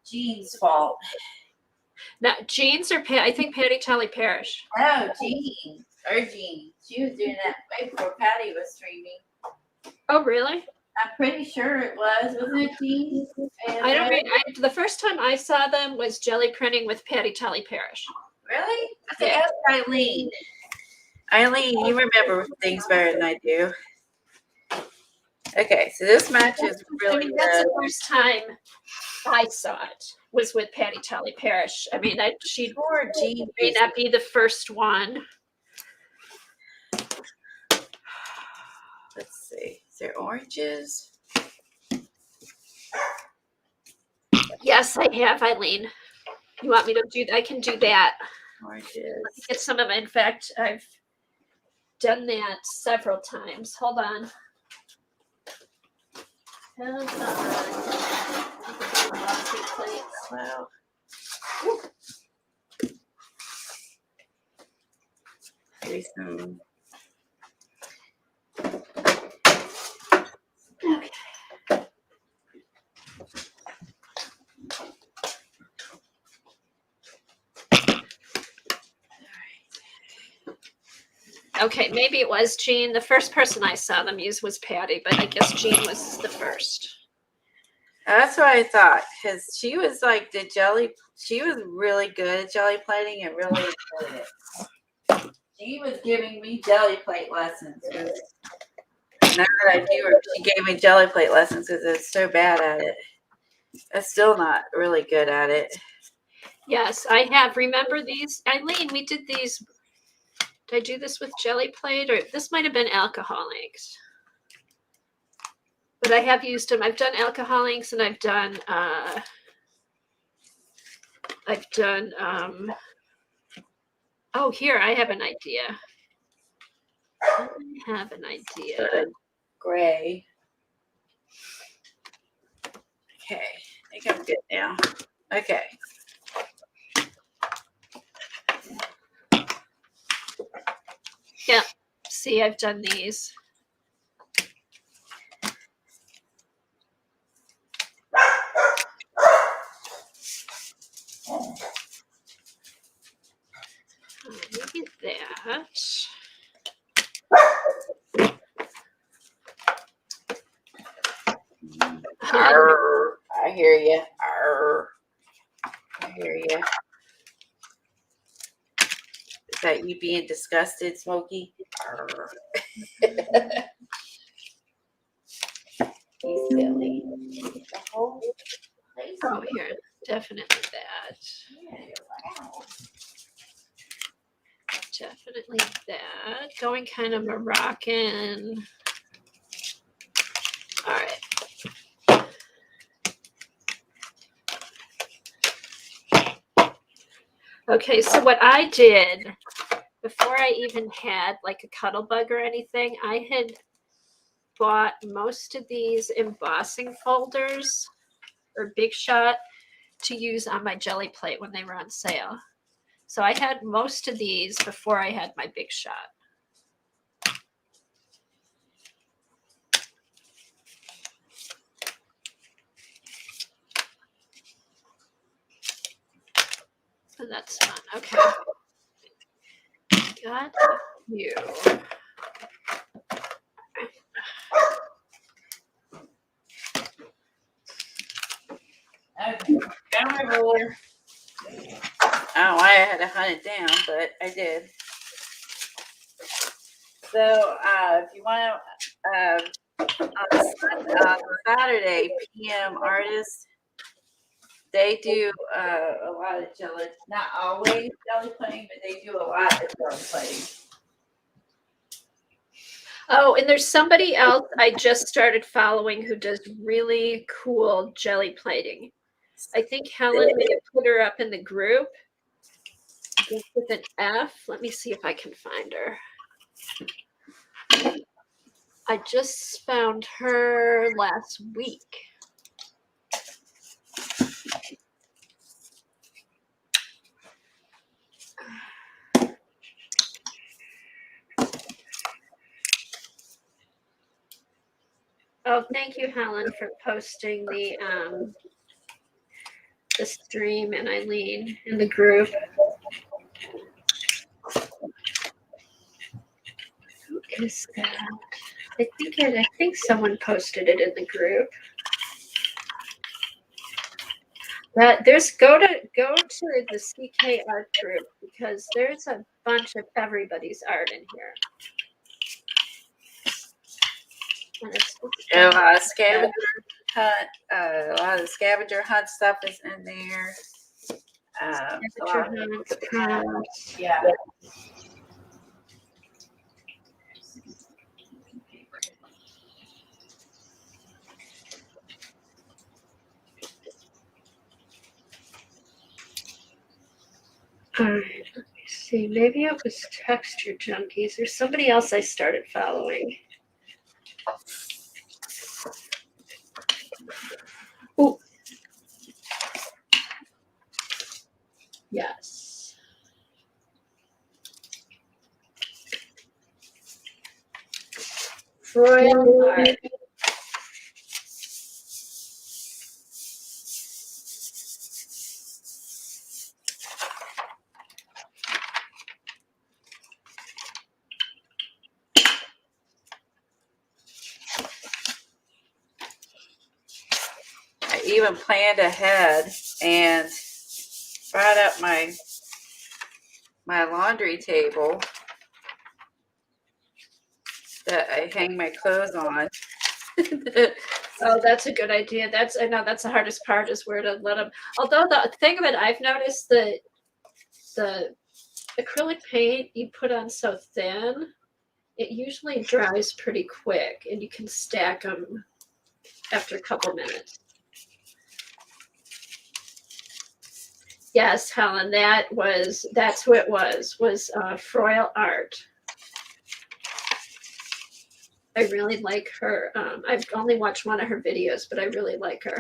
S2: Jean's fault.
S1: Now, Jean's or I think Patty Tully Parish.
S2: Oh, Jean. She was doing that way before Patty was streaming.
S1: Oh, really?
S2: I'm pretty sure it was. Wasn't it Jean?
S1: I don't mean, the first time I saw them was jelly printing with Patty Tully Parish.
S2: Really? I think that's Eileen. Eileen, you remember things better than I do. Okay, so this match is really
S1: I mean, that's the first time I saw it was with Patty Tully Parish. I mean, she may not be the first one.
S2: Let's see. Is there oranges?
S1: Yes, I have, Eileen. You want me to do that? I can do that.
S2: Oranges.
S1: Let me get some of it. In fact, I've done that several times. Hold on. Hold on.
S2: Wow. There's some.
S1: Okay. Okay, maybe it was Jean. The first person I saw them use was Patty, but I guess Jean was the first.
S2: That's what I thought, because she was like she was really good at jelly plating and really enjoyed it. She was giving me jelly plate lessons. Now that I do her, she gave me jelly plate lessons because I was so bad at it. I'm still not really good at it.
S1: Yes, I have. Remember these? Eileen, we did these. Did I do this with jelly plate? Or this might have been alcohol inks. But I have used them. I've done alcohol inks and I've done oh, here, I have an idea.
S2: Gray. Okay, I think I'm good now. Okay.
S1: Yeah, see, I've done these. Look at that.
S2: Arr, I hear you. Arr, I hear you. Is that you being disgusted, Smokey? Arr. You silly. The whole place.
S1: Oh, here, definitely that.
S2: Yeah, wow.
S1: Definitely that. Going kind of Moroccan. All right. Okay, so what I did before I even had like a Cuttlebug or anything, I had bought most of these embossing folders or Big Shot to use on my jelly plate when they were on sale. So I had most of these before I had my Big Shot. and that's fun. Okay. Got a few.
S2: Okay. Got my ruler. I don't know why I had to hunt it down, but I did. So if you want to, on Saturday, PM artists, they do a lot of jelly, not always jelly pudding, but they do a lot of jelly pudding.
S1: Oh, and there's somebody else I just started following who does really cool jelly plating. I think Helen may have put her up in the group. With an F. Let me see if I can find her. I just found her last week. Oh, thank you, Helen, for posting the stream and Eileen in the group. Who is that? I think someone posted it in the group. Go to the CK art group because there's a bunch of everybody's art in here.
S2: A lot of scavenger hunt. A lot of the scavenger hunt stuff is in there. Yeah.
S1: All right, let me see. Maybe it was Texture Junkies or somebody else I started following. Oh, yes. Royal Art.
S2: I even planned ahead and brought up my laundry table that I hang my clothes on.
S1: Oh, that's a good idea. I know that's the hardest part is where to let them. Although the thing of it, I've noticed that the acrylic paint you put on so thin, it usually dries pretty quick, and you can stack them after a couple minutes. Yes, Helen, that's who it was Froyle Art. I really like her. I've only watched one of her videos, but I really like her.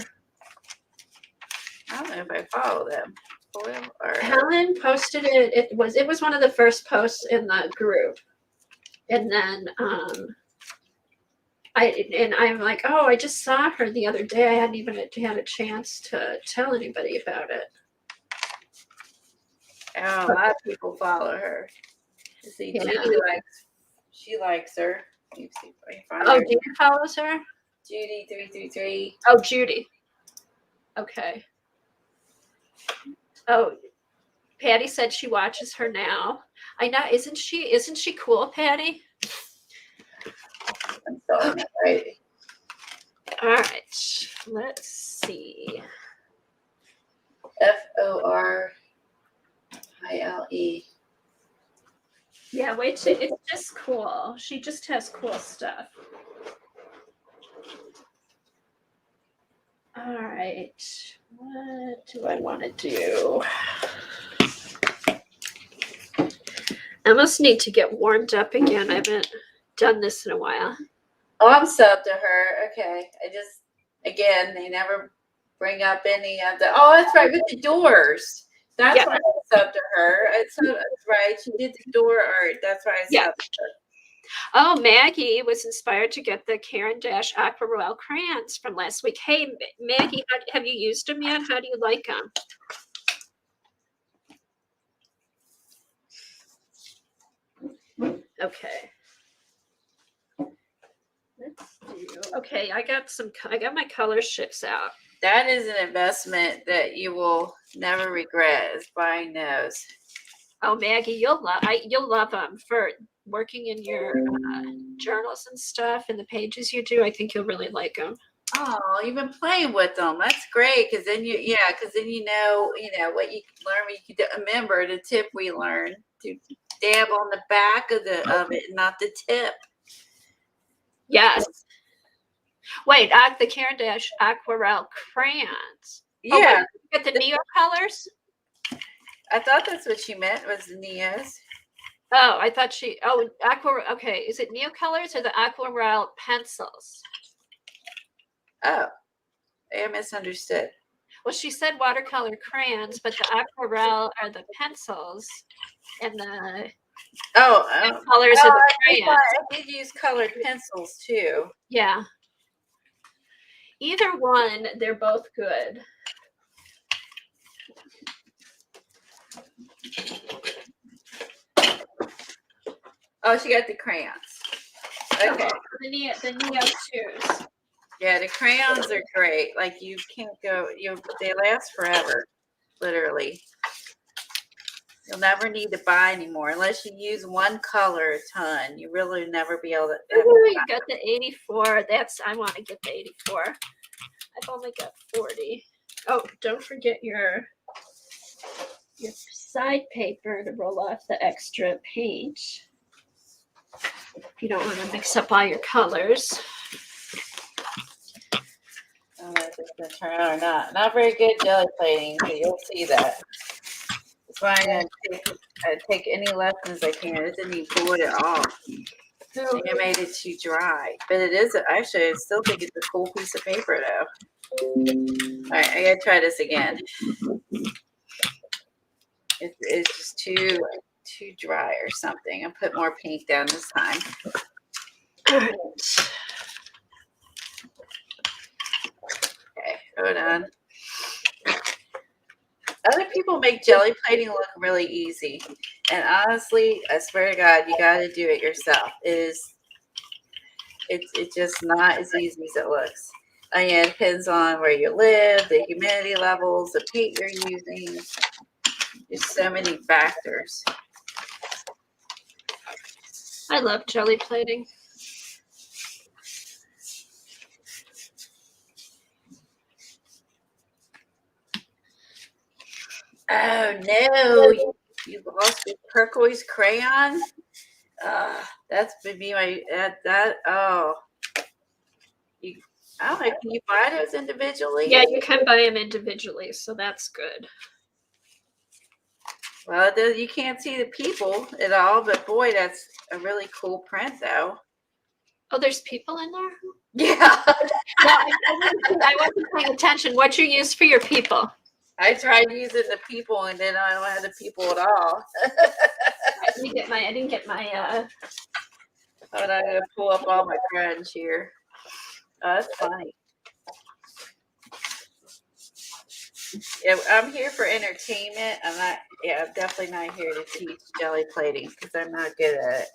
S2: I don't know if I follow them. Froyle Art.
S1: Helen posted it. It was one of the first posts in the group, and then I'm like, oh, I just saw her the other day. I hadn't even had a chance to tell anybody about it.
S2: Oh, a lot of people follow her. See,
S1: Yeah.
S2: she likes her. Let me see if I can find
S1: Oh,
S2: her.
S1: Judy follows her?
S2: Judy 333.
S1: Oh, Judy. Okay. Oh, Patty said she watches her now. I know, isn't she cool, Patty?
S2: I'm spelling that right.
S1: All right. Let's see.
S2: Forile.
S1: Yeah, wait, it's just cool. She just has cool stuff. All right. What do I want to do? I must need to get warmed up again. I haven't done this in a while.
S2: Oh, I'm subbed to her. Okay. Again, they never bring up any of the. Oh, that's right, with the doors. That's why I subbed to her. That's right. She did the door art. That's why I subbed her.
S1: Oh, Maggie was inspired to get the Caran d'Ache Aquarelle crayons from last week. Hey, Maggie, have you used them yet? How do you like them? Okay. Let's do. Okay, I got my color shifts out.
S2: That is an investment that you will never regret, is buying those.
S1: Oh, Maggie, you'll love them for working in your journals and stuff, and the pages you do. I think you'll really like them.
S2: Oh, you've been playing with them. That's great, because then you know what you can learn. You can remember the tip we learned to dab on the back of it, not the tip.
S1: Yes. Wait, the Caran d'Ache Aquarelle crayons.
S2: Yeah.
S1: Oh, wait, you get the Neo colors?
S2: I thought that's what she meant, was the Neos.
S1: Oh, I thought aquarelle. Okay, is it Neo colors or the Aquarelle pencils?
S2: Oh, I misunderstood.
S1: Well, she said watercolor crayons, but the Aquarelle are the pencils, and the colors are the crayons.
S2: I did use colored pencils too.
S1: Yeah. Either one, they're both good.
S2: Oh, she got the crayons. Okay.
S1: The Neo 2s.
S2: Yeah, the crayons are great. Like, you can't go, they last forever, literally. You'll never need to buy anymore unless you use one color a ton. You really never be able to.
S1: Ooh, you got the 84. I want to get the 84. I've only got 40. Oh, don't forget your side paper to roll off the extra paint. If you don't want to mix up all your colors.
S2: I don't know if it's going to turn out or not. Not very good jelly plating, so you'll see that. That's why I'm going to take any lessons I can. It didn't even pull it off. I think I made it too dry. But it is, actually, I still think it's a cool piece of paper, though. All right, I got to try this again. It's just too dry or something. I'll put more paint down this time.
S1: All right.
S2: Okay, hold on. Other people make jelly plating look really easy. And honestly, I swear to God, you got to do it yourself. It's just not as easy as it looks. It depends on where you live, the humidity levels, the paint you're using. There's so many factors.
S1: I love jelly plating.
S2: Oh no, you lost your turquoise crayon? That's would be my oh. I don't know, can you buy those individually?
S1: Yeah, you can buy them individually, so that's good.
S2: Well, you can't see the people at all, but boy, that's a really cool print, though.
S1: Oh, there's people in there?
S2: Yeah.
S1: No, I wasn't paying attention. What you use for your people?
S2: I tried using the people, and then I don't have the people at all.
S1: I didn't get my.
S2: Hold on, I'm gonna pull up all my friends here. Oh, that's funny. Yeah, I'm here for entertainment. I'm definitely not here to teach jelly plating because I'm not good at it.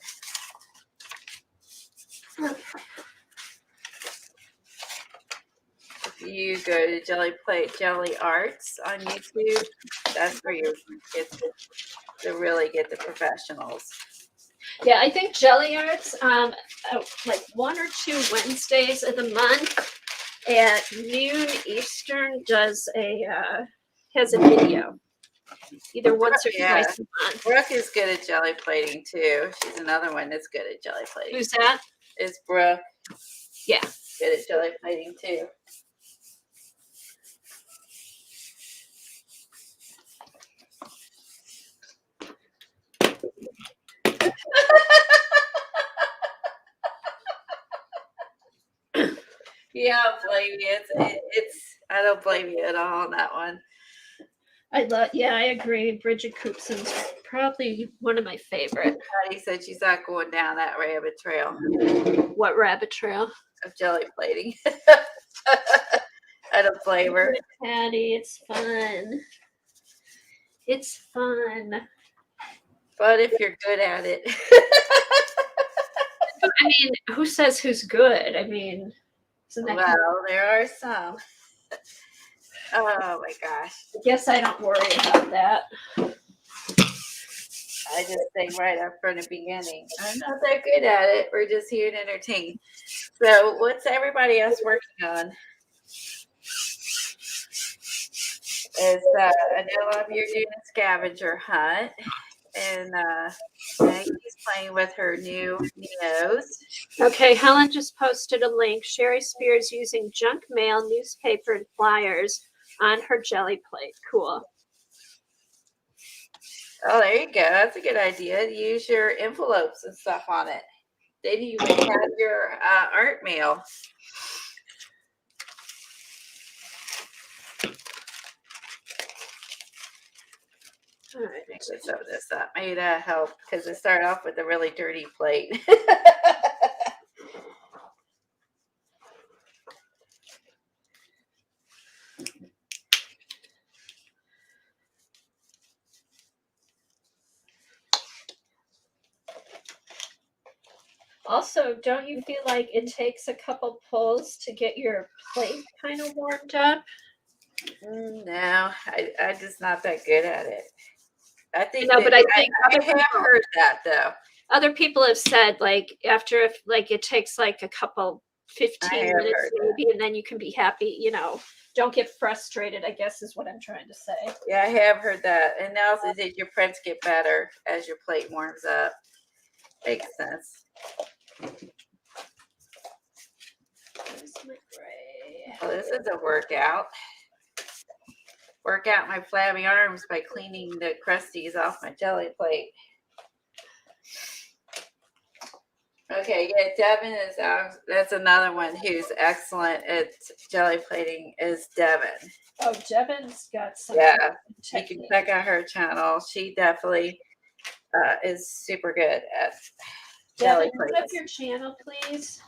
S2: If you go to Jelly Arts on YouTube, that's where you get to really get the professionals.
S1: Yeah, I think Jelly Arts, like 1 or 2 Wednesdays of the month at noon Eastern has a video, either once or twice a month.
S2: Brooke is good at jelly plating too. She's another one that's good at jelly plating.
S1: Who's that?
S2: It's Brooke.
S1: Yeah,
S2: good at jelly plating too. Yeah, I don't blame you. I don't blame you at all on that one.
S1: I agree. Bridget Coopson's probably one of my favorite.
S2: Patty said she's not going down that rabbit trail.
S1: What rabbit trail?
S2: Of jelly plating. I don't blame her.
S1: Patty, it's fun. It's fun.
S2: But if you're good at it.
S1: I mean, who says who's good? I mean, isn't that
S2: Well, there are some. Oh my gosh.
S1: I guess I don't worry about that.
S2: I just say right up from the beginning, I'm not that good at it. We're just here to entertain. So, what's everybody else working on? Is I know you're doing a scavenger hunt, and Maggie's playing with her new Neos.
S1: Okay, Helen just posted a link. Sherry Spears using junk mail, newspaper, and flyers on her jelly plate. Cool.
S2: Oh, there you go. That's a good idea. Use your envelopes and stuff on it. Then you would have your art mail.
S1: All right.
S2: Let's sew this up. Maybe that help because it started off with a really dirty plate.
S1: Also, don't you feel like it takes a couple pulls to get your plate kind of warmed up?
S2: No, I'm just not that good at it. I think
S1: No,
S2: that
S1: but I think
S2: I have heard that though.
S1: other people have said like after if like it takes like a couple 15 minutes maybe, and then you can be happy, you know. Don't get frustrated, I guess is what I'm trying to say.
S2: Yeah, I have heard that. And also that your prints get better as your plate warms up. Makes sense.
S1: Where's my gray?
S2: Well, this is a workout. Work out my flabby arms by cleaning the crusties off my jelly plate. Okay, yeah, Devin is that's another one who's excellent at jelly plating is Devin.
S1: Oh, Devon's got some.
S2: Yeah, you can check out her channel. She definitely is super good at jelly
S1: Devin, put
S2: plating.
S1: up your channel, please.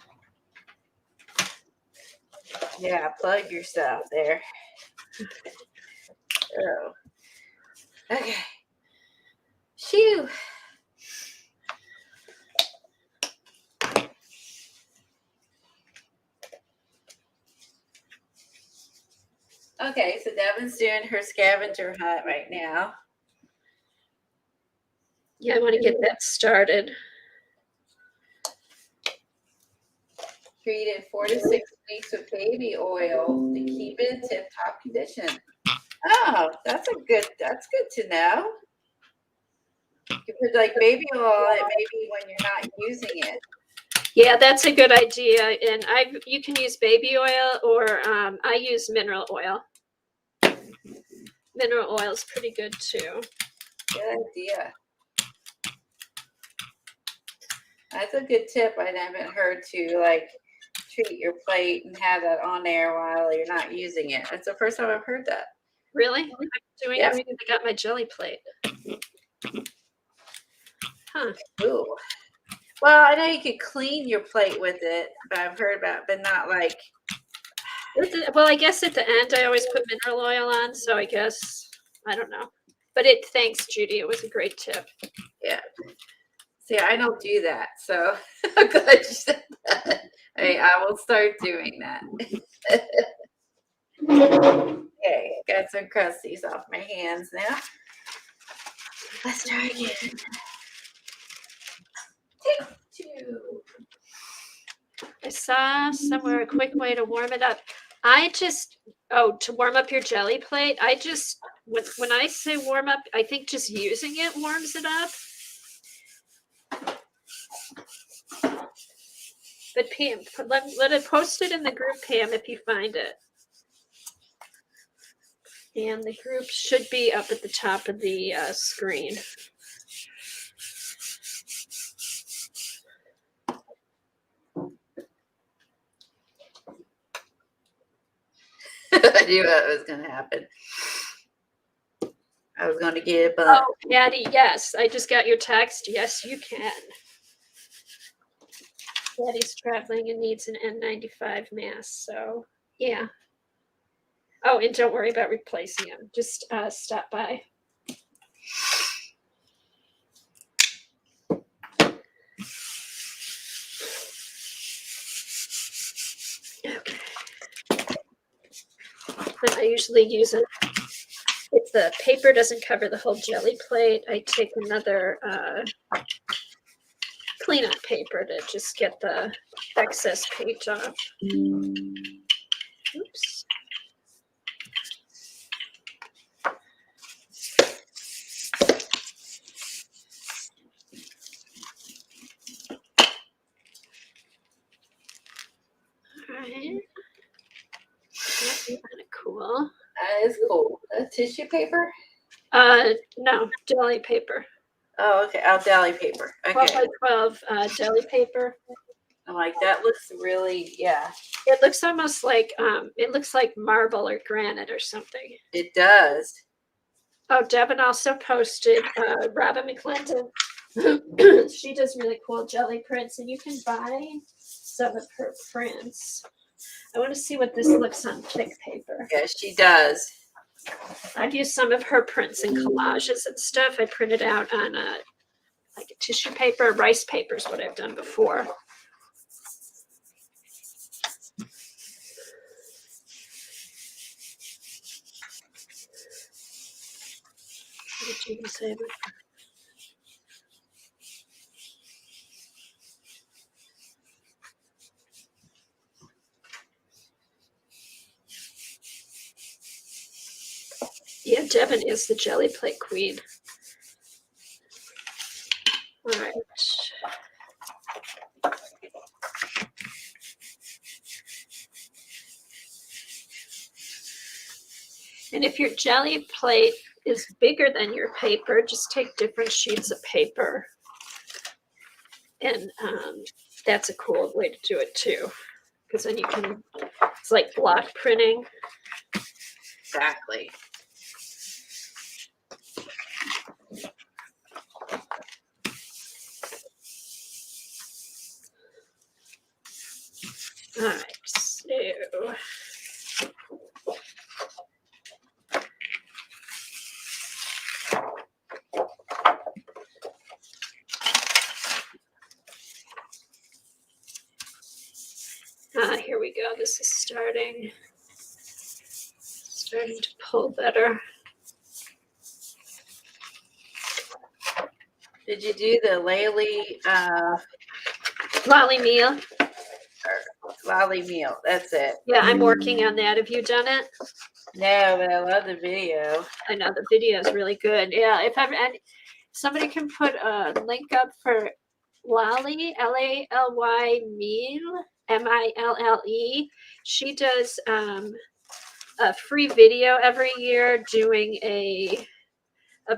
S2: Yeah, plug yourself there. Oh, okay. Shoo. Okay, so Devin's doing her scavenger hunt right now.
S1: Yeah, I want to get that started.
S2: Treated 4 to 6 weeks with baby oil to keep it in tip-top condition. Oh, that's good to know. You put like baby oil on it maybe when you're not using it.
S1: Yeah, that's a good idea. And you can use baby oil or I use mineral oil. Mineral oil is pretty good too.
S2: Good idea. That's a good tip. I haven't heard to like treat your plate and have that on there while you're not using it. That's the first time I've heard that.
S1: Really? I'm doing it because I got my jelly plate. Huh.
S2: Ooh. Well, I know you could clean your plate with it, but I've heard about, but not like.
S1: Well, I guess at the end I always put mineral oil on, so I guess I don't know. But thanks, Judy. It was a great tip.
S2: Yeah. See, I don't do that, so I'm glad you said that. I mean, I will start doing that. Okay, got some crusties off my hands now. Let's try again. Take 2.
S1: I saw somewhere a quick way to warm it up. To warm up your jelly plate, when I say warm up, I think just using it warms it up. But Pam, let it post it in the group, Pam, if you find it. And the group should be up at the top of the screen.
S2: I knew that was going to happen. I was going to get it, but.
S1: Oh, Patty, yes. I just got your text. Yes, you can. Patty's traveling and needs an N95 mask, so yeah. Oh, and don't worry about replacing them. Just stop by. But I usually use it if the paper doesn't cover the whole jelly plate. I take another cleanup paper to just get the excess paint off. Oops. All right. That's kind of cool.
S2: That is cool. Tissue paper?
S1: No, deli paper.
S2: Oh, okay. Oh, deli paper.
S1: 12
S2: Okay.
S1: by 12 deli paper.
S2: I'm like, that looks really, yeah,
S1: It looks almost like it looks like marble or granite or something.
S2: it does.
S1: Oh, Devin also posted Robin McClendon. She does really cool jelly prints, and you can buy some of her prints. I want to see what this looks on thick paper.
S2: Yeah, she does.
S1: I've used some of her prints and collages and stuff. I printed out on like a tissue paper. Rice paper is what I've done before. What did you say? Yeah, Devin is the jelly plate queen. All right. And if your jelly plate is bigger than your paper, just take different sheets of paper. And that's a cool way to do it too. Because then you can, it's like block printing.
S2: Exactly.
S1: All right, so. Here we go. This is starting to pull better.
S2: Did you do the
S1: Lolly meal.
S2: lolly meal? That's it.
S1: Yeah, I'm working on that. Have you done it?
S2: No, but I love the video.
S1: I know the video is really good. Yeah, if ever and somebody can put a link up for Lally, Lally meal, Mille. She does a free video every year doing a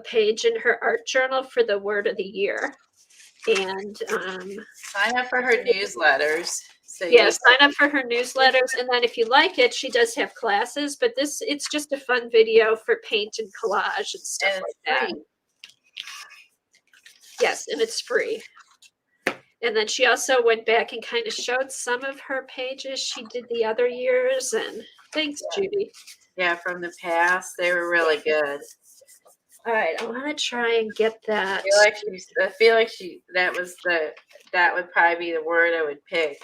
S1: page in her art journal for the word of the year. And
S2: Sign up for her newsletters. So
S1: yeah, sign up for her newsletters, and then if you like it, she does have classes. But it's just a fun video for paint and collage and stuff
S2: and
S1: like
S2: it's
S1: that.
S2: free.
S1: Yes, and it's free. And then she also went back and kind of showed some of her pages she did the other years. And thanks, Judy.
S2: Yeah, from the past, they were really good.
S1: All right, I want to try and get that.
S2: I feel like that would probably be the word I would pick.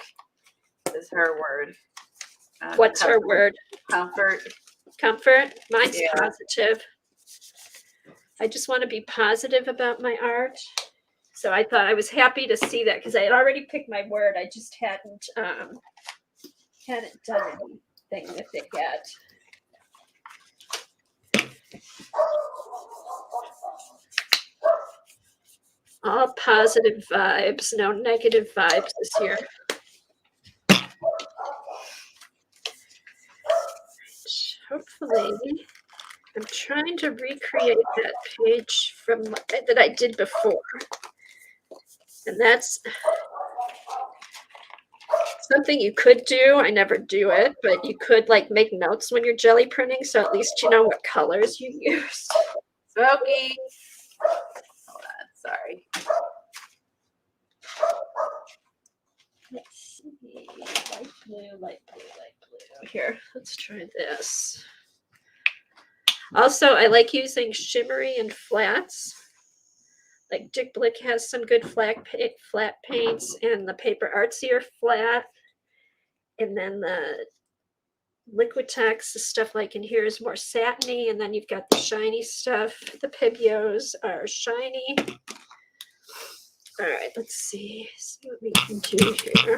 S2: Is her word.
S1: What's her word?
S2: Comfort.
S1: Comfort. Mine's
S2: Yeah.
S1: positive. I just want to be positive about my art. So I thought I was happy to see that because I had already picked my word. I just hadn't done anything with it yet. All positive vibes, no negative vibes this year. Hopefully, I'm trying to recreate that page from that I did before. And that's something you could do. I never do it, but you could like make notes when you're jelly printing, so at least you know what colors you used.
S2: Smoky. Hold on, sorry.
S1: Let's see. Light blue, light blue, light blue. Here, let's try this. Also, I like using shimmery and flats. Like Dick Blick has some good flat paints, and the Paper Artsy are flat. And then the Liquitex, the stuff like in here is more satiny, and then you've got the shiny stuff. The Pibios are shiny. All right, let's see what we can do here.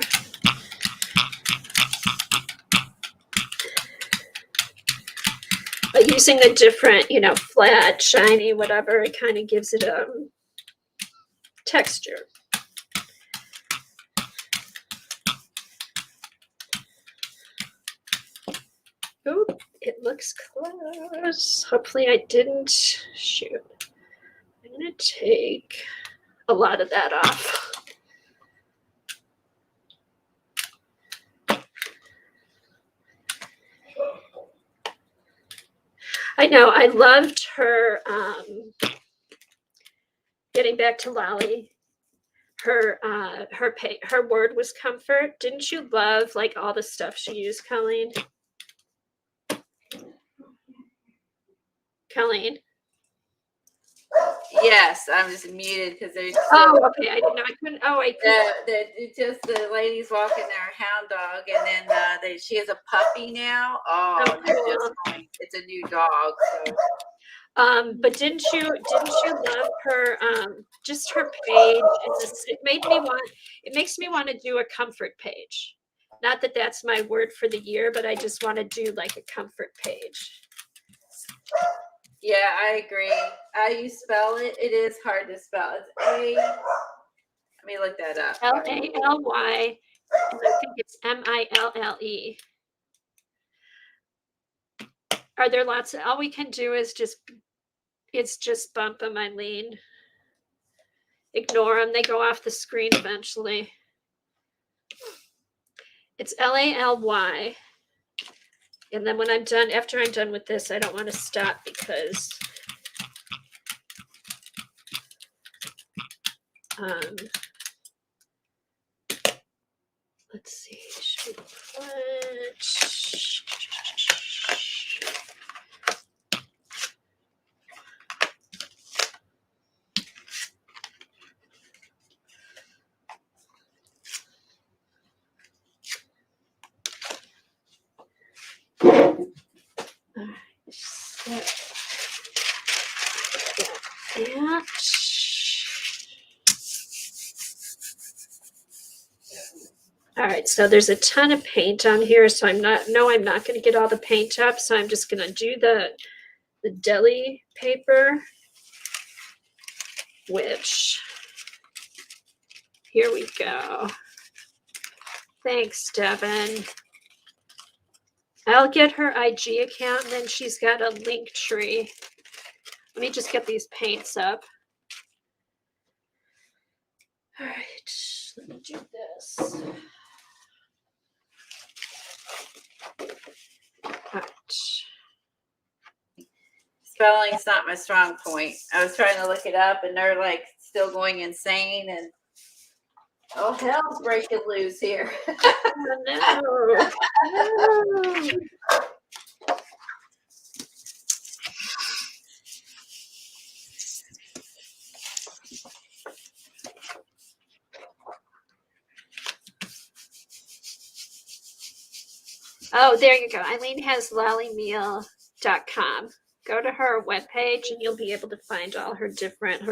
S1: But using the different, flat, shiny, whatever, it kind of gives it a texture. Oh, it looks close. Hopefully I didn't shoot. I'm going to take a lot of that off. I know, I loved her, getting back to Lolly, her word was comfort. Didn't you love like all the stuff she used, Colleen? Colleen?
S2: Yes, I'm just muted because there's.
S1: Oh, okay. I didn't know. I couldn't. Oh, I couldn't.
S2: Just the ladies walking their hound dog, and then she has a puppy now. Oh,
S1: Oh, cool.
S2: it's a new dog. So.
S1: But didn't you love her? Just her page. It makes me want to do a comfort page. Not that that's my word for the year, but I just want to do like a comfort page.
S2: Yeah, I agree. How you spell it? It is hard to spell. It's A. Let me look that up.
S1: Lally. I think it's Mille. Are there lots of? All we can do is just bump them, Eileen. Ignore them. They go off the screen eventually. It's Lally. And then when I'm done, after I'm done with this, I don't want to stop because let's see. Should we put that. All right, so there's a ton of paint on here, so I'm not going to get all the paint up, so I'm just going to do the deli paper, which, here we go. Thanks, Devin. I'll get her IG account, and then she's got a link tree. Let me just get these paints up. All right, let me do this. All right.
S2: Spelling's not my strong point. I was trying to look it up, and they're like still going insane, and oh, hell's breaking loose here.
S1: Oh, no. Oh, there you go. Eileen has lallymeal.com. Go to her webpage and you'll be able to find all her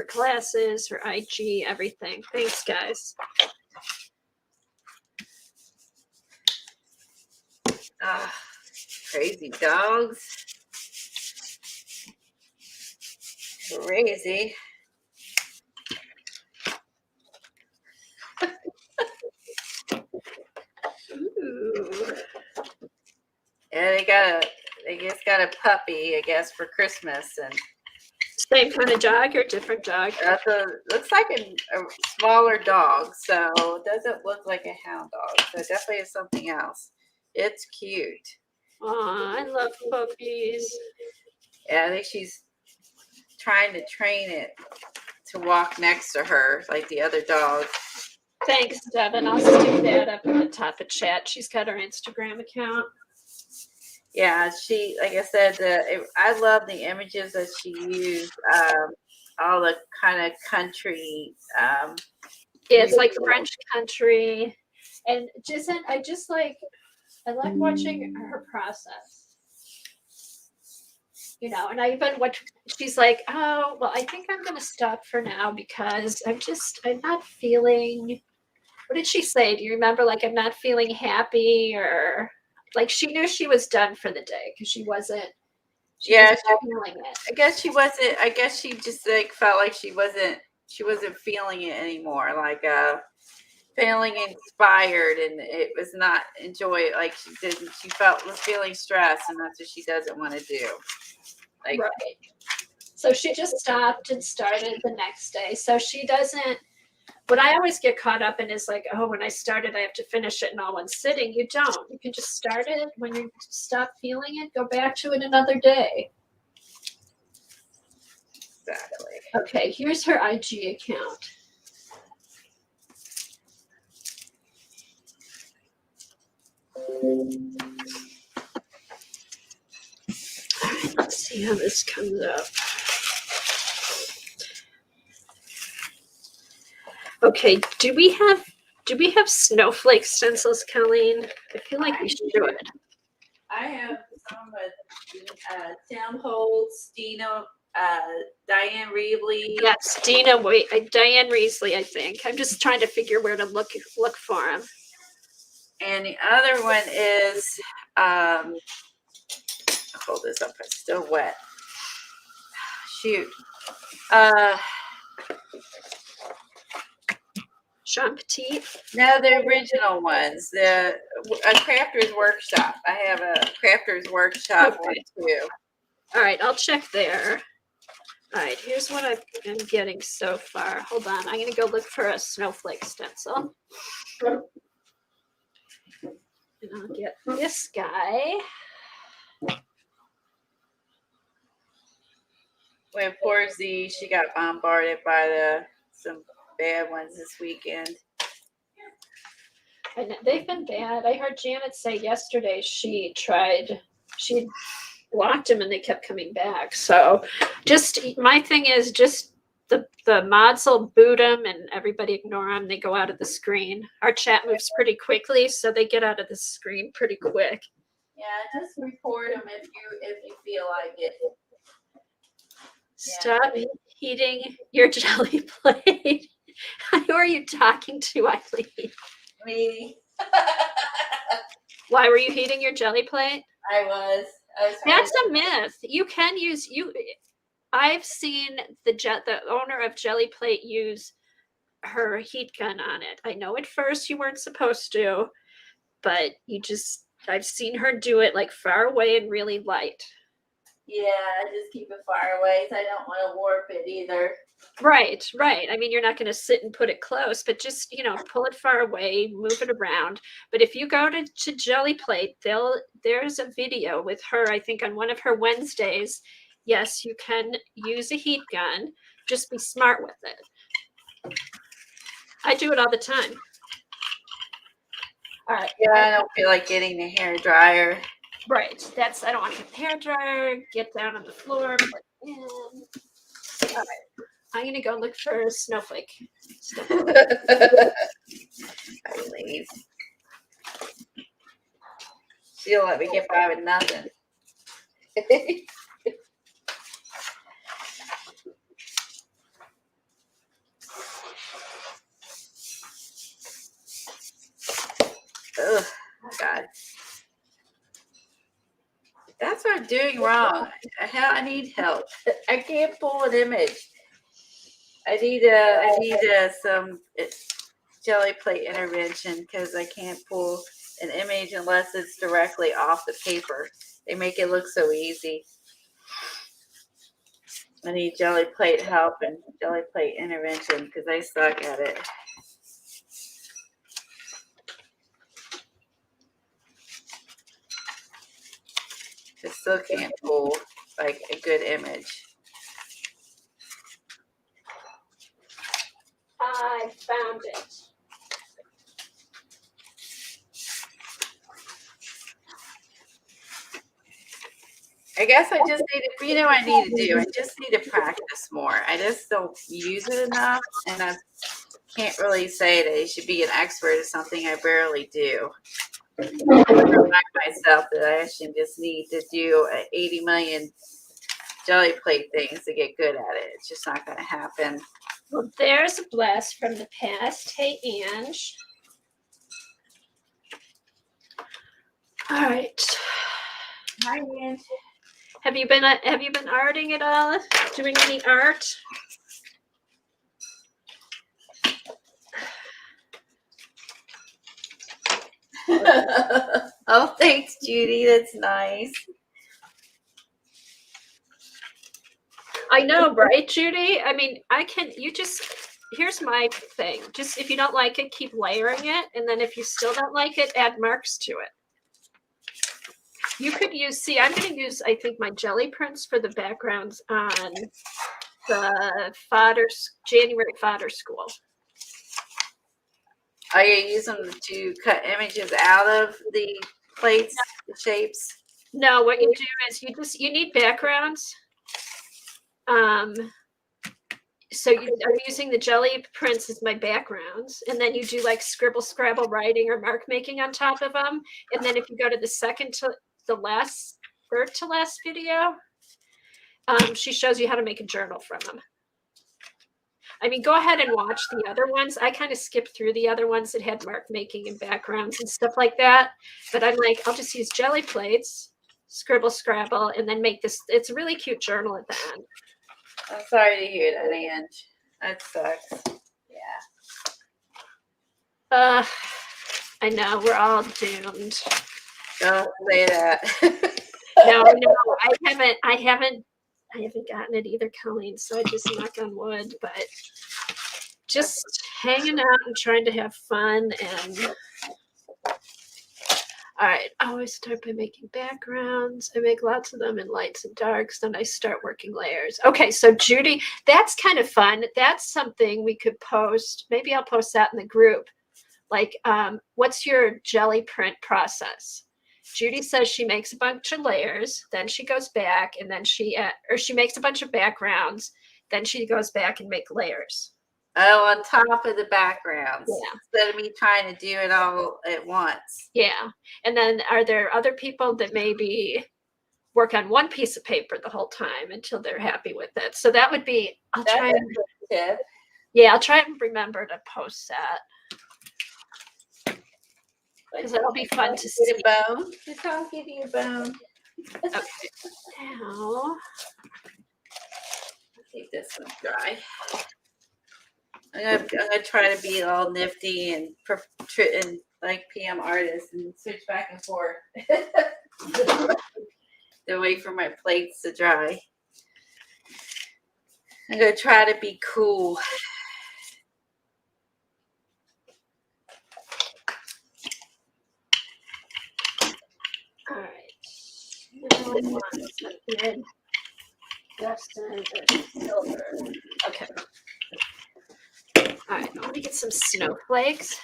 S1: classes, her IG, everything. Thanks, guys.
S2: Crazy dogs. Crazy.
S1: Ooh.
S2: Yeah, they just got a puppy, I guess, for Christmas, and
S1: same kind of dog or different dog?
S2: Looks like a smaller dog, so it doesn't look like a hound dog. So it definitely is something else. It's cute.
S1: Aw, I love puppies.
S2: Yeah, I think she's trying to train it to walk next to her like the other dog.
S1: Thanks, Devin. I'll stick that up at the top of chat. She's got her Instagram account.
S2: Yeah, she, like I said, I love the images that she used. All the kind of country.
S1: Yeah, it's like French country, and I just like I like watching her process. You know, and I even what she's like, oh, well, I think I'm gonna stop for now because I'm not feeling, what did she say? Do you remember? Like, I'm not feeling happy, or like she knew she was done for the day because she
S2: Yeah,
S1: wasn't feeling it.
S2: I guess she wasn't. I guess she just like felt like she wasn't. She wasn't feeling it anymore. Like feeling inspired, and it was not enjoy. Like she didn't. She was feeling stressed, and that's what she doesn't want to do. Like
S1: Right. So she just stopped and started the next day. So she doesn't, what I always get caught up in is like, oh, when I started, I have to finish it in all one sitting. You don't. You can just start it. When you stop feeling it, go back to it another day.
S2: exactly.
S1: Okay, here's her IG account. All right, let's see how this comes up. Okay, do we have snowflake stencils, Colleen? I feel like we should.
S2: I have some with Tim Holtz, Dina, Diane Reevely.
S1: Yes, Diane Reesley, I think. I'm just trying to figure where to look for them.
S2: And the other one is, hold this up, it's still wet. Shoot.
S1: Jean Petit.
S2: No, the original ones. A crafter's workshop. I have a crafter's workshop one too.
S1: All right, I'll check there. All right, here's what I'm getting so far. Hold on, I'm gonna go look for a snowflake stencil. And I'll get this guy.
S2: When poor Z, she got bombarded by some bad ones this weekend.
S1: And they've been bad. I heard Janet say yesterday she blocked them and they kept coming back. So just my thing is just the mods will boot them and everybody ignore them. They go out of the screen. Our chat moves pretty quickly, so they get out of the screen pretty quick.
S2: Yeah, just report them if you feel like it.
S1: Stop heating your jelly plate. Who are you talking to, Eileen?
S2: Me.
S1: Why were you heating your jelly plate?
S2: I was
S1: That's a myth. You can use I've seen the owner of Jelly Plate use her heat gun on it. I know at first you weren't supposed to, but I've seen her do it like far away and really light.
S2: Yeah, I just keep it far away. So I don't want to warp it either.
S1: Right. I mean, you're not going to sit and put it close, but just, pull it far away, move it around. But if you go to Jelly Plate, there's a video with her, I think on one of her Wednesdays. Yes, you can use a heat gun. Just be smart with it. I do it all the time. All right.
S2: Yeah, I don't feel like getting the hair dryer.
S1: Right. I don't want to get the hair dryer, get down on the floor, put it in. All right. I'm going to go look for a snowflake.
S2: I leave. She'll let me get by with nothing. Oh, God. That's what I'm doing wrong. I need help. I can't pull an image. I need some Jelly Plate intervention because I can't pull an image unless it's directly off the paper. They make it look so easy. I need Jelly Plate help and Jelly Plate intervention because I suck at it. I still can't pull like a good image.
S1: I found it.
S2: I guess I just need to, I need to do. I just need to practice more. I just don't use it enough, and I can't really say that I should be an expert at something I barely do. remind myself that I actually just need to do 80 million jelly plate things to get good at it. It's just not going to happen.
S1: Well, there's a blast from the past. Hey, Ange. All right.
S2: Hi, Ange.
S1: Have you been arting at all? Doing any art?
S2: Oh, thanks, Judy. That's nice.
S1: I know, right, Judy? I mean, here's my thing. Just if you don't like it, keep layering it. And then if you still don't like it, add marks to it. You could I'm going to use, I think, my jelly prints for the backgrounds on the January fodder school.
S2: Are you using them to cut images out of the plates, the shapes?
S1: No, what you do is you need backgrounds. So I'm using the jelly prints as my backgrounds, and then you do like scribble scrabble writing or mark making on top of them. And then if you go to the third to last video, she shows you how to make a journal from them. I mean, go ahead and watch the other ones. I kind of skipped through the other ones that had mark making and backgrounds and stuff like that. But I'm like, I'll just use jelly plates, scribble scrabble, and then make this. It's a really cute journal at the end.
S2: I'm sorry to hear that, Ange. That sucks. Yeah.
S1: I know, we're all doomed.
S2: Don't say that.
S1: No, I haven't gotten it either, Colleen. So I just knock on wood, but just hanging out and trying to have fun. And all right, I always start by making backgrounds. I make lots of them in lights and darks. Then I start working layers. Okay, so Judy, that's kind of fun. That's something we could post. Maybe I'll post that in the group. Like, what's your jelly print process? Judy says she makes a bunch of layers, then she goes back, and then she makes a bunch of backgrounds, then she goes back and make layers.
S2: Oh, on top of the backgrounds.
S1: Yeah.
S2: Instead of me trying to do it all at once.
S1: Yeah. And then are there other people that maybe work on one piece of paper the whole time until they're happy with it? So that would be, I'll try and remember to post that. Because it'll be fun to see.
S2: A bone. Did Tom give you a bone?
S1: Okay. Now,
S2: I think this one's dry. I'm gonna try to be all nifty and like PM artist and switch back and forth. To wait for my plates to dry. I'm gonna try to be cool.
S1: all right. Now I want something. Dustin versus silver. Okay. All right, let me get some snowflakes.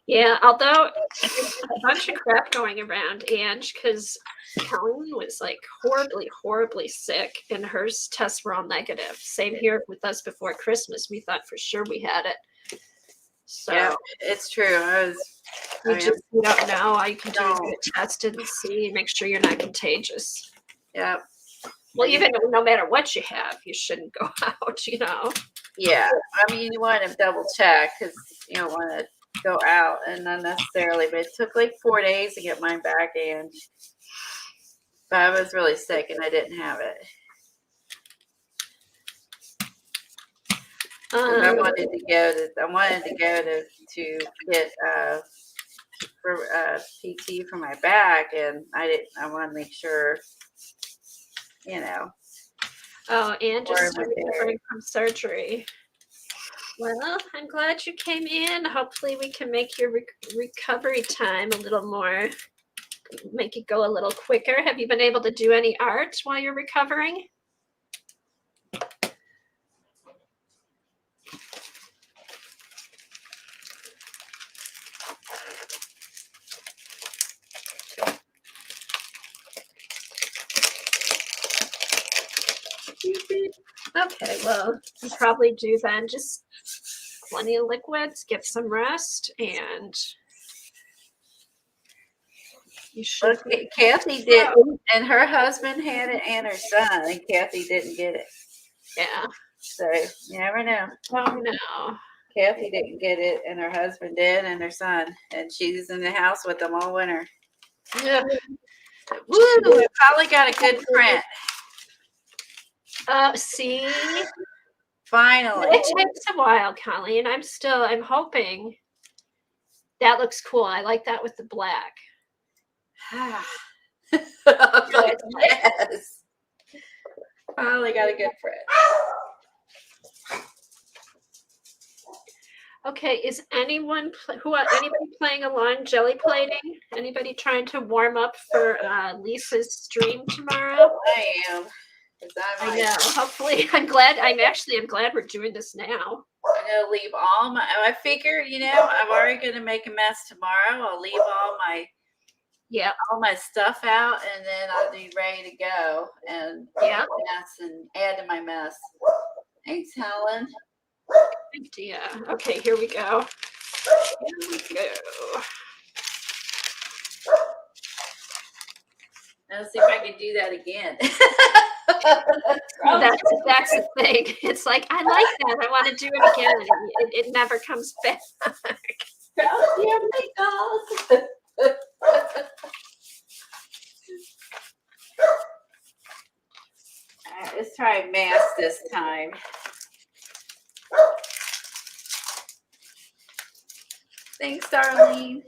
S1: Yeah, although there's a bunch of crap going around, Ange, because Helen was like horribly sick, and her tests were all negative. Same here with us before Christmas. We thought for sure we had it. So
S2: yeah, it's true.
S1: you don't know. All you can do is get tested and see, make sure you're not contagious.
S2: Yeah.
S1: Well, even no matter what you have, you shouldn't go out, you know.
S2: Yeah, I mean, you want to double check because you don't want to go out and unnecessarily. But it took like 4 days to get mine back, and but I was really sick and I didn't have it. I wanted to go to get for PT for my back, and I didn't. I want to make sure, you know.
S1: Oh, and just recovering from surgery. Well, I'm glad you came in. Hopefully we can make your recovery time a little more, make it go a little quicker. Have you been able to do any art while you're recovering? Okay, well, you probably do then. Just plenty of liquids, get some rest, and you should.
S2: Okay, Kathy did, and her husband had it, and her son, and Kathy didn't get it.
S1: Yeah.
S2: So you never know.
S1: Oh no.
S2: Kathy didn't get it, and her husband did, and her son, and she's in the house with them all winter.
S1: Yeah.
S2: Woo! Probably got a good print.
S1: See,
S2: Finally.
S1: it takes a while, Colleen. I'm hoping. That looks cool. I like that with the black.
S2: Yes. Finally got a good print.
S1: Okay, is anybody playing along jelly plating? Anybody trying to warm up for Lisa's stream tomorrow?
S2: I am.
S1: I know. Hopefully, I'm glad we're doing this now.
S2: I'm gonna leave I figure, I'm already gonna make a mess tomorrow. I'll leave all my stuff out, and then I'll be ready to go and mess and add to my mess. Thanks, Helen.
S1: Idea. Okay, here we go.
S2: Let's see if I can do that again.
S1: That's the thing. It's like, I like that. I want to do it again. It never comes back.
S2: Let's try mass this time. Thanks, Darlene.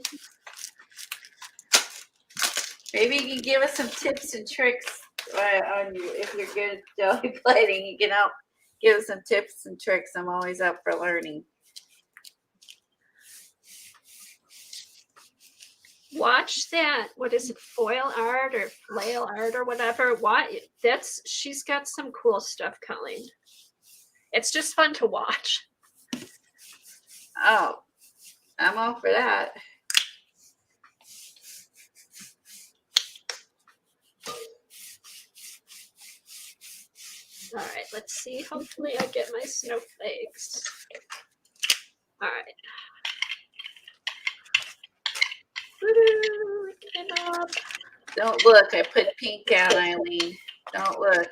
S2: Maybe you can give us some tips and tricks on you. If you're good at jelly plating, you can help give us some tips and tricks. I'm always up for learning.
S1: Watch that. What is it? Foil art or flail art or whatever. She's got some cool stuff, Colleen. It's just fun to watch.
S2: Oh, I'm all for that.
S1: All right, let's see. Hopefully I get my snowflakes. All right. Woo, get them up.
S2: Don't look. I put pink down, Eileen. Don't look.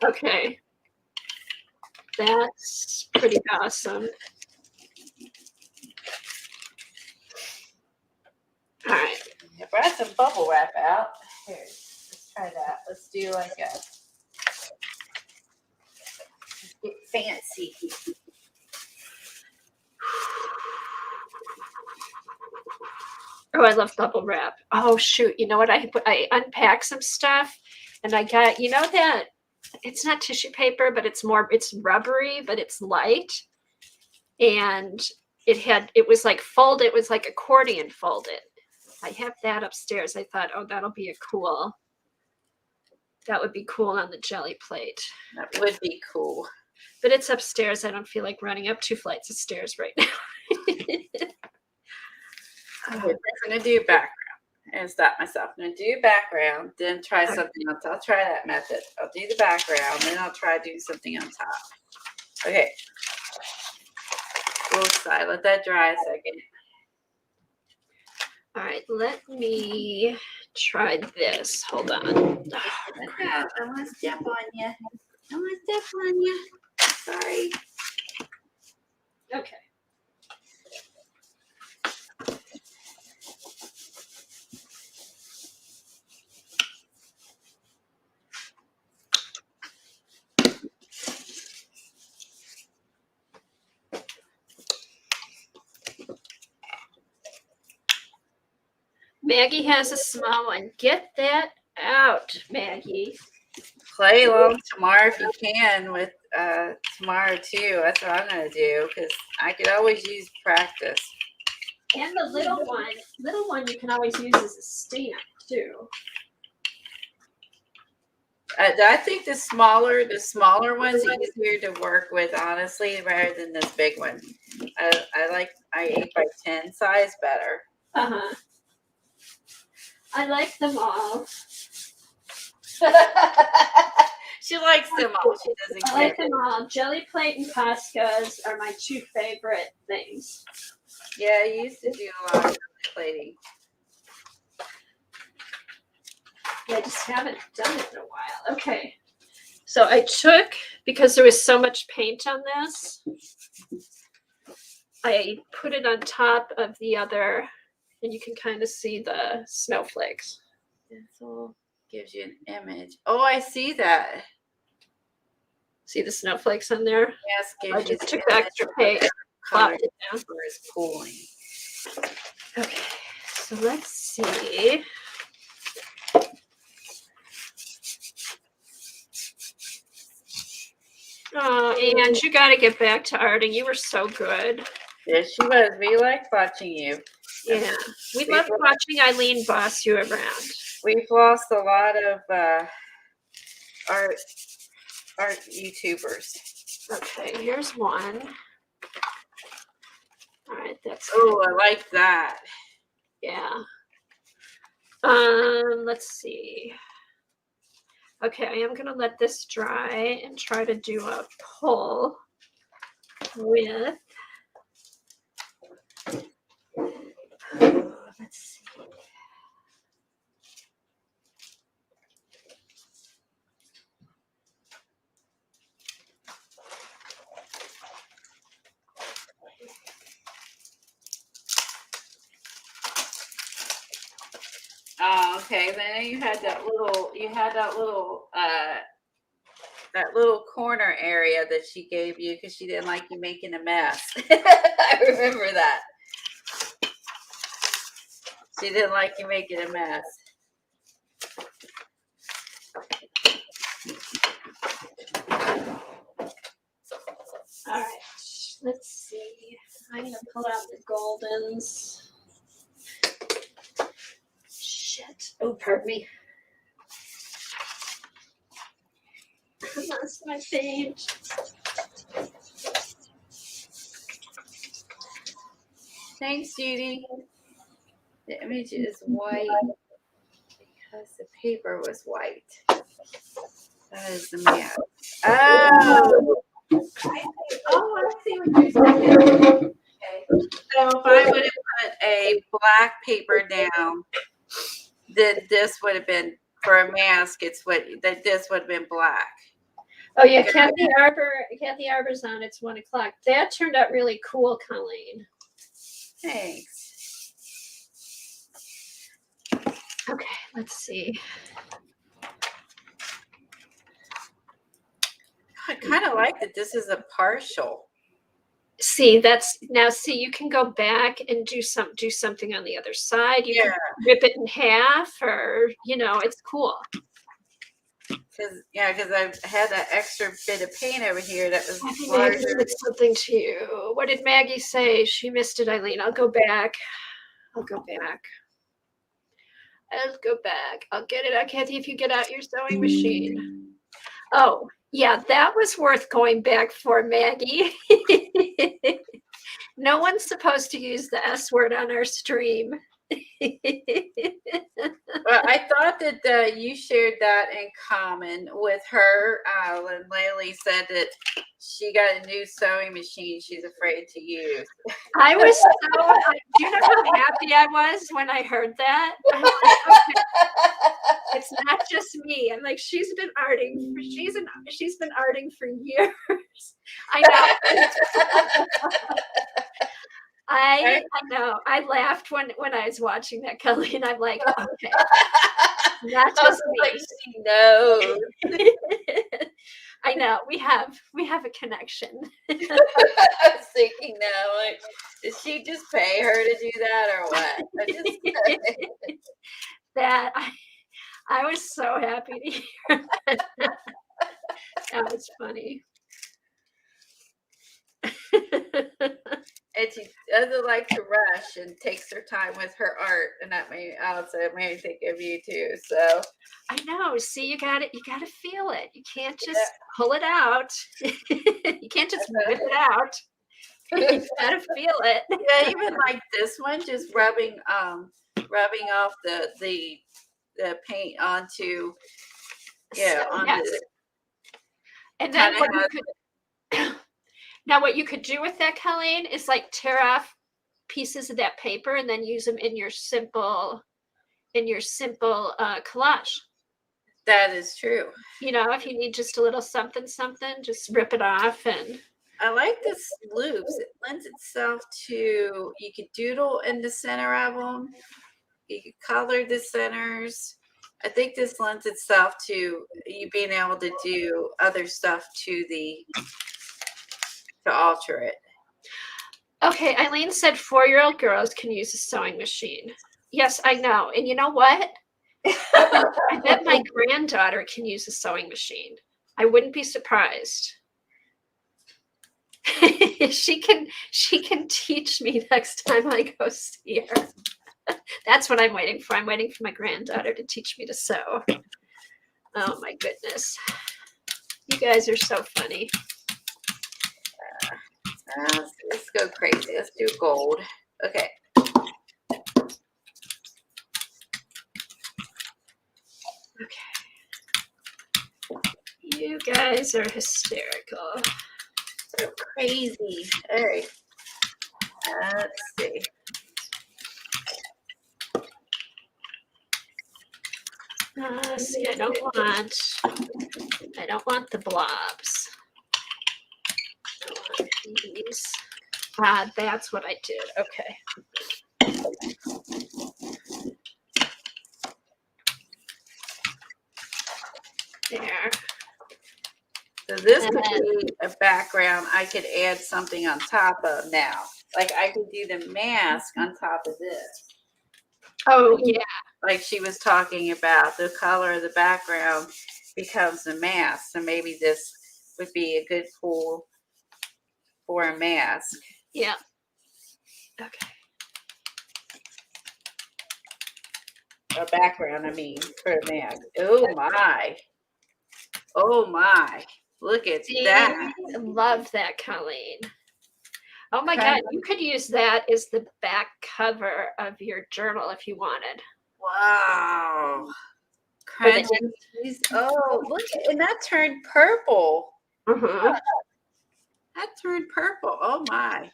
S1: Okay. That's pretty awesome. All right.
S2: I brought some bubble wrap out. Here, let's try that. Let's do like let's get fancy.
S1: Oh, I love bubble wrap. Oh shoot! You know what? I unpacked some stuff, and I got that it's not tissue paper, but it's rubbery, but it's light, and it was like folded. It was like accordion folded. I have that upstairs. I thought, oh, that would be cool on the jelly plate.
S2: That would be cool.
S1: But it's upstairs. I don't feel like running up 2 flights of stairs right now.
S2: I'm going to do background and stop myself. I'm going to do background, then try something else. I'll try that method. I'll do the background, then I'll try doing something on top. Okay. Both sides. Let that dry a second.
S1: All right, let me try this. Hold on.
S2: I want to step on you. Sorry.
S1: Okay. Maggie has a small one. Get that out, Maggie.
S2: Play along tomorrow if you can with tomorrow too. That's what I'm going to do because I could always use practice.
S1: And the little one you can always use as a stamp too.
S2: I think the smaller one's easier to work with, honestly, rather than this big one. I like my 8x10 size better.
S1: Uh-huh. I like them all.
S2: She likes them all. She doesn't
S1: I
S2: care.
S1: like them all. Jelly plate and Pascas are my two favorite things.
S2: Yeah, I used to do a lot of plating.
S1: I just haven't done it in a while. Okay. So I took, because there was so much paint on this, I put it on top of the other, and you can kind of see the snowflakes.
S2: This all gives you an image. Oh, I see that.
S1: See the snowflakes on there?
S2: Yes,
S1: I
S2: gives you
S1: just
S2: the
S1: took the
S2: image
S1: extra
S2: of
S1: paint,
S2: the
S1: plopped
S2: color
S1: it down.
S2: where it's pooling.
S1: Okay, so let's see. Oh, and you got to get back to arting. You were so good.
S2: Yes, she was. We liked watching you.
S1: Yeah, we loved watching Eileen boss you around.
S2: We've lost a lot of art YouTubers.
S1: Okay, here's one. All right, that's
S2: Oh, I like that.
S1: yeah. Let's see. Okay, I am gonna let this dry and try to do a pull with. Let's see.
S2: Oh, okay. Then you had that little corner area that she gave you because she didn't like you making a mess. I remember that. She didn't like you making a mess.
S1: All right, let's see. I'm gonna pull out the Goldens. Shit. Oh, pardon me. I lost my page.
S2: Thanks, Judy. The image is white because the paper was white. That is the mask. Oh.
S1: I see what you're saying.
S2: So if I would have put a black paper down, then this would have been for a mask. This would have been black.
S1: Oh yeah, Kathy Arbor's on. It's 1 o'clock. That turned out really cool, Colleen.
S2: Thanks.
S1: Okay, let's see.
S2: I kind of like that this is a partial.
S1: See, you can go back and do something on the other side. You can rip it in half, or it's cool.
S2: Because I've had that extra bit of paint over here that was
S1: Maggie
S2: larger.
S1: said something to you. What did Maggie say? She missed it, Eileen. I'll go back. I'll get it out, Kathy, if you get out your sewing machine. Oh, yeah, that was worth going back for, Maggie. No one's supposed to use the S word on our stream.
S2: Well, I thought that you shared that in common with her. When Laylee said that she got a new sewing machine she's afraid to use.
S1: I was do you know how happy I was when I heard that? I was like, okay, it's not just me. I'm like, she's been arting for years. I know. I know. I laughed when I was watching that, Kelly, and I'm like, okay, not just me.
S2: Like she knows.
S1: I know. We have a connection.
S2: I was thinking now, like, did she just pay her to do that or what?
S1: That I was so happy to hear that. That was funny.
S2: And she doesn't like to rush and takes her time with her art, and that made me think of you too. So
S1: I know. See, you got to feel it. You can't just pull it out. You can't just whip it out. You gotta feel it.
S2: Yeah, even like this one, just rubbing off the paint onto
S1: Yes. And then
S2: Kind of
S1: what you
S2: has.
S1: could now what you could do with that, Colleen, is like tear off pieces of that paper and then use them in your simple collage.
S2: That is true.
S1: You know, if you need just a little something, something, just rip it off and
S2: I like this loops. It lends itself to, you could doodle in the center of them. You could color the centers. I think this lends itself to you being able to do other stuff to alter it.
S1: okay, Eileen said 4-year-old girls can use a sewing machine. Yes, I know. And you know what? I bet my granddaughter can use a sewing machine. I wouldn't be surprised. she can teach me next time I go see her. That's what I'm waiting for. I'm waiting for my granddaughter to teach me to sew. Oh my goodness. You guys are so funny.
S2: Let's go crazy. Let's do gold. Okay.
S1: Okay. You guys are hysterical.
S2: So crazy. All right. Let's see.
S1: See, I don't want the blobs. I want these. That's what I did. Okay. There.
S2: So this could be a background I could add something on top of now. Like I could do the mask on top of this.
S1: Oh, yeah.
S2: Like she was talking about, the color of the background becomes the mask. So maybe this would be a good tool for a mask.
S1: Yeah. Okay.
S2: A background, I mean, for a mask. Oh my. Oh my. Look at that.
S1: I love that, Colleen. Oh my God, you could use that as the back cover of your journal if you wanted.
S2: Wow. Crunchy. Oh, look, and that turned purple.
S1: Uh-huh.
S2: That turned purple. Oh my.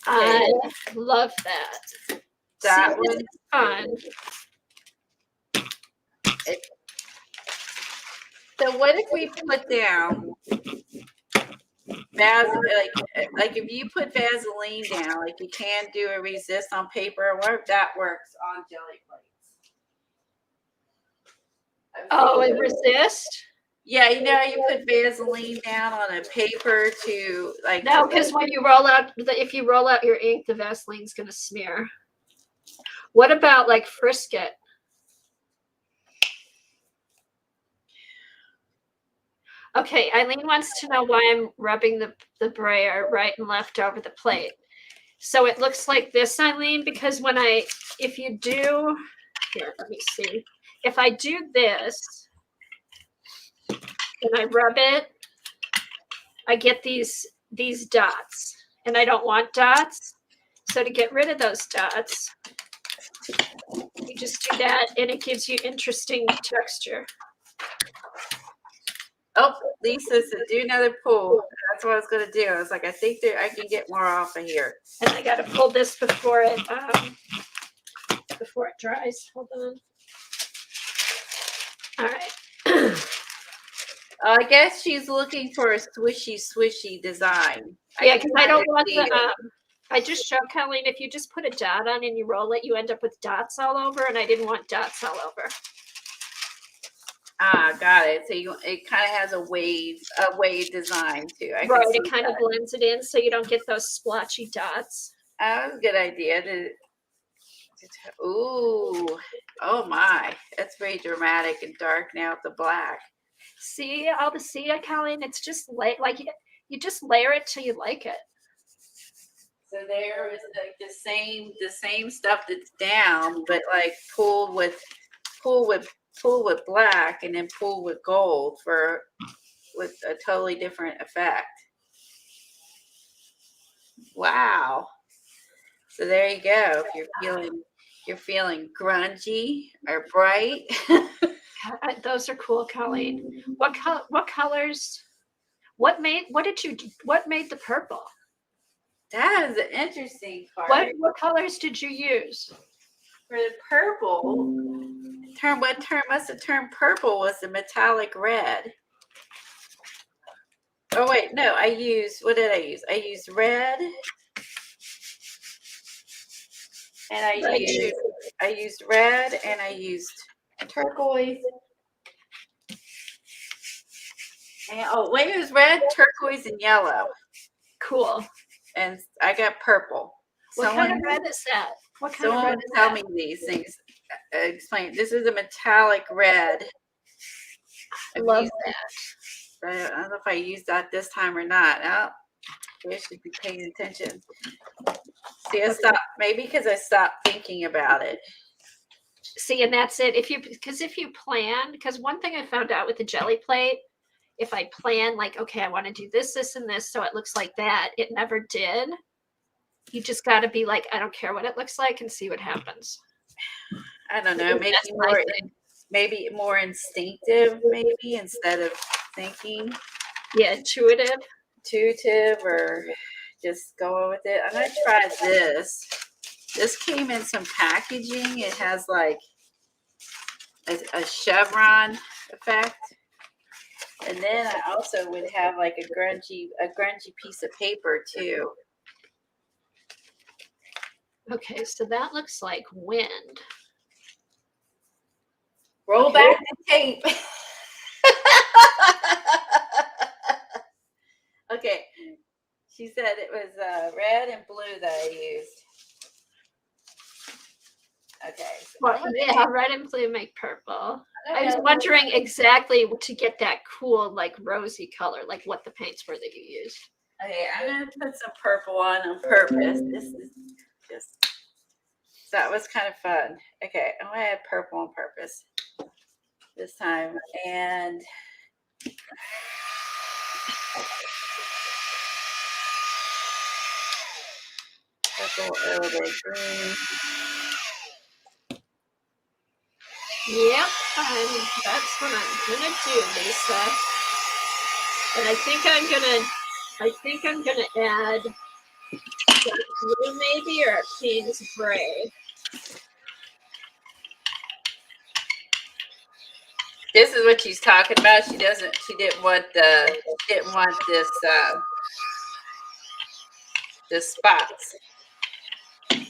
S1: I love that.
S2: That
S1: was fun.
S2: So what if we put down like if you put Vaseline down, like you can do a resist on paper, or what if that works on jelly plates?
S1: Oh, and resist?
S2: Yeah, you know, you put Vaseline down on a paper to like.
S1: No, because when you roll out, if you roll out your ink, the Vaseline's going to smear. What about like Frisket? Okay, Eileen wants to know why I'm rubbing the brayer right and left over the plate. So it looks like this, Eileen, because if you do, here, let me see. If I do this, and I rub it, I get these dots, and I don't want dots. So to get rid of those dots, you just do that, and it gives you interesting texture.
S2: Oh, Lisa said, do another pull. That's what I was going to do. I was like, I think I can get more off of here.
S1: And I got to pull this before it dries. Hold on. All right.
S2: I guess she's looking for a swishy design.
S1: Yeah, because I don't want the. I just showed Colleen, if you just put a dot on and you roll it, you end up with dots all over, and I didn't want dots all over.
S2: Ah, got it. So it kind of has a wave design too.
S1: Right, it kind of blends it in so you don't get those splotchy dots.
S2: That was a good idea. Ooh, oh my, that's very dramatic and dark now with the black.
S1: See all the Colleen? It's just like you just layer it till you like it.
S2: So there is like the same stuff that's down, but like pulled with black and then pulled with gold with a totally different effect. Wow. So there you go. If you're feeling grungy or bright.
S1: Those are cool, Colleen. What colors? What made the purple?
S2: That is an interesting part.
S1: What colors did you use?
S2: For the purple, what must have turned purple was the metallic red. Oh wait, no, what did I use? I used red. And I used red and I used turquoise. And it was red, turquoise, and yellow.
S1: Cool.
S2: And I got purple.
S1: What kind of red is that? What kind of red is that?
S2: Tell me these things. Explain. This is a metallic red.
S1: I love that.
S2: I don't know if I used that this time or not. I should be paying attention. See, I stopped, maybe because I stopped thinking about it.
S1: See, and that's it. If you plan, because one thing I found out with the jelly plate, if I plan like, okay, I want to do this, this, and this, so it looks like that, it never did. You just got to be like, I don't care what it looks like and see what happens.
S2: I don't know. Maybe more instinctive, maybe instead of thinking.
S1: Yeah, intuitive,
S2: or just go with it. I'm gonna try this. This came in some packaging. It has like a chevron effect, and then I also would have like a grungy piece of paper too.
S1: Okay, so that looks like wind.
S2: Roll back the tape. Okay. She said it was red and blue that I used. Okay. So
S1: well, yeah, red and blue make purple. I was wondering exactly to get that cool, like rosy color, like what the paints were that you used.
S2: Okay, I'm gonna put some purple on purpose. This is just that was kind of fun. Okay, I'm gonna add purple on purpose this time, and purple, a little bit green.
S1: Yep, that's what I'm gonna do, Lisa. And I think I'm gonna add blue maybe, or a Payne's gray.
S2: This is what she's talking about. She didn't want this spots.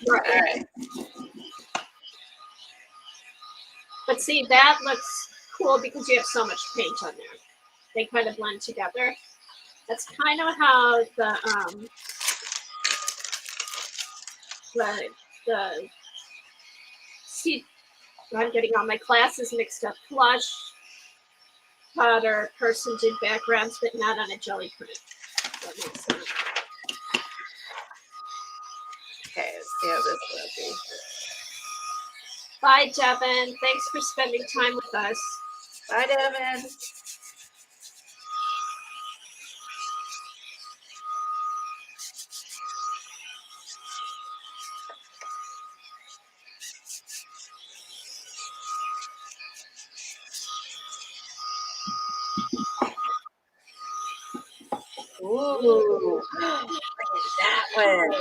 S1: Right.
S2: All right.
S1: But see, that looks cool because you have so much paint on there. They kind of blend together. That's kind of how the see, I'm getting all my classes mixed up. Collage Potter person did backgrounds, but not on a jelly print. That makes sense.
S2: Okay, let's see how this will be.
S1: Bye, Devin. Thanks for spending time with us.
S2: Bye, Devin. Ooh, look at that one.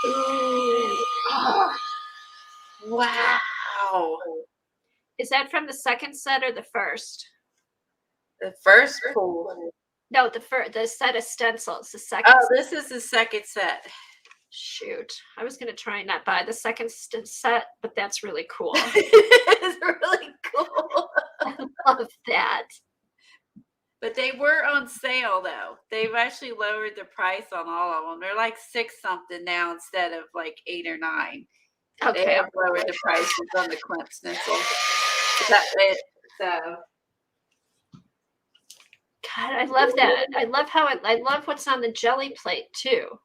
S1: Ooh. Oh.
S2: Wow.
S1: Is that from the second set or the first?
S2: The first pool.
S1: No, the set of stencils. The second.
S2: Oh, this is the second set.
S1: Shoot, I was gonna try and not buy the second set, but that's really cool.
S2: It's really cool.
S1: I love that.
S2: But they were on sale though. They've actually lowered the price on all of them. They're like $6 something now instead of like $8 or $9.
S1: Okay.
S2: They have lowered the prices on the Klimt stencil. That's it. So.
S1: God, I love that. I love I love what's on the jelly plate too.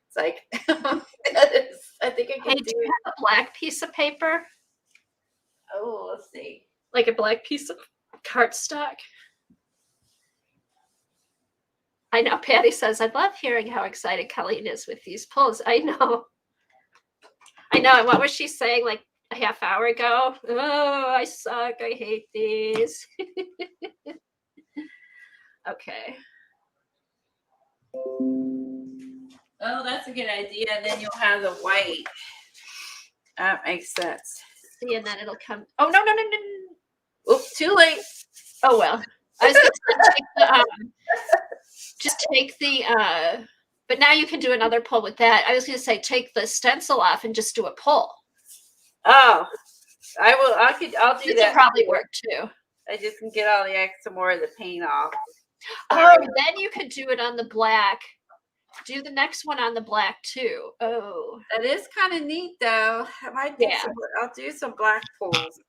S2: It's like I think I can do
S1: a black piece of paper.
S2: Oh, let's see.
S1: Like a black piece of cardstock. I know Patty says, I love hearing how excited Colleen is with these pulls. I know. And what was she saying? Like, a half hour ago. Oh, I suck. I hate these. Okay.
S2: Oh, that's a good idea. And then you'll have the white. That makes sense.
S1: See, and then it'll come. Oh, no, no, no, no, no.
S2: Oops, too late.
S1: Oh, well. I was going to take the, just take the, but now you can do another pull with that. I was going to say, take the stencil off and just do a pull.
S2: Oh, I'll do
S1: This will
S2: that.
S1: probably work too.
S2: I just can get all the extra more of the paint off.
S1: Oh, then you could do it on the black. Do the next one on the black too. Oh,
S2: That is kind of neat though. I'll do some black pulls.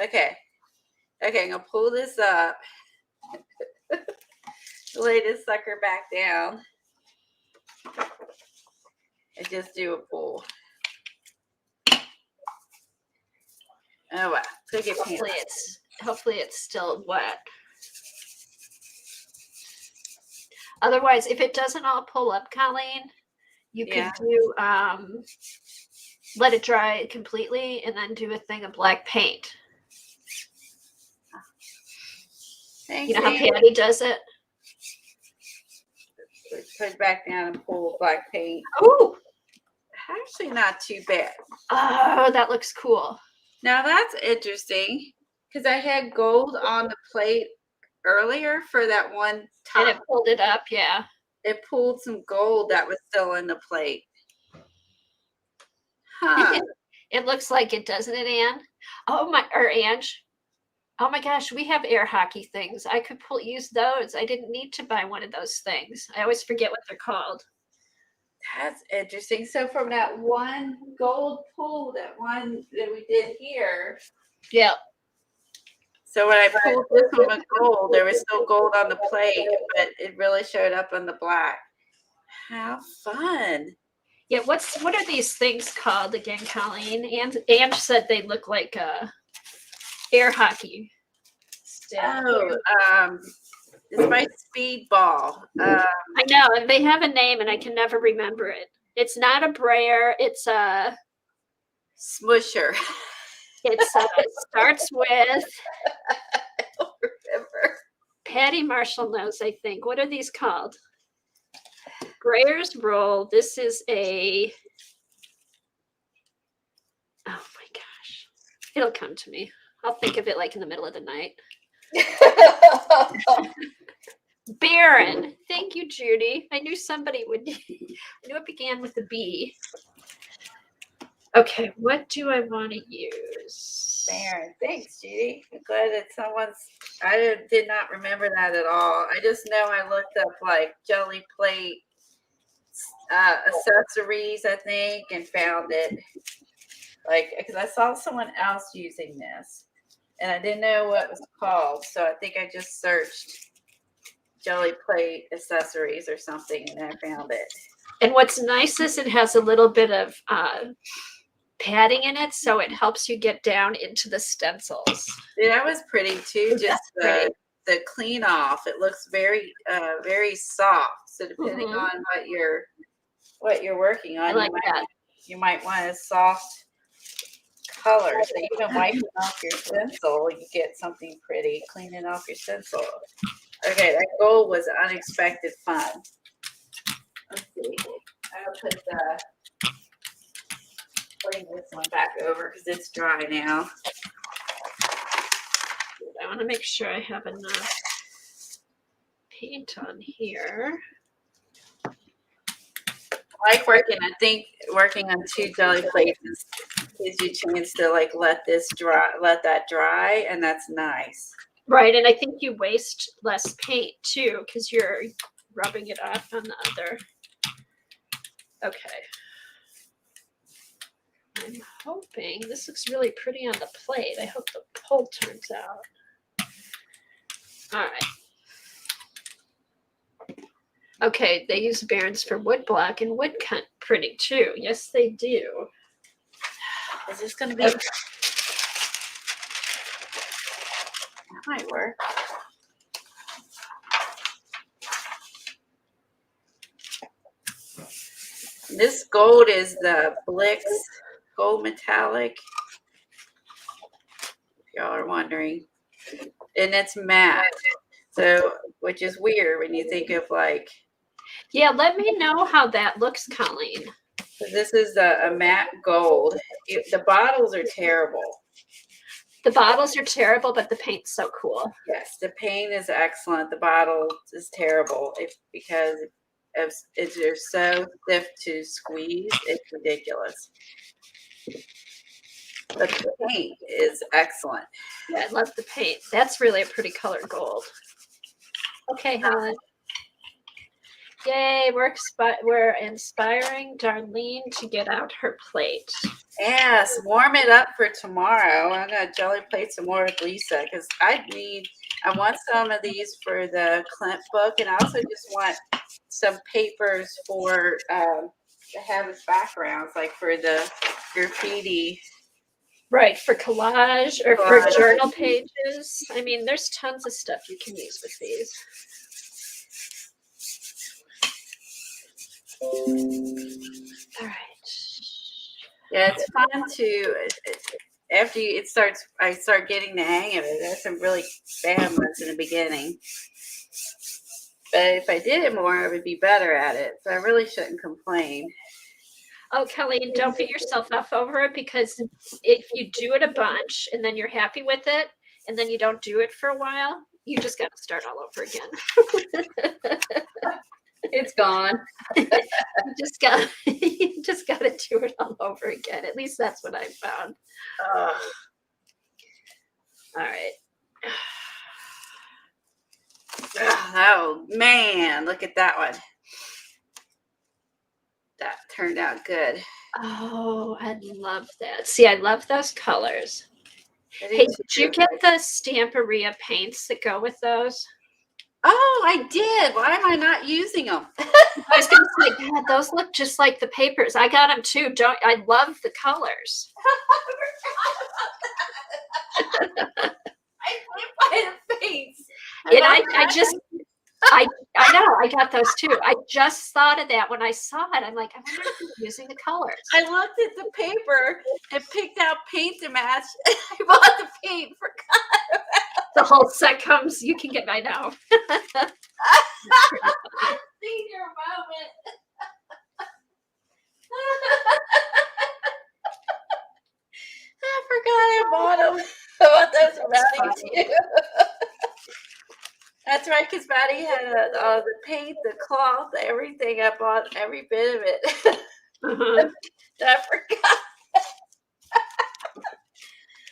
S2: Okay. Okay, I'm gonna pull this up. Lay this sucker back down. And just do a pull. Oh wow. Go get paint.
S1: Hopefully it's still wet. Otherwise, if it doesn't all pull up, Colleen, you could do let it dry completely and then do a thing of black paint.
S2: Thanks,
S1: you know how Patty does it?
S2: Put it back down and pull black paint.
S1: Oh,
S2: actually not too bad.
S1: Oh, that looks cool.
S2: Now that's interesting because I had gold on the plate earlier for that one top.
S1: And it pulled it up, yeah.
S2: It pulled some gold that was still in the plate. Huh.
S1: It looks like it, doesn't it, Anne? Ange. Oh my gosh, we have air hockey things. I could use those. I didn't need to buy one of those things. I always forget what they're called.
S2: That's interesting. So from that one gold pull, that one that we did here.
S1: Yeah.
S2: So when I pulled this one with gold, there was still gold on the plate, but it really showed up on the black. How fun.
S1: Yeah, what are these things called again, Colleen? Ange said they look like air hockey.
S2: It's my speedball.
S1: I know, and they have a name, and I can never remember it. It's not a brayer. It's a
S2: smusher.
S1: It starts with.
S2: I don't remember.
S1: Patty Marshall knows, I think. What are these called? Brayer's roll. This is a. Oh my gosh. It'll come to me. I'll think of it like in the middle of the night. Baron. Thank you, Judy. I knew somebody would. I knew it began with a B. Okay, what do I want to use?
S2: Baron. Thanks, Judy. I'm glad that I did not remember that at all. I just know I looked up like jelly plate accessories, I think, and found it. Like, because I saw someone else using this. And I didn't know what it was called, so I think I just searched jelly plate accessories or something, and I found it.
S1: And what's nice is it has a little bit of padding in it, so it helps you get down into the stencils.
S2: Yeah, that was pretty too. Just the clean off. It looks very, very soft. So depending on what you're working on,
S1: I like that.
S2: You might want a soft color. So even wiping off your stencil, you get something pretty. Cleaning off your stencil. Okay, that gold was unexpected fun. Let's see. I'll bring this one back over because it's dry now.
S1: I want to make sure I have enough paint on here.
S2: I like working on two jelly plates gives you a chance to like let that dry, and that's nice.
S1: Right, and I think you waste less paint too because you're rubbing it off on the other. Okay. I'm hoping this looks really pretty on the plate. I hope the pull turns out. All right. Okay, they use Barons for wood block and wood cut printing too. Yes, they do.
S2: Is this going to be?
S1: Okay.
S2: That might work. This gold is the Blix Gold Metallic. y'all are wondering. And it's matte. So, which is weird when you think of like,
S1: Yeah, let me know how that looks, Colleen.
S2: this is a matte gold. The bottles are terrible.
S1: The bottles are terrible, but the paint's so cool.
S2: Yes, the paint is excellent. The bottle is terrible because they're so stiff to squeeze. It's ridiculous. But the paint is excellent.
S1: Yeah, I love the paint. That's really a pretty color gold. Okay, Helen. Yay, we're inspiring Darlene to get out her plate.
S2: Yes, warm it up for tomorrow. I'm gonna jelly plate some more with Lisa because I want some of these for the Clint book, and I also just want some papers for to have as backgrounds, like for the graffiti.
S1: Right, for collage or for journal pages. I mean, there's tons of stuff you can use with these. All right.
S2: Yeah, it's fun to after I start getting the hang of it. There's some really bad ones in the beginning, but if I did it more, I would be better at it. So I really shouldn't complain.
S1: Oh, Kelly, don't beat yourself up over it, because if you do it a bunch and then you're happy with it and then you don't do it for a while, you just got to start all over again.
S2: It's gone.
S1: you just got to do it all over again. At least that's what I found. All right.
S2: Oh man, look at that one. That turned out good.
S1: Oh, I love that. See, I love those colors. Hey, did you get the Stamperia paints that go with those?
S2: Oh, I did. Why am I not using them?
S1: I was going to say, God, those look just like the papers. I got them too. I love the colors.
S2: I buy the paints.
S1: And I know, I got those too. I just thought of that when I saw it. I'm like, I wonder if you're using the colors.
S2: I looked at the paper and picked out paint to match. I bought the paint for
S1: the whole set comes. You can get mine now.
S2: Senior moment. I forgot I bought them. I bought those for Maddie too. That's right, because Maddie had the paint, the cloth, everything. I bought every bit of it. I forgot.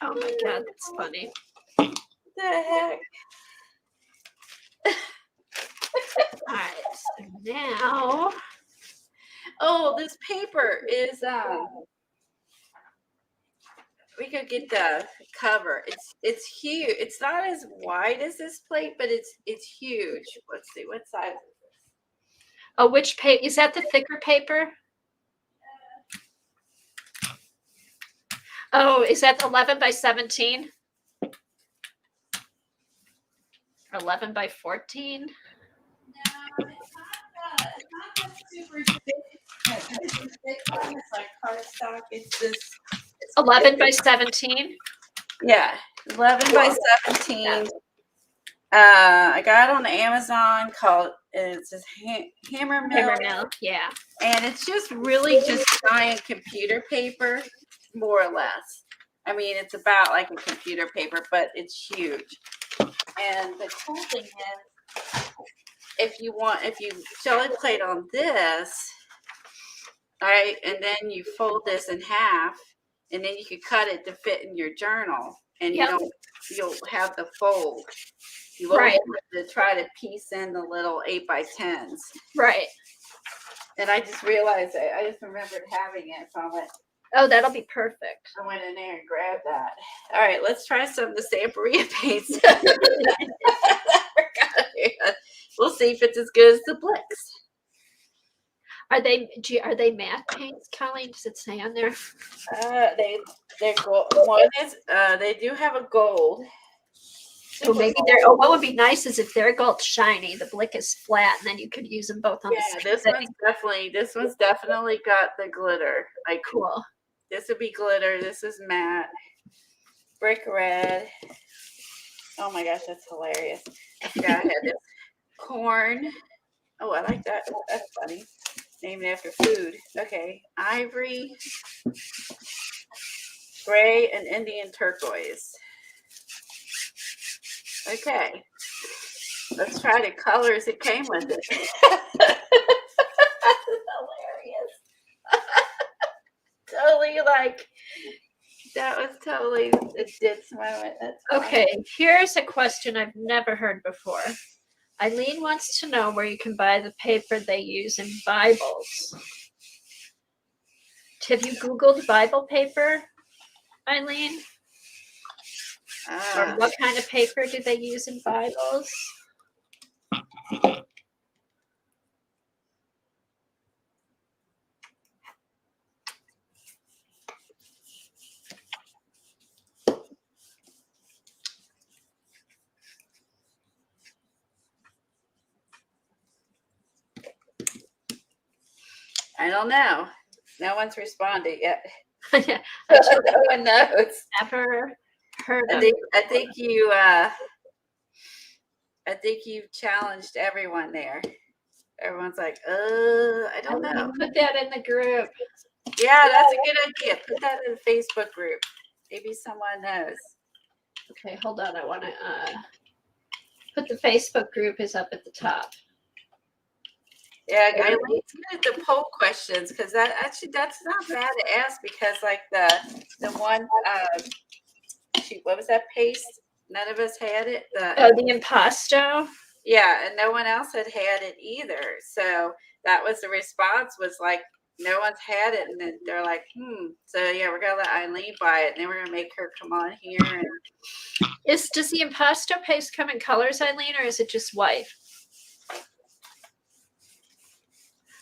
S1: Oh my God, that's funny.
S2: What the heck?
S1: All right, so now.
S2: Oh, this paper is we could get the cover. It's huge. It's not as wide as this plate, but it's huge. Let's see, what size is this?
S1: Oh, which paper? Is that the thicker paper? Oh, is that 11 by 17? 11 by 14?
S2: No, it's not that super thick. It's a thick one. It's like cardstock. It's this.
S1: 11 by 17?
S2: Yeah, 11 by 17. I got it on Amazon called, it says Hammer Mill.
S1: Hammer Mill, yeah.
S2: And it's just really just giant computer paper, more or less. I mean, it's about like a computer paper, but it's huge. And the cool thing is, if you jelly plate on this, all right, and then you fold this in half, and then you could cut it to fit in your journal, and you'll have the fold. You won't have to try to piece in the little 8x10s.
S1: Right.
S2: And I just realized that. I just remembered having it, so I went.
S1: Oh, that'll be perfect.
S2: I went in there and grabbed that. All right, let's try some of the Stamperia paints. We'll see if it's as good as the Blix.
S1: Are they matte paints, Colleen? Does it say on there?
S2: They're gold. One is they do have a gold.
S1: So maybe they're. Oh, what would be nice is if their gold's shiny, the Blick is flat, and then you could use them both on the same
S2: this one's definitely got the glitter. Like
S1: cool.
S2: This would be glitter. This is matte. brick red. Oh my gosh, that's hilarious. I forgot I had this. Corn. Oh, I like that. That's funny. Named after food. Okay. Ivory, gray, and Indian turquoise. Okay. Let's try the colors it came with it. That's hilarious. Totally like that was totally a ditz moment. That's
S1: Okay, here's a question I've never heard before. Eileen wants to know where you can buy the paper they use in Bibles. Have you Googled Bible paper, Eileen? Or what kind of paper do they use in Bibles?
S2: I don't know. No one's responded yet.
S1: Yeah,
S2: No one knows.
S1: never heard of
S2: I think you challenged everyone there. Everyone's like, I don't know.
S1: Put that in the group.
S2: Yeah, that's a good idea. Put that in the Facebook group. Maybe someone knows.
S1: Okay, hold on. I want to put the Facebook group is up at the top.
S2: Yeah, I like the poll questions because that's not bad to ask because like the one shoot, what was that paste? None of us had it.
S1: The impasto.
S2: Yeah, and no one else had it either. So that was the response was like no one's had it, and then they're like, So yeah, we're gonna let Eileen buy it, and then we're gonna make her come on here. And
S1: Does the impasto paste come in colors, Eileen, or is it just white?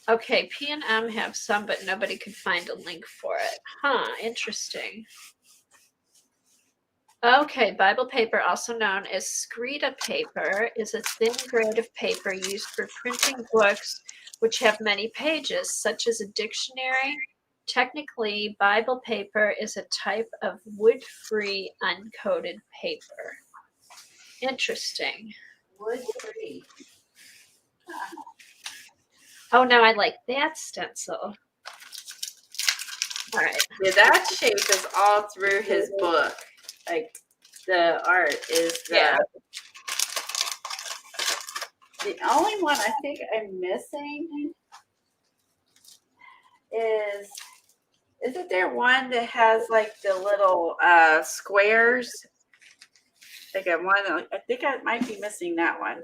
S1: Okay, P&M have some, but nobody could find a link for it. Huh, interesting. Okay, Bible paper, also known as Screta paper, is a thin grade of paper used for printing books which have many pages, such as a dictionary. Technically, Bible paper is a type of wood-free uncoated paper. Interesting.
S2: wood-free.
S1: Oh, now I like that stencil. All right.
S2: Yeah, that shape is all through his book. Like the art is the only one I think I'm missing isn't there one that has like the little squares? Like I think I might be missing that one.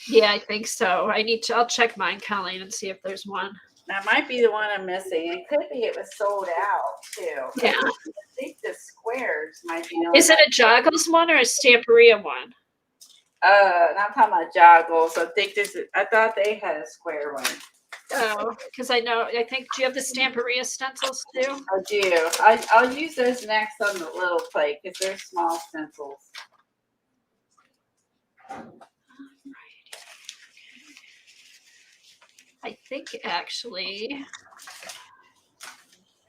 S1: Yeah, I think so. I'll check mine, Colleen, and see if there's one.
S2: That might be the one I'm missing. It could be it was sold out too.
S1: Yeah.
S2: I think the squares might be.
S1: Is it a Joggles one or a Stamperia one?
S2: I'm talking about Joggles. I thought they had a square one.
S1: Oh, because I think, do you have the Stamperia stencils too?
S2: I do. I'll use those next on the little plate because they're small stencils.
S1: I think actually.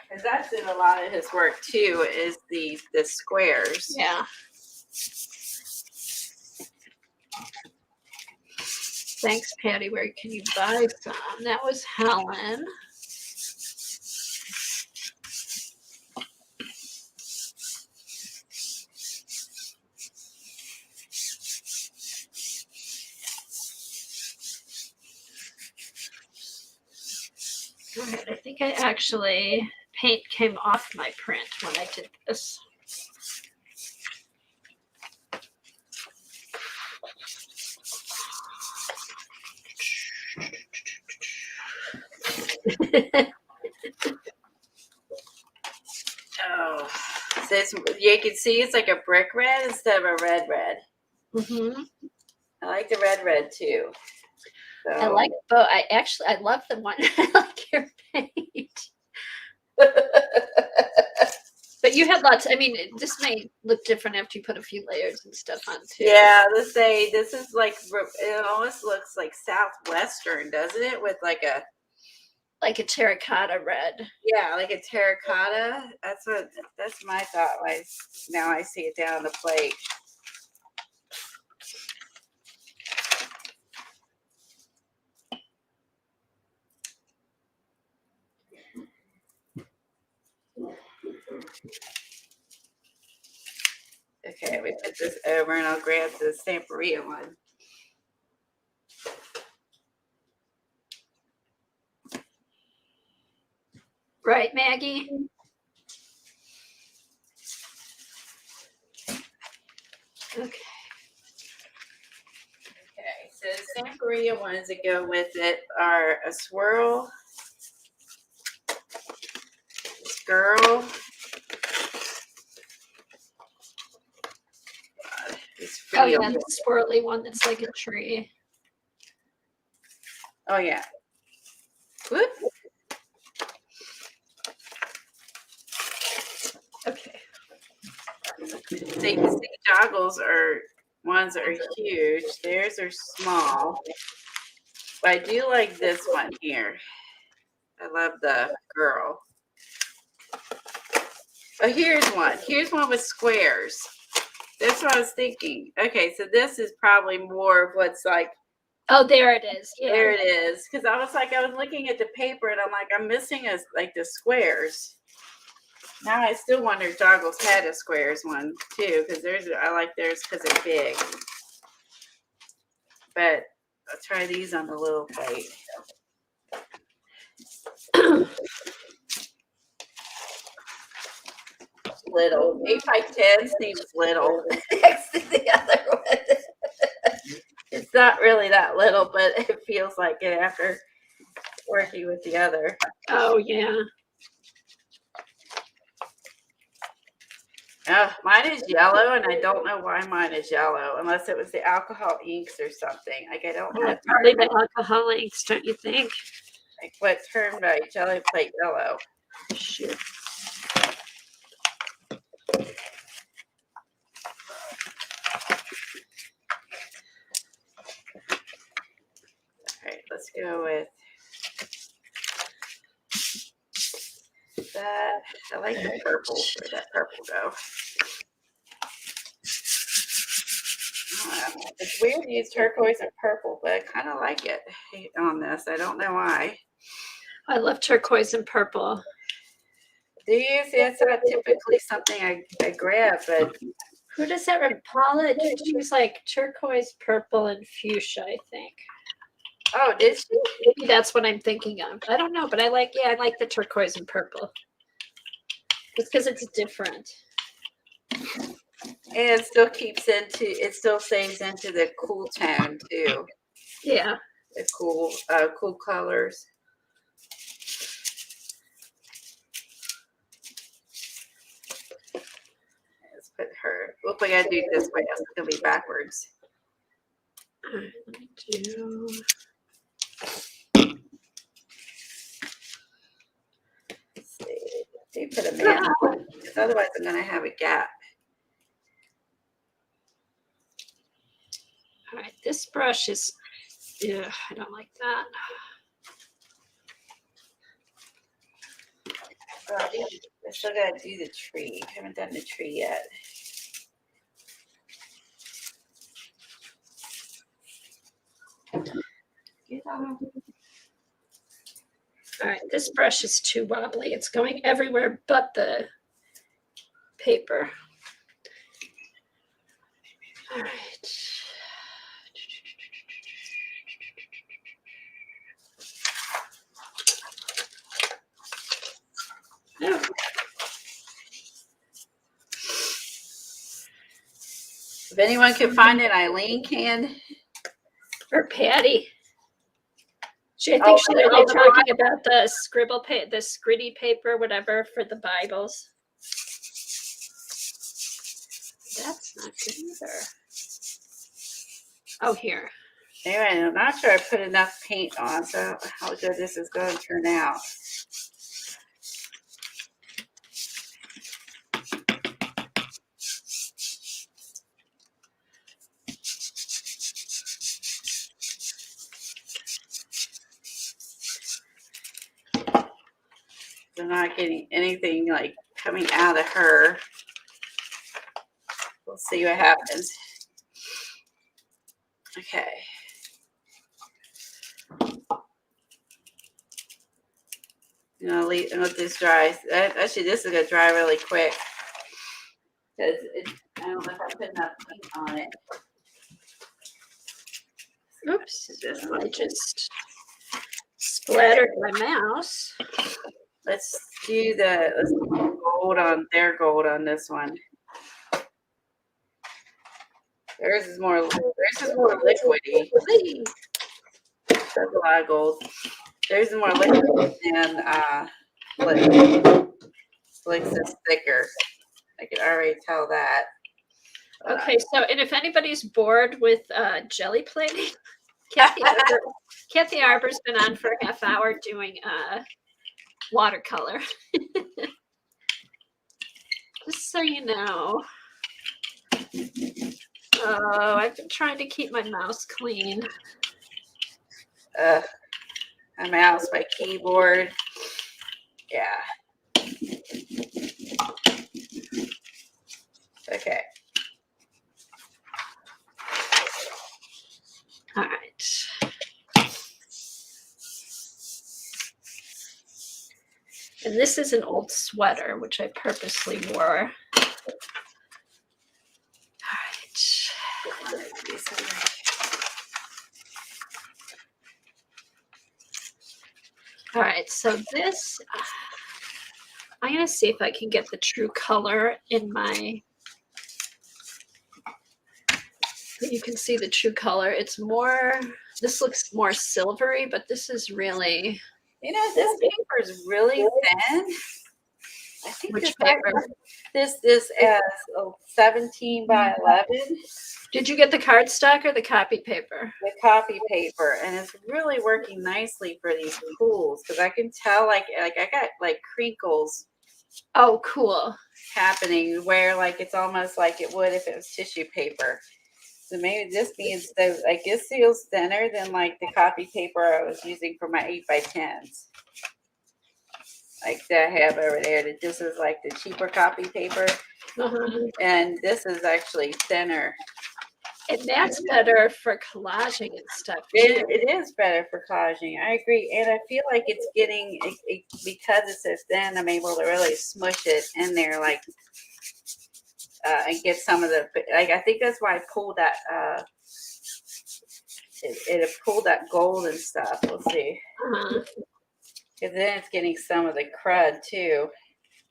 S2: Because that's in a lot of his work too, is the squares.
S1: Yeah. Thanks, Patty. Where can you buy some? That was Helen. All right, I think I actually paint came off my print when I did this.
S2: Oh, so you can see it's like a brick red instead of a red.
S1: Mm-hmm.
S2: I like the red too. So.
S1: I like both. I love the one. I like your paint. But you had lots. I mean, this may look different after you put a few layers and stuff on too.
S2: Yeah, let's say this is like it almost looks like southwestern, doesn't it? With like
S1: Like a terracotta red.
S2: Yeah, like a terracotta. That's my thought. Now I see it down the plate. Okay, we put this over and I'll grab the Samparia one.
S1: Right, Maggie? Okay.
S2: Okay, so the Samparia ones that go with it are a swirl, girl.
S1: Oh yeah, the swirly one that's like a tree.
S2: Oh yeah. Whoop.
S1: Okay.
S2: So you can see joggles are ones that are huge. Theirs are small. But I do like this one here. I love the girl. Oh, here's one. Here's one with squares. That's what I was thinking. Okay, so this is probably more of what's like.
S1: Oh, there it is. Yeah.
S2: There it is. Because I was looking at the paper and I'm like, I'm missing like the squares. Now I still wonder if Joggles had a squares one too, because I like theirs because they're big. But I'll try these on the little plate. Little 8x10 seems little next to the other one. It's not really that little, but it feels like it after working with the other.
S1: Oh yeah.
S2: Mine is yellow, and I don't know why mine is yellow, unless it was the alcohol inks or something. Like I don't know.
S1: Probably the alcohol inks, don't you think?
S2: Like what turned my jelly plate yellow?
S1: Shoot.
S2: All right, let's go with that. I like the purple. Where'd that purple go? It's weird to use turquoise and purple, but I kind of like it on this. I don't know why.
S1: I love turquoise and purple.
S2: Do you see? It's not typically something I grab, but
S1: who does that? Paula, she was like turquoise, purple, and fuchsia, I think.
S2: Oh, did she?
S1: Maybe that's what I'm thinking of. I don't know, but I like the turquoise and purple. It's because it's different.
S2: And it still stays into the cool tone too.
S1: Yeah.
S2: The cool colors. Let's put her. Look, we gotta do it this way. Else it's gonna be backwards.
S1: All right, let me do.
S2: Let's see. Do put a man, because otherwise I'm gonna have a gap.
S1: All right, this brush is. Yeah, I don't like that.
S2: I still gotta do the tree. I haven't done the tree yet. Get off.
S1: All right, this brush is too wobbly. It's going everywhere but the paper. All right. Oh.
S2: If anyone can find it, Eileen can.
S1: Or Patty. I think they're talking about the the scritty paper, whatever, for the Bibles. That's not good either. Oh, here.
S2: Anyway, I'm not sure I put enough paint on, so I don't know how good this is going to turn out. I'm not getting anything like coming out of her. We'll see what happens. Okay. Let this dry. Actually, this is gonna dry really quick because I don't know if I put enough ink on it.
S1: Oops, I just splattered my mouse.
S2: Let's do gold on their gold on this one. Theirs is more liquidy. That's a lot of gold. Theirs is more liquid than Slick's is thicker. I can already tell that.
S1: Okay, so and if anybody's bored with jelly plating, Kathy Arbor's been on for a half hour doing watercolor. Just so you know. Oh, I've been trying to keep my mouse clean.
S2: My mouse, my keyboard. Yeah. Okay.
S1: All right. And this is an old sweater, which I purposely wore. All right. All right, so this, I'm going to see if I can get the true color in my, you can see the true color. It's more, this looks more silvery, but this is really.
S2: This paper is really thin. I think
S1: Which paper?
S2: This is 17 by 11.
S1: Did you get the cardstock or the copy paper?
S2: The copy paper, and it's really working nicely for these pools because I can tell like I got like crinkles.
S1: Oh, cool.
S2: Happening where like it's almost like it would if it was tissue paper. So maybe this means that like this feels thinner than like the copy paper I was using for my 8x10s. Like that I have over there. That this is like the cheaper copy paper. And this is actually thinner.
S1: And that's better for collaging and stuff.
S2: It is better for collaging. I agree. And I feel like it's getting, because it's so thin, I'm able to really smush it in there like, and get some of the, like, I think that's why I pulled that, it pulled that gold and stuff. We'll see. Because then it's getting some of the crud too,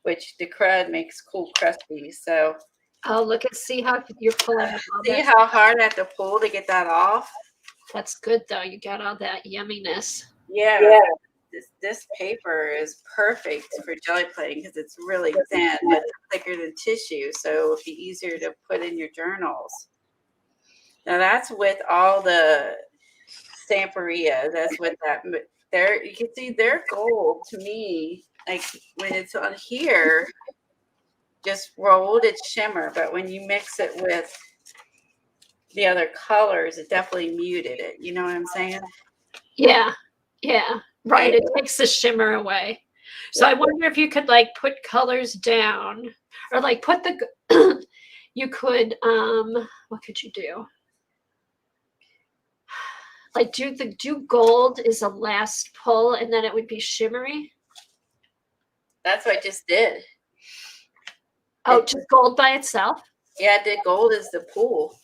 S2: which the crud makes cool crusty. So.
S1: Oh, look and see how you're pulling.
S2: See how hard I have to pull to get that off?
S1: That's good though. You got all that yumminess.
S2: Yeah. This paper is perfect for jelly plating because it's really thin, but it's thicker than tissue, so it'll be easier to put in your journals. Now that's with all the Stamperia. That's with that. There, you can see their gold to me. Like when it's on here, just rolled, it's shimmer, but when you mix it with the other colors, it definitely muted it. You know what I'm saying?
S1: Yeah, right. It takes the shimmer away. So I wonder if you could like put colors down, or like put the. You could. What could you do? Like do gold is a last pull, and then it would be shimmery.
S2: That's what I just did.
S1: Oh, just gold by itself?
S2: Yeah, I did gold as the pool.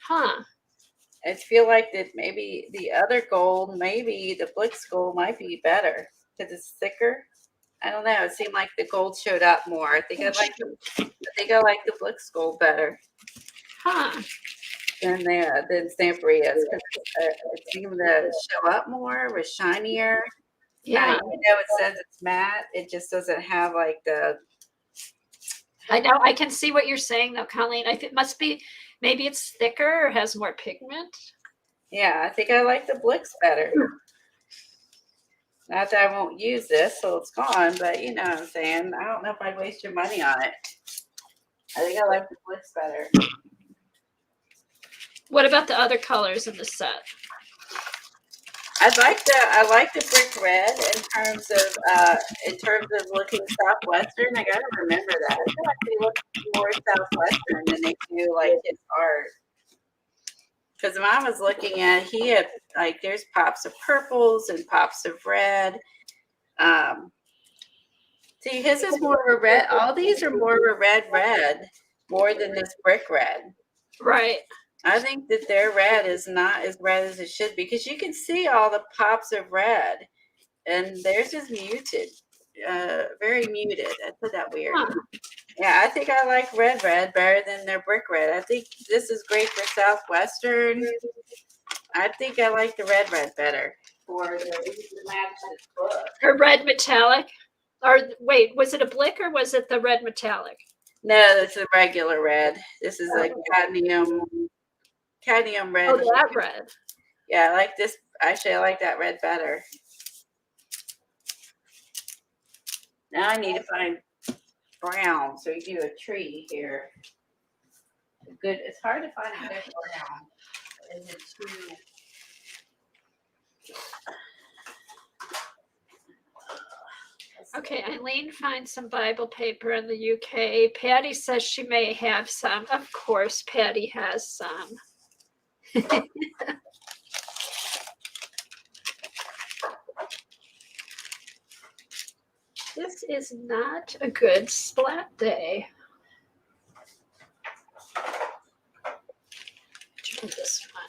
S1: Huh.
S2: I feel like that maybe the other gold, maybe the Blix gold might be better because it's thicker. I don't know. It seemed like the gold showed up more. I think I like the Blix gold better.
S1: Huh.
S2: Than Stamperias. It seemed to show up more, was shinier.
S1: Yeah.
S2: Even though it says it's matte, it just doesn't have like the.
S1: I know. I can see what you're saying, though, Colleen. I think it must be maybe it's thicker or has more pigment.
S2: Yeah, I think I like the Blix better. Not that I won't use this, so it's gone, but you know what I'm saying. I don't know if I'd waste your money on it. I think I like the Blix better.
S1: What about the other colors in the set?
S2: I like the brick red in terms of looking southwestern. I gotta remember that. I feel like they look more southwestern than they do like his art. Because when I was looking at, he had like there's pops of purples and pops of red. Um, See, his is more of a red. All these are more of a red, more than this brick red.
S1: Right.
S2: I think that their red is not as red as it should be because you can see all the pops of red, and theirs is muted, very muted. I put that weird.
S1: Huh.
S2: Yeah, I think I like red better than their brick red. I think this is great for Southwestern. I think I like the red better for the match this book.
S1: Or red metallic. Or wait, was it a blick or was it the red metallic?
S2: No, it's a regular red. This is a cadmium red.
S1: Oh, that red.
S2: Yeah, I like this. Actually, I like that red better. Now I need to find brown. So we do a tree here. Good. It's hard to find a good brown. Is it too?
S1: Okay, Eileen finds some Bible paper in the UK. Patty says she may have some. Of course, Patty has some. This is not a good splat day. Try this one.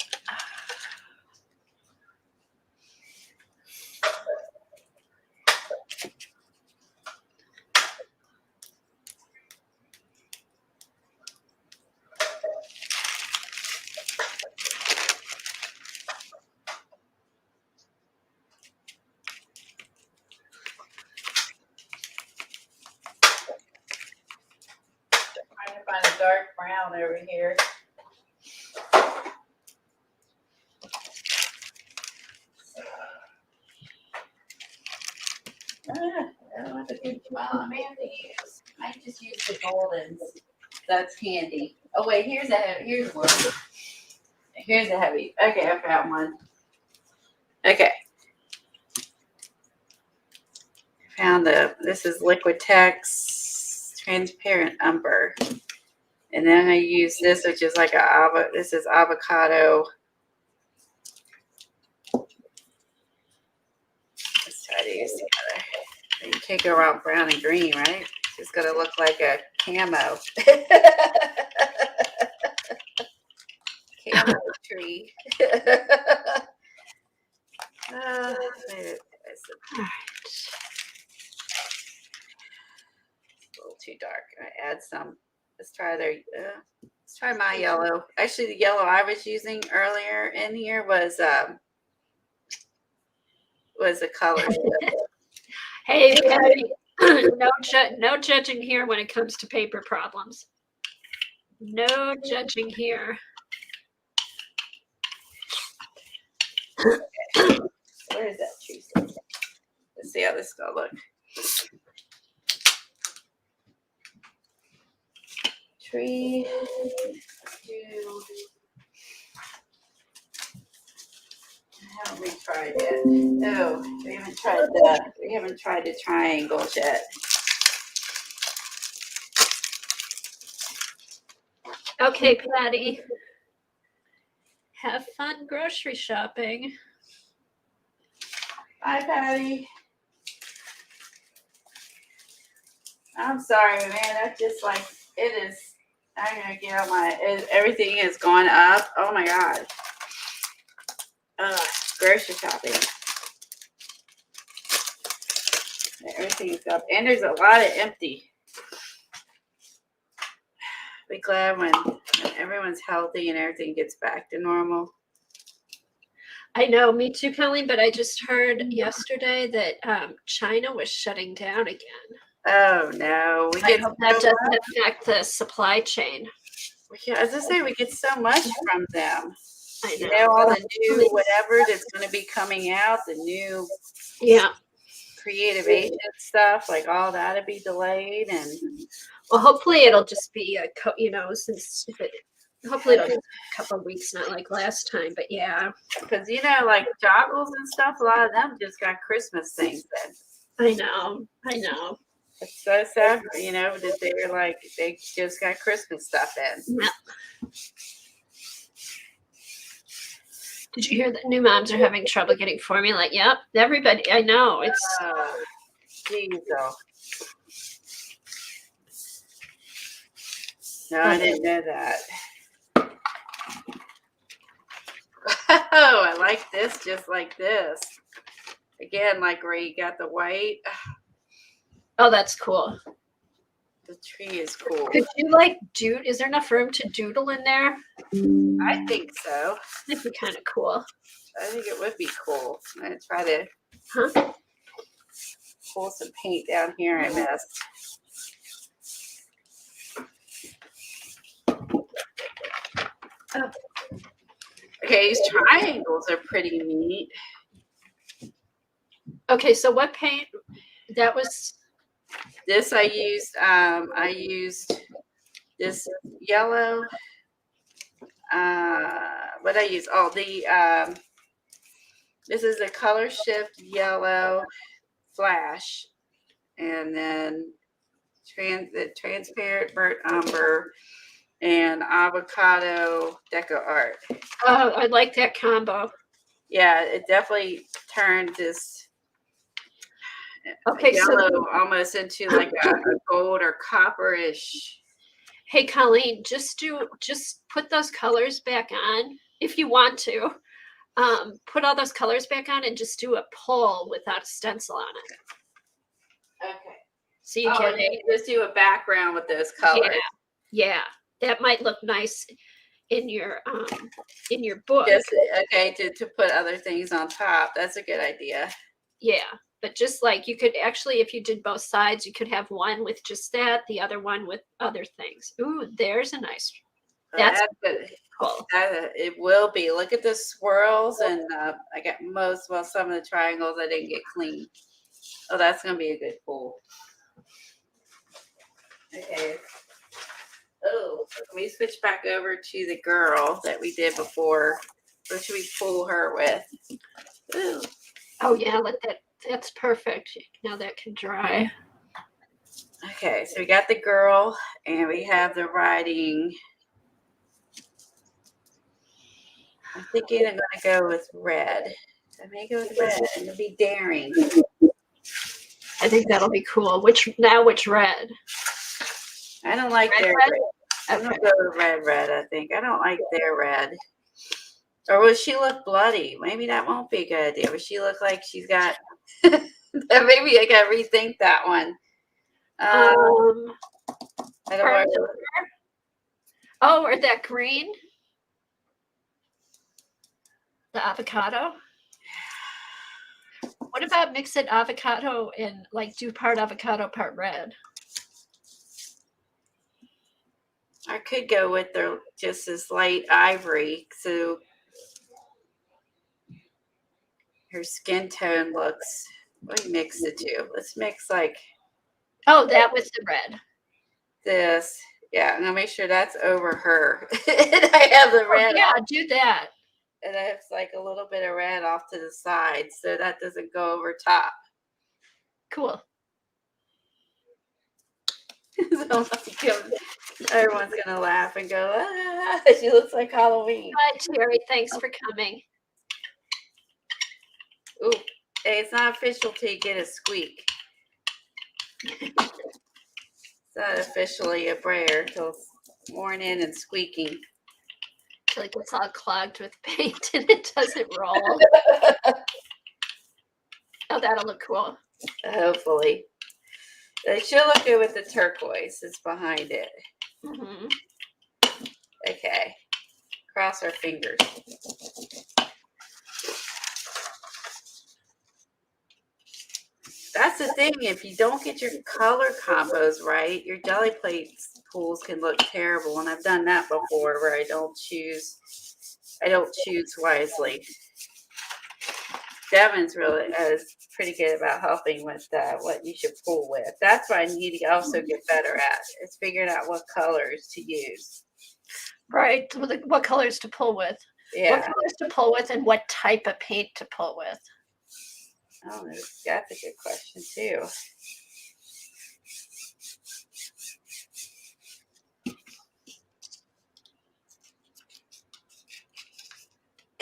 S2: Trying to find a dark brown over here. I don't have a good brown man to use. I just use the goldens. That's handy. Oh wait, here's one. Here's a heavy. Okay, I found one. Okay. Found this is Liquitex transparent umber. And then I use this, which is like this is avocado. Let's try these together. You can't go wrong brown and green, right? It's gonna look like a camo. Camo tree. It's a little too dark. I add some. Let's try my yellow. Actually, the yellow I was using earlier in here was a Collage.
S1: Hey, Patty, no judging here when it comes to paper problems. No judging here.
S2: Where is that tree? Let's see how this is gonna look. Tree. Haven't we tried yet? No, we haven't tried that. We haven't tried the triangles yet.
S1: Okay, Patty. Have fun grocery shopping.
S2: Bye, Patty. I'm sorry, man. That's just like it is. I'm gonna get on everything has gone up. Oh my god. Grocery shopping. Everything's up, and there's a lot of empty. Be glad when everyone's healthy and everything gets back to normal.
S1: I know, me too, Colleen, but I just heard yesterday that China was shutting down again.
S2: Oh no,
S1: I hope that doesn't affect the supply chain.
S2: As I say, we get so much from them.
S1: I know.
S2: You know, all the new whatever that's going to be coming out, the new creative agent stuff, like all that'll be delayed. And
S1: well, hopefully it'll just be since Hopefully it'll be a couple of weeks, not like last time, but yeah.
S2: Because, like joggles and stuff, a lot of them just got Christmas things then.
S1: I know.
S2: It's so sad, that they're like, they just got Christmas stuff in.
S1: Yeah. Did you hear that new moms are having trouble getting formula? Yep, everybody. I know. It's
S2: Geez, though. No, I didn't know that. Oh, I like this just like this. Again, like where you got the white.
S1: Oh, that's cool.
S2: The tree is cool.
S1: Could you is there enough room to doodle in there?
S2: I think so.
S1: That'd be kind of cool.
S2: I think it would be cool. I'm going to try to pull some paint down here I missed. Oh. Okay, these triangles are pretty neat.
S1: Okay, so what paint? That was
S2: this. I used this yellow. What I use? Oh, this is a color shift yellow flash, and then the transparent burnt umber and avocado deco art.
S1: Oh, I like that combo.
S2: Yeah, it definitely turned this
S1: okay
S2: yellow almost into like a gold or copperish.
S1: Hey Colleen, just put those colors back on if you want to. Put all those colors back on and just do a pull without a stencil on it.
S2: Okay.
S1: So you can
S2: just do a background with those colors.
S1: Yeah. That might look nice in your book.
S2: Just, okay, to put other things on top. That's a good idea.
S1: Yeah. But just like you could actually, if you did both sides, you could have one with just that, the other one with other things. Ooh, there's a nice. That's
S2: good.
S1: Cool.
S2: It will be. Look at the swirls, and I got some of the triangles I didn't get clean. Oh, that's gonna be a good pull. Okay. Oh, can we switch back over to the girl that we did before? What should we pull her with? Ooh.
S1: Oh yeah, that's perfect. Now that can dry.
S2: Okay, so we got the girl and we have the writing. I'm thinking I'm gonna go with red. I may go with red and it'll be daring.
S1: I think that'll be cool. Which red?
S2: I don't like their red. I'm gonna go with red. I think I don't like their red. Or will she look bloody? Maybe that won't be a good idea. Will she look like she's got? Maybe I gotta rethink that one. I don't know.
S1: Oh, or that green, the avocado. What about mix it avocado and do part avocado, part red?
S2: I could go with just this light ivory, so her skin tone looks. Let me mix the two. Let's mix
S1: Oh, that was the red.
S2: This, yeah. I'm gonna make sure that's over her. And I have the red.
S1: Yeah, do that.
S2: And I have a little bit of red off to the side, so that doesn't go over top.
S1: Cool.
S2: So everyone's gonna laugh and go, ah, she looks like Halloween.
S1: Hi, Terry. Thanks for coming.
S2: Ooh, hey, it's not official till you get a squeak. It's not officially a brayer till it's worn in and squeaking.
S1: It's all clogged with paint and it doesn't roll. Oh, that'll look cool.
S2: Hopefully. It should look good with the turquoise. It's behind it.
S1: Mm-hmm.
S2: Okay. Cross our fingers. That's the thing. If you don't get your color combos right, your jelly plates pools can look terrible. And I've done that before where I don't choose wisely. Devin's really is pretty good about helping with what you should pull with. That's what I need to also get better at, is figuring out what colors to use.
S1: Right. What colors to pull with? What
S2: Yeah.
S1: colors to pull with, and what type of paint to pull with?
S2: Oh, that's a good question too.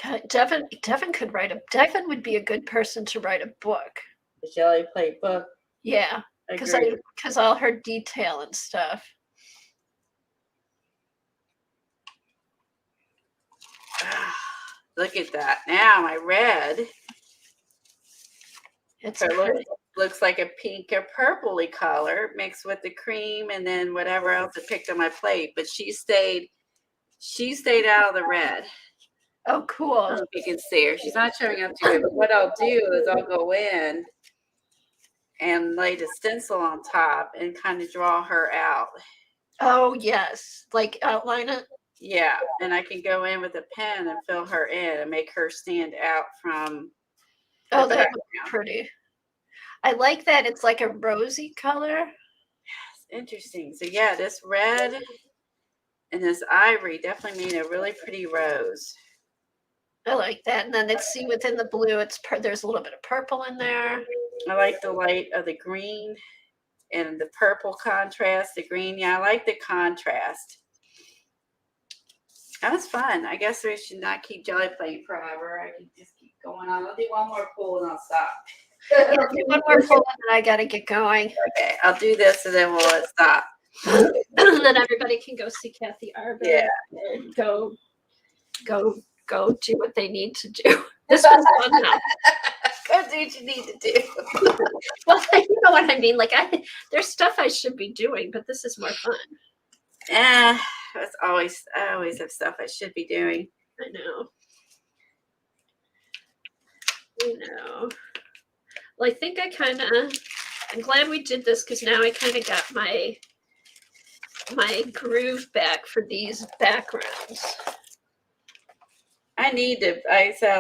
S1: God, Devin could write Devin would be a good person to write a book.
S2: The Jelly Plate book.
S1: Yeah, because
S2: Agreed.
S1: all her detail and stuff.
S2: Look at that. Now my red.
S1: It's
S2: It
S1: pretty.
S2: looks like a pink or purpley color mixed with the cream and then whatever else I picked on my plate. But she stayed out of the red.
S1: Oh, cool.
S2: I don't know if you can see her. She's not showing up too good. But what I'll do is I'll go in and lay the stencil on top and kind of draw her out.
S1: Oh, yes. Like outline it.
S2: Yeah, and I can go in with a pen and fill her in and make her stand out from the
S1: Oh, that would be
S2: background.
S1: pretty. I like that. It's like a rosy color.
S2: Interesting. So yeah, this red and this ivory definitely made a really pretty rose.
S1: I like that. And then let's see within the blue, there's a little bit of purple in there.
S2: I like the light of the green and the purple contrast. The green, yeah, I like the contrast. That was fun. I guess we should not keep Jelly Plate forever. I can just keep going on. I'll do one more pull and I'll stop.
S1: Yeah, do one more pull and I gotta get going.
S2: Okay, I'll do this and then we'll stop.
S1: And then everybody can go see Kathy Arbor.
S2: Yeah.
S1: And go do what they need to do. This was fun now.
S2: Go do what you need to do.
S1: Well, you know what I mean. Like there's stuff I should be doing, but this is more fun.
S2: I always have stuff I should be doing.
S1: I know. You know. Well, I think I'm glad we did this because now I kind of got my groove back for these backgrounds.
S2: I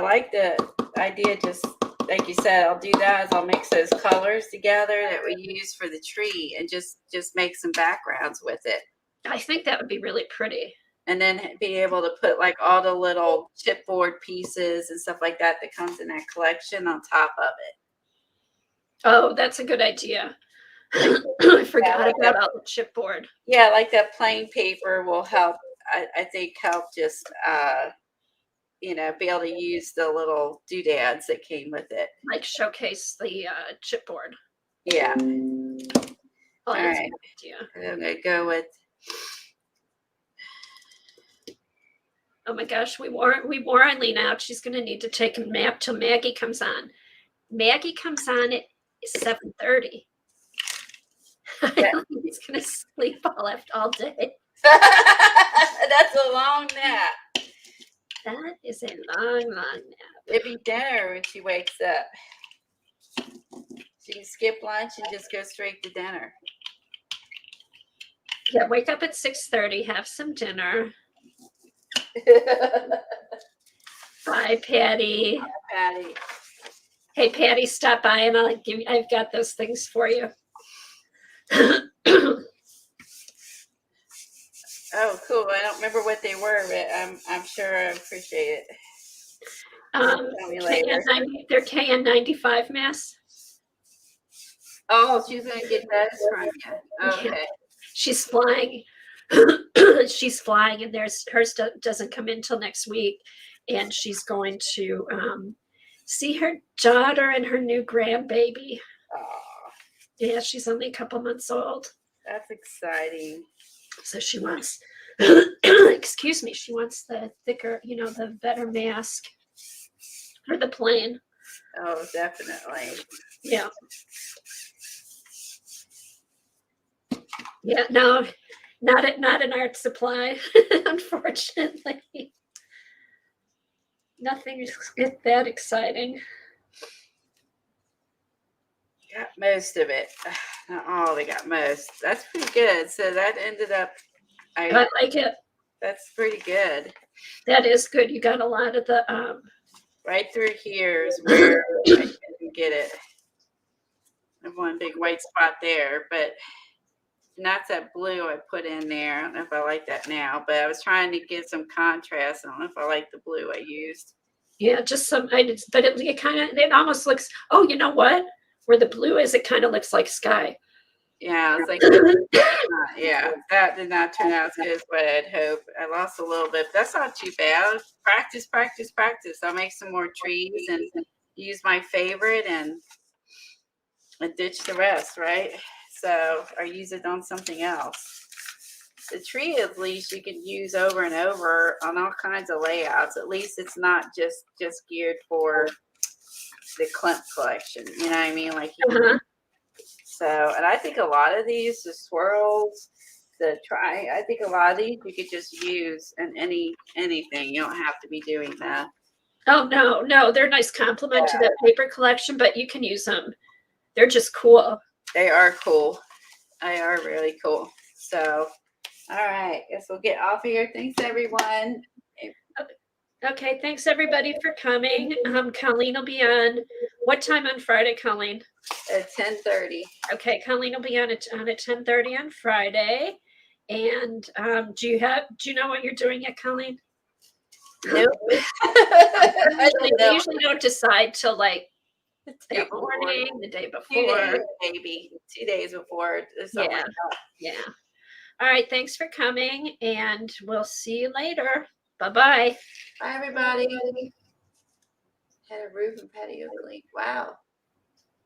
S2: like the idea, just like you said, I'll do that is I'll mix those colors together that we use for the tree and just make some backgrounds with it.
S1: I think that would be really pretty.
S2: And then be able to put like all the little chipboard pieces and stuff like that comes in that collection on top of it.
S1: Oh, that's a good idea. I forgot about all the chipboard.
S2: Yeah, like that plain paper will help, I think help just, be able to use the little doodads that came with it.
S1: Like showcase the chipboard.
S2: Yeah.
S1: Oh,
S2: all
S1: that's
S2: right.
S1: a good idea.
S2: I'm going to go with.
S1: Oh my gosh, we wore Eileen out. She's going to need to take a nap till Maggie comes on. Maggie comes on at 7:30.
S2: Yeah.
S1: He's going to sleep all day.
S2: That's a long nap.
S1: That is a long nap.
S2: It'd be dinner when she wakes up. She can skip lunch and just go straight to dinner.
S1: Yeah, wake up at 6:30, have some dinner. Bye, Patty.
S2: Hi, Patty.
S1: Hey, Patty, stop by and I've got those things for you.
S2: Oh, cool. I don't remember what they were, but I'm sure I appreciate it. Tell me later.
S1: They're KN95 masks.
S2: Oh, she's going to get those from you. Okay.
S1: Yeah. She's flying. She's flying, and hers doesn't come in till next week. And she's going to see her daughter and her new grandbaby.
S2: Oh,
S1: Yeah, she's only a couple months old.
S2: that's exciting.
S1: So she wants, excuse me, she wants the thicker, the better mask for the plane.
S2: Oh, definitely.
S1: Yeah. Yeah, no, not an art supply, unfortunately. Nothing is that exciting.
S2: Got most of it. Not all, they got most. That's pretty good. So that ended up.
S1: I like it.
S2: That's pretty good.
S1: That is good. You got a lot of the
S2: Right through here is where I didn't get it. I have one big white spot there, but And that's that blue I put in there. I don't know if I like that now, but I was trying to get some contrast. I don't know if I like the blue I used.
S1: Yeah, just some, but it kind of, it almost looks, oh, you know what? Where the blue is, it kind of looks like sky.
S2: Yeah, it's like, yeah, that did not turn out as good as what I'd hoped. I lost a little bit, but that's not too bad. Practice, practice, practice. I'll make some more trees and use my favorite and ditch the rest, right? So, or use it on something else. The tree, at least, you can use over and over on all kinds of layouts. At least it's not just geared for the Klimt collection. You know what I mean? Like,
S1: Uh-huh.
S2: so, and I think a lot of these, the swirls, I think a lot of these you could just use in anything. You don't have to be doing that.
S1: Oh, no, they're a nice compliment to that paper collection, but you can use them. They're just cool.
S2: They are cool. They are really cool. So, all right, guess we'll get off of here. Thanks, everyone.
S1: Okay, thanks everybody for coming. Colleen will be on, what time on Friday, Colleen?
S2: At 10:30.
S1: Okay, Colleen will be on at 10:30 on Friday. And do you know what you're doing yet, Colleen?
S2: Nope.
S1: We usually don't decide till like the morning, the day before.
S2: Maybe 2 days before.
S1: Yeah. Yeah. All right, thanks for coming, and we'll see you later. Bye-bye.
S2: Bye, everybody. Had a roof and patio link. Wow.